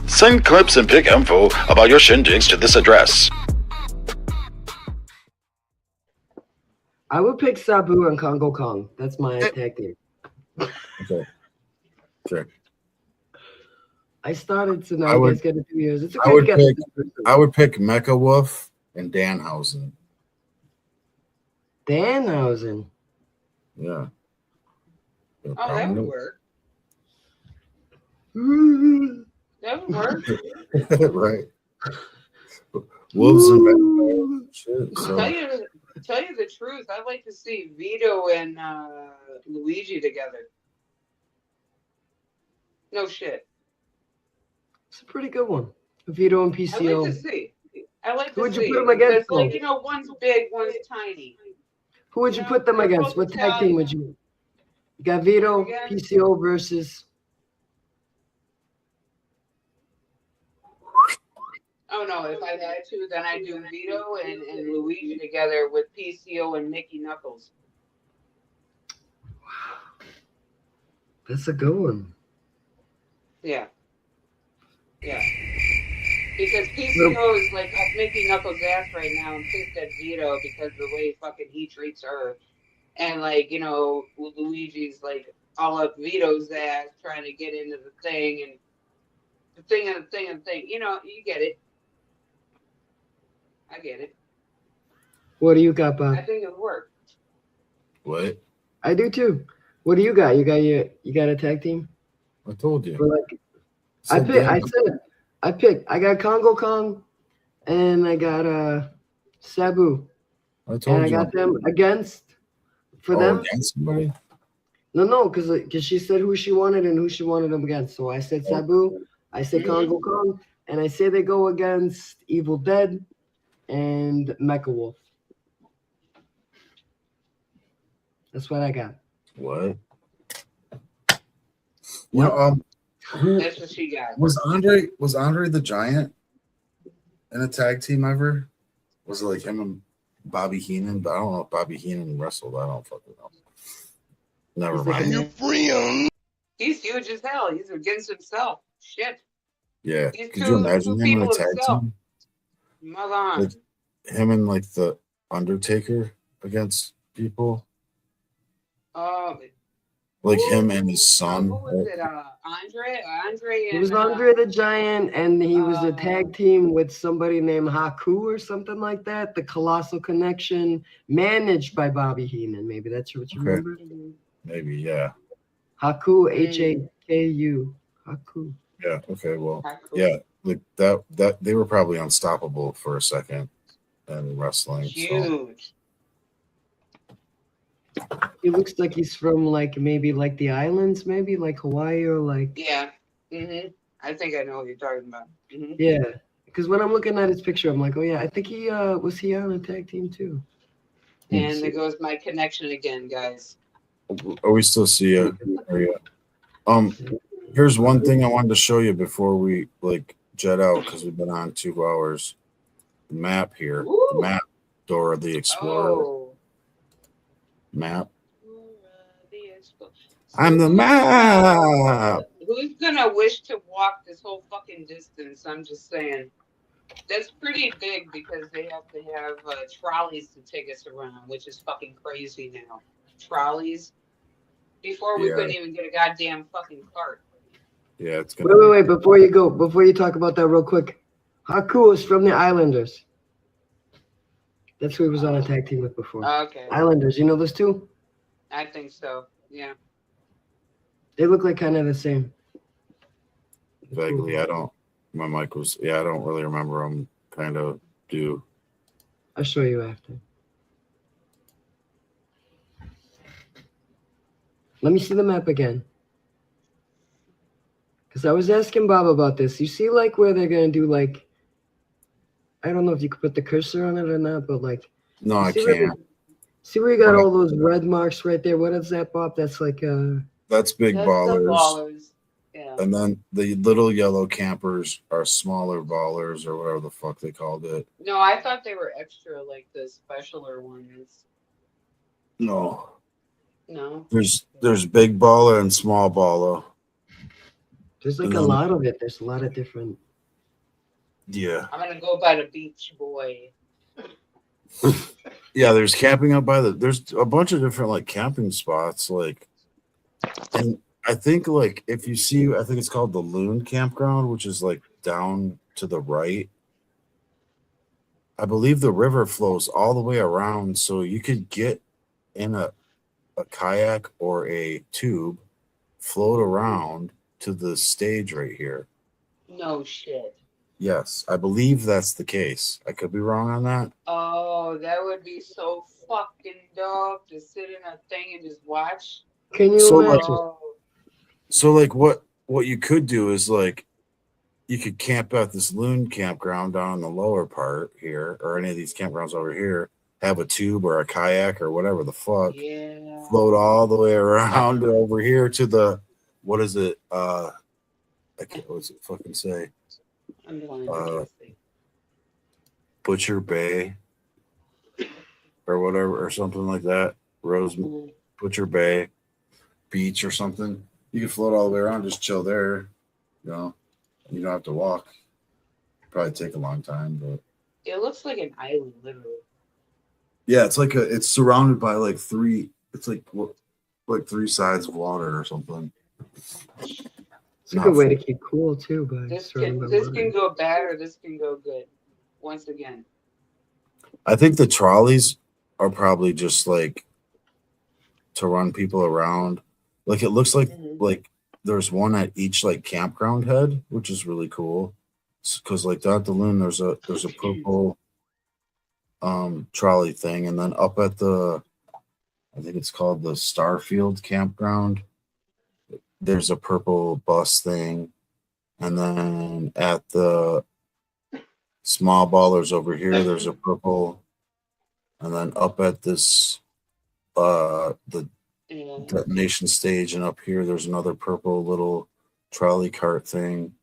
Send clips and pick info about your shindigs to this address. I would pick Sabu and Congo Kong. That's my tag team. Okay. Sure. I started to know you guys got 2 years. It's okay. I would pick Mecha Wolf and Danhausen. Danhausen. Yeah. Oh, that would work. That would work. Right. Wolves and shit. So. Tell you the truth, I'd like to see Vito and Luigi together. No shit. It's a pretty good one. Vito and PCO. I'd like to see. Who would you put them against? Like, you know, one's big, one's tiny. Who would you put them against? What tag team would you? You got Vito, PCO versus. Oh no, if I had to, then I'd do Vito and Luigi together with PCO and Mickey Knuckles. Wow. That's a good one. Yeah. Yeah. Because PCO is like up Mickey Knuckles' ass right now and pissed at Vito because of the way fucking he treats her. And like, you know, Luigi's like all up Vito's ass trying to get into the thing and the thing and the thing and the thing. You know, you get it. I get it. What do you got, Bob? I think it would work. What? I do too. What do you got? You got a tag team? I told you. Like, I got Congo Kong and I got Sabu. I told and I you. got them against them. Against somebody? No, because she said who she wanted and who she wanted them against. So I said Sabu, I said Congo Kong, and I say they go against Evil Dead and Mecha Wolf. That's what I got. What? Well, That's what she got. Was Andre the Giant in a tag team ever? Was it like him and Bobby Heenan? But I don't know if Bobby Heenan wrestled. I don't fucking know. Never mind. You free him. He's huge as hell. He's against himself. Shit. Yeah. He's Could you imagine him in a tag team? Mother on. Like him and like the Undertaker against people? Like him and his son. Who was it? Andre? Andre and It was Andre the Giant, and he was a tag team with somebody named Haku or something like that. The Colossal Connection, managed by Bobby Heenan. Maybe that's what you remember. Maybe, yeah. Haku, Haku. Haku. Yeah, okay, well, Haku. yeah, like that they were probably unstoppable for a second in wrestling. So Huge. He looks like he's from like maybe like the islands, maybe like Hawaii or like Yeah. I think I know what you're talking about. yeah. Because when I'm looking at his picture, I'm like, oh yeah, I think he was he on a tag team too. And there goes my connection again, guys. oh, we still see you. Here's one thing I wanted to show you before we like jet out because we've been on 2 hours. The map here. Ooh. The map, Dora the Explorer. Oh. Map. I'm the map. Who's gonna wish to walk this whole fucking distance? I'm just saying. That's pretty big because they have to have trolleys to take us around, which is fucking crazy now. Trolleys. Before we couldn't even get a goddamn fucking cart. Yeah, it's gonna. Wait. Before you talk about that real quick, Haku is from the Islanders. That's who he was on a tag team with before. Okay. Islanders, you know those two? I think so. Yeah. They look like kind of the same. Vaguely, I don't. My mic was. Yeah, I don't really remember them. Kind of do. I'll show you after. Let me see the map again. Because I was asking Bob about this. You see like where they're going to do like, I don't know if you could put the cursor on it or not, but like. No, I can't. See where you got all those red marks right there? What is that, Bob? That's like That's big ballers. Yeah. And then the little yellow campers are smaller ballers or whatever the fuck they called it. No, I thought they were extra, like the specialer ones. No. No. There's big baller and small baller. There's like a lot of it. There's a lot of different. Yeah. I'm gonna go by the Beach Boy. Yeah, there's camping up by there's a bunch of different like camping spots, like, and I think like if you see, I think it's called the Loon Campground, which is like down to the right. I believe the river flows all the way around, so you could get in a kayak or a tube, float around to the stage right here. No shit. Yes, I believe that's the case. I could be wrong on that. Oh, that would be so fucking dope to sit in a thing and just watch. Can you imagine? So like what you could do is like you could camp at this Loon campground down in the lower part here, or any of these campgrounds over here, have a tube or a kayak or whatever the fuck. Yeah. Float all the way around over here to the what is it? I can't what's it fucking say? Butcher Bay or whatever or something like that. Butcher Bay Beach or something. You can float all the way around, just chill there. You know, you don't have to walk. Probably take a long time, but it looks like an island, literally. Yeah, it's surrounded by like three. It's like 3 sides of water or something. It's a good way to keep cool too, but this can go bad or this can go good. Once again, I think the trolleys are probably just like to run people around. Like it looks like there's one at each like campground head, which is really cool. Because like down at the Loon, there's a purple trolley thing, and then up at the I think it's called the Starfield campground. There's a purple bus thing, and then at the Small Ballers over here, there's a purple, and then up at this the detonation stage, and up here there's another purple little trolley cart thing.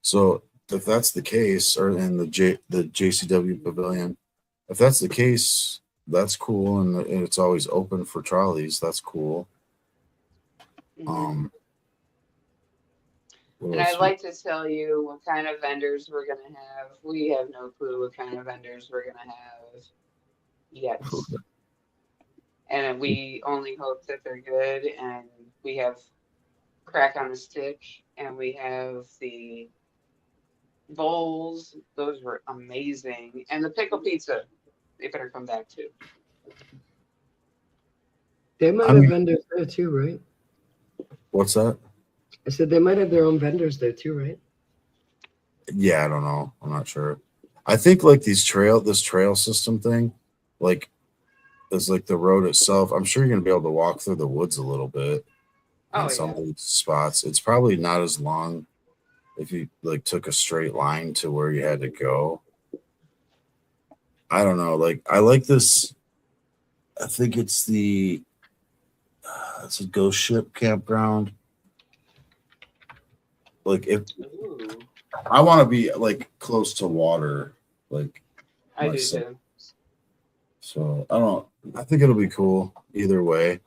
So if that's the case, or in the JCW pavilion, if that's the case, that's cool, and it's always open for trolleys. That's cool. And I'd like to tell you what kind of vendors we're going to have. We have no clue what kind of vendors we're going to have yet. And we only hope that they're good. And we have crack on the stick. And we have the bowls. Those were amazing. And the pickle pizza. They better come back too. They might I have mean, vendors there too, right? what's that? I said they might have their own vendors there too, right? Yeah, I don't know. I'm not sure. I think like this trail system thing, like is like the road itself. I'm sure you're gonna be able to walk through the woods a little bit on some of these spots. It's probably not as long if you like took a straight line to where you had to go. I don't know. Like I like this. I think it's a ghost ship campground. Like if I want to be like close to water, like I do myself. too. So I think it'll be cool either way,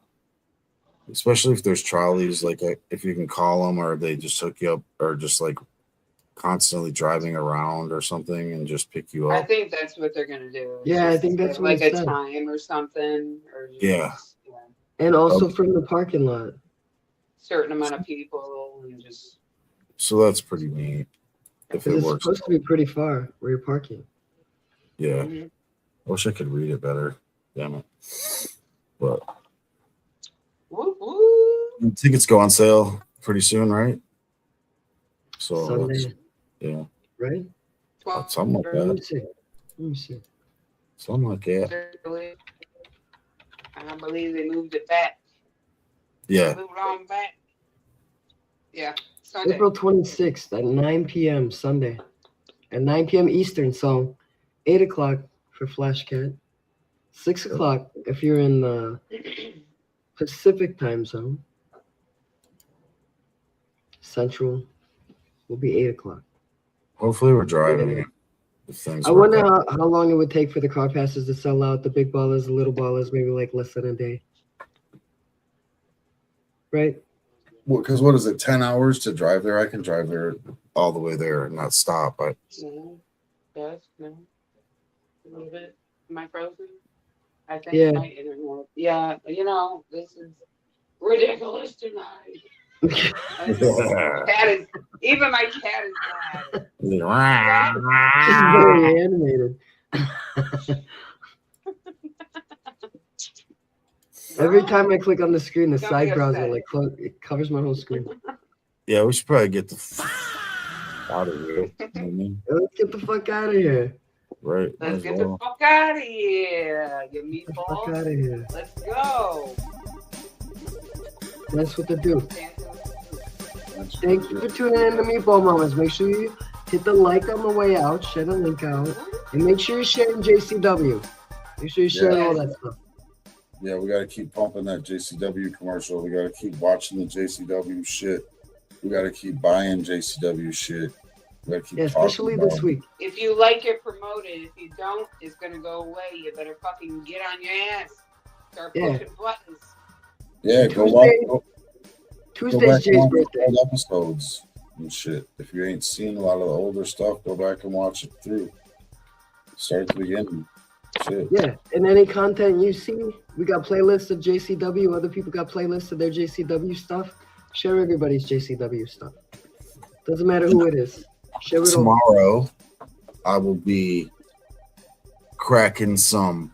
especially if there's trolleys, like if you can call them or they just hook you up or just like constantly driving around or something and just pick you I up. think that's what they're gonna do. Yeah, I think that's have what like it a said. time or something, or just, Yeah. And also from the parking lot. certain amount of people and just. So that's pretty neat. If Because it it's works. supposed to be pretty far where you're parking. Yeah. Mm-hmm. I wish I could read it better. Damn it. But tickets go on sale pretty soon, right? So Sunday. yeah. Right? Something like Let me that. see. Let me see. Something like that. I believe they moved it back. Yeah. Moved on back. Yeah. Sunday. April 26th at 9 p.m. Sunday. At 9 p.m. Eastern. So 8 o'clock for Flash Cat. 6 o'clock if you're in the Pacific time zone. Central will be 8 o'clock. Hopefully we're driving. If things I work wonder out. how long it would take for the car passes to sell out. The big ballers, the little ballers, maybe like less than a day. Right? Because what is it, 10 hours to drive there? I can drive there all the way there and not stop. But No. Yes, no. A little bit. Am I frozen? I think Yeah. my internet. Yeah, this is ridiculous tonight. Even my cat is mad. She's very animated. Every time I click on the screen, the Don't side be browser upset. it covers my whole screen. yeah, we should probably get the out of here. You know what I mean? Let's get the fuck out of here. Right. might Let's as get well. the fuck out of here, you Fuck meatballs. out of here. Let's go. That's what they do. Thank you for tuning in to Meatball Mamas. Make sure you hit the like on the way out, share the link out, and make sure you're sharing JCW. Make sure you're sharing all that stuff. Yeah, we got to keep pumping that JCW commercial. We got to keep watching the JCW shit. We got to keep buying JCW shit. We got to keep especially talking this about week. If you like it, promote it. If you don't, it's gonna go away. You better fucking get on your ass. Start pushing buttons. Yeah, go watch. Tuesday's go back Jay's and watch birthday. old episodes and shit. If you ain't seen a lot of the older stuff, go back and watch it through. Start at the beginning. Shit. Yeah, and any content you see, we got playlists of JCW. Other people got playlists of their JCW stuff. Share everybody's JCW stuff. Doesn't matter who it is. Share it all. Tomorrow, I will be cracking some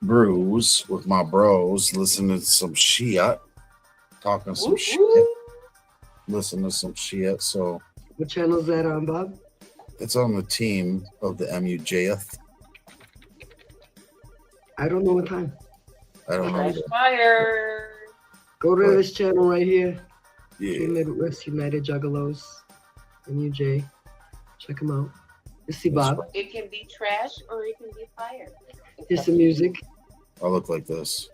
brews with my bros, listening to some shit, talking some shit, listening to some shit. So, What channel is that on, Bob? it's on the team of the MUJF. I don't know what time. I don't know. either. Fire. Go to this channel right here. Yeah. Team Midwest United Juggalos. MUJ. Check them out. You see Bob. It can be trash or it can be fire. Here's some music. I look like this.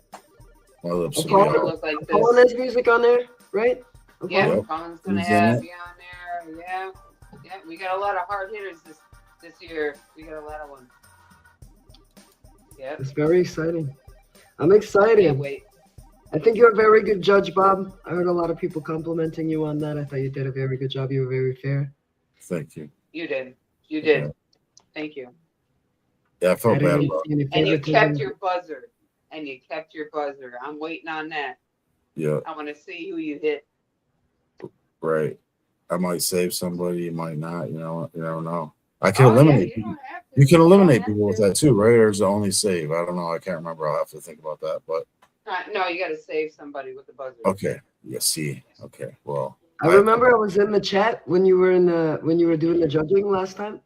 My lips Paul, will be out. Look like this. Paul has music on there, right? Yeah, Yep. Colin's gonna He's in have it. you on there. Yeah, yeah. We got a lot of hard hitters this year. We got a lot of ones. Yep. It's very exciting. I'm excited. Can't wait. I think you're a very good judge, Bob. I heard a lot of people complimenting you on that. I thought you did a very good job. You were very fair. Thank you. You did. You did. Yeah. Thank you. Yeah, I felt I bad didn't about see any it. And you favoritism. kept your buzzer. And you kept your buzzer. I'm waiting on that. Yeah, I want to see who you hit. right. I might save somebody, you might not. You don't know. I can Oh, yeah, eliminate you people. don't have to. You can You don't eliminate have people with to. that too, right? Or is it only save? I don't know. I can't remember. I'll have to think about that. But No, you got to save somebody with the buzzer. Okay. Yeah. See. Okay. Well, I remember I was in the chat when you were doing the judging last time,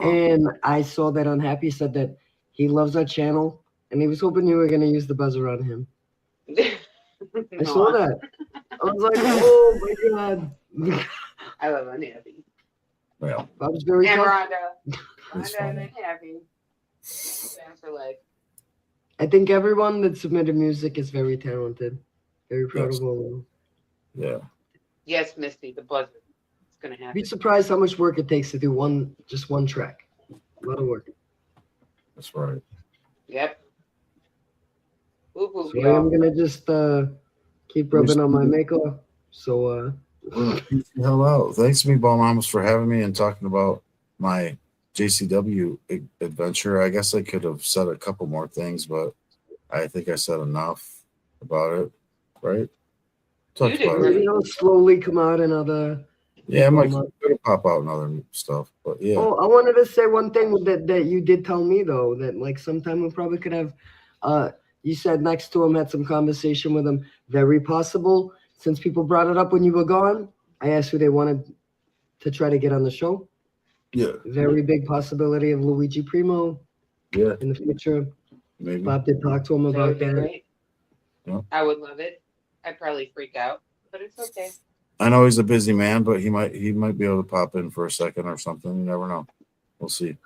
and I saw that Unhappy said that he loves our channel, and he was hoping you were gonna use the buzzer on him. I saw that. I was like, oh my god. I love Unhappy. Well, I was very And tough. Rhonda and Unhappy. Fans for life. I think everyone that submitted music is very talented. Very proud of all of them. Yeah. Yes, Misty, the buzzer. It's gonna happen. Be surprised how much work it takes to do just one track. A lot of work. That's right. Yep. Whoop, whoop, So y'all. I'm gonna just keep rubbing on my makeup. So Hello. Thanks, Meatball Mamas, for having me and talking about my JCW adventure. I guess I could have said a couple more things, but I think I said enough about it, right? Talked about it. it'll slowly come out in other. Yeah, it might pop out in other stuff, but yeah. Oh, I wanted to say one thing that you did tell me though, that like sometime we probably could have. You said next to him, had some conversation with him. Very possible. Since people brought it up when you were gone, I asked who they wanted to try to get on the show. Yeah. Very big possibility of Luigi Primo. Yeah. In the future. Maybe. Bob did talk to him That about would be that. great. Yeah. I would love it. I'd probably freak out, but it's okay. I know he's a busy man, but he might be able to pop in for a second or something. You never know. We'll see.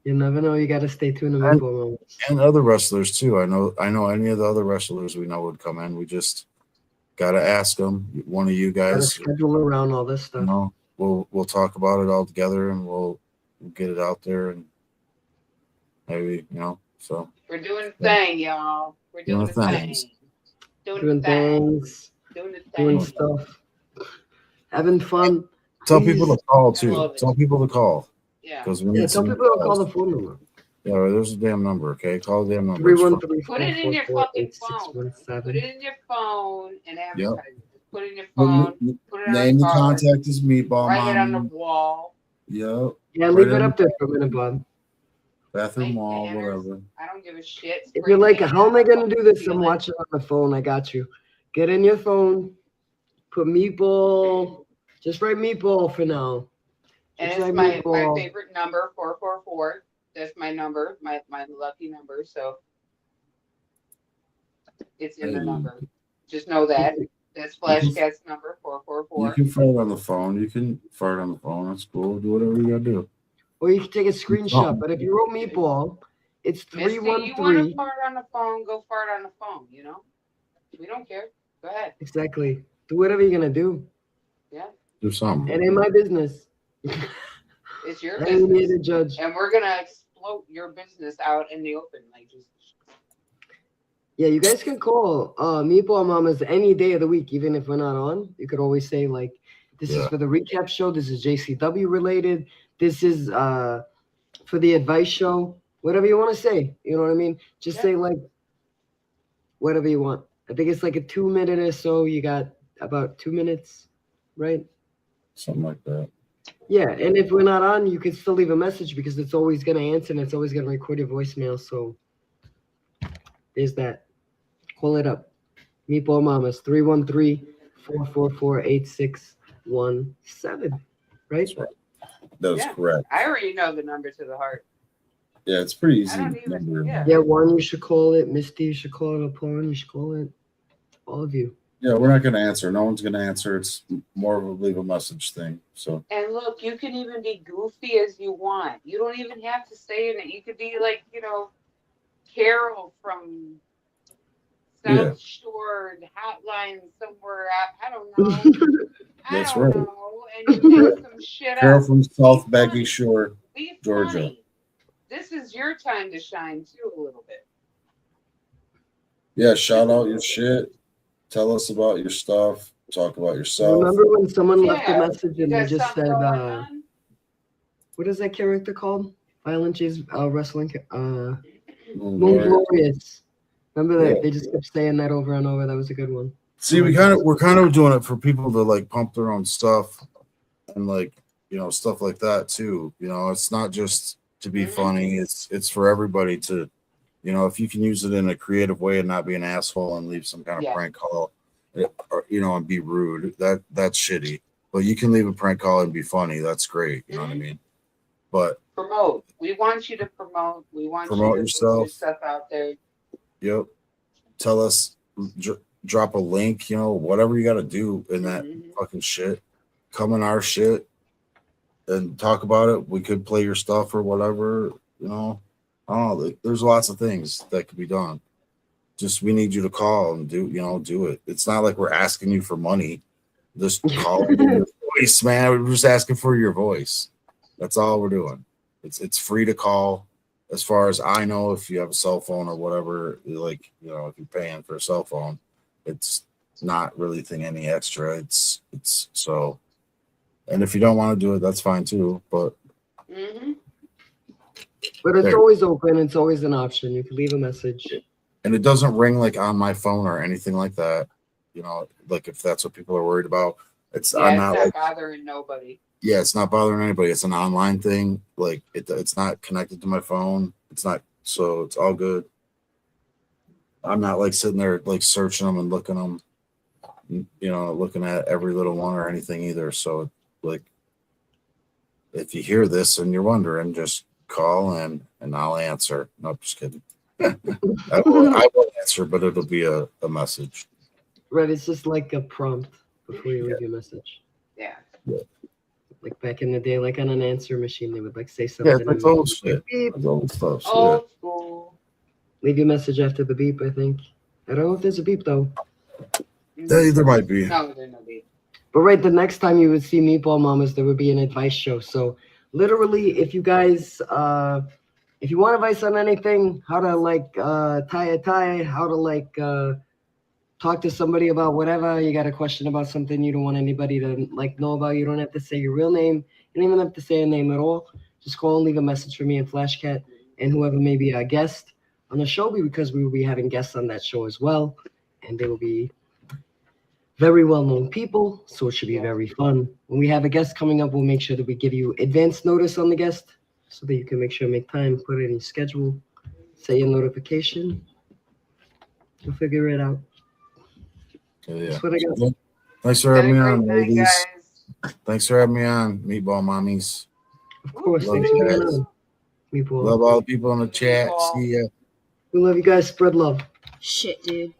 You never know. You got to stay tuned to And, Meatball Mamas. and other wrestlers too. I know any of the other wrestlers we know would come in. We just gotta ask them. One of you Gotta guys. schedule around all this stuff. You know, we'll talk about it all together and we'll get it out there and maybe so. We're doing the thing, y'all. We're doing the thing. Doing things. Doing the thing. Doing stuff. Having fun. Tell Please. people to call too. Tell people to call. Yeah. Because we Yeah, need tell some people to call calls. the phone number. Yeah, there's a damn number. Okay, call the damn number. 313 Put it in your fucking phone. Put it in your phone and advertise it. Put it in your phone. Put it on Name the the card. contact is Meatball Write it on the Mama. wall. Yep. Yeah, leave it up there for a minute, Bob. Bathroom wall, whatever. I don't give a shit. If you're like, how am I going to do this? I'm watching on the phone. I got you. Get in your phone. Put Meatball. Just write Meatball for now. And Just it's write my Meatball. favorite number, 444. That's my number, my lucky number. So it's in the number. Just know that. That's Flash Cat's number, You 444. can fart on the phone. You can fart on the phone. That's cool. Do whatever you gotta do. Or you can take a screenshot. But if you wrote Meatball, it's Misty, you 313. want to fart on the phone, go fart on the phone, We don't care. Go ahead. Exactly. Do whatever you're going to do. Yeah. Do something. It ain't my business. It's your I ain't here business. to judge. And we're going to explode your business out in the open. Like, just Yeah, you guys can call Meatball Mamas any day of the week, even if we're not on. You could always say, like, this is for the recap show. This is JCW related. This is for the advice show. Whatever you want to say. You know what I mean? Just say, like, whatever you want. I think it's like a 2 minute or so. You got about 2 minutes, right? Something like that. Yeah, and if we're not on, you can still leave a message because it's always going to answer and it's always going to record your voicemail. So there's that. Call it up. Meatball Mamas, 313-444-8617. Right? That is correct. I already know the number to the heart. Yeah, it's pretty easy. I don't even, Yeah, Juan, you should call it. Misty, you should call it. Paul, you should call it. All of you. Yeah, we're not going to answer. No one's going to answer. It's more of a leave a message thing. So And look, you can even be goofy as you want. You don't even have to say it. You could be like, Carol from South Shore Hotline somewhere. I don't know. that's I don't right. know. And you make some shit Carol up. from South Baggy Shore, Be Georgia. funny. This is your time to shine too a little bit. Yeah, shout out your shit. Tell us about your stuff. Talk about yourself. Remember when someone left a Yeah. message and they got just something said, going on? what is that character called? Violent J's wrestling. Moon Glorious. Glorious. Remember that? Yeah. They just kept saying that over and over. That was a good one. See, we're kind of doing it for people to like pump their own stuff and like, stuff like that too. It's not just to be funny. It's for everybody to You know, if you can use it in a creative way and not be an asshole and leave some kind of prank call, or, you know, and be rude, that's shitty. But you can leave a prank call and be funny. That's great. You know what I mean? But promote. We want you to promote. We want promote you to yourself. put your stuff out there. Yep. Tell us, drop a link, you know, whatever you got to do in that fucking shit. Come in our shit and talk about it. We could play your stuff or whatever, you know. I don't know. There's lots of things that could be done. Just we need you to call and do it. It's not like we're asking you for money. Just call your voice, man. We're just asking for your voice. That's all we're doing. It's free to call. As far as I know, if you have a cell phone or whatever, like, you know, if you're paying for a cell phone, it's not really any extra. It's so, and if you don't want to do it, that's fine too. But but it's always open. It's always an option. You can leave a message. And it doesn't ring like on my phone or anything like that. You know, like if that's what people are worried about, I'm not like bothering nobody. Yeah, it's not bothering anybody. It's an online thing. Like it's not connected to my phone. It's not, so it's all good. I'm not like sitting there like searching them and looking them, you know, looking at every little one or anything either. So like, if you hear this and you're wondering, just call and I'll answer. No, just kidding. I will answer, but it'll be a message. Right, it's just like a prompt before you leave your message. Yeah. Like back in the day, like on an answer machine, they would like say something. Yeah, it's old shit. It's old stuff. Old school. Leave your message after the beep, I think. I don't know if there's a beep though. There might be. No, there's no beep. But right, the next time you would see Meatball Mamas, there would be an advice show. So literally, if you guys, if you want advice on anything, how to like tie a tie, how to like talk to somebody about whatever, you got a question about something you don't want anybody to like know about, you don't have to say your real name. You don't even have to say a name at all. Just call and leave a message for me and Flashcat and whoever may be a guest on the show, because we will be having guests on that show as well. And they will be very well-known people, so it should be very fun. When we have a guest coming up, we'll make sure that we give you advance notice on the guest so that you can make sure, make time, put it in your schedule, set your notification. You'll figure it out. Yeah. That's what I got. Thanks for having me on, ladies. Thanks for having me on, Meatball Mommies. Of course. Love Thanks you for guys. being on. Meatball. Love all the people in the chat. See ya. We love you guys. Spread love. Shit, dude.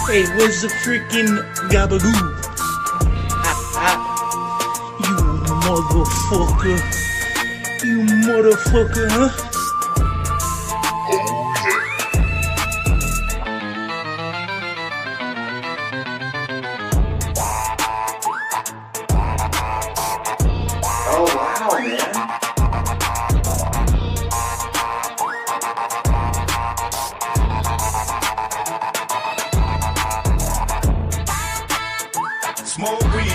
Hey, where's the freaking gabagoo? You motherfucker. You motherfucker, huh? Smoke weed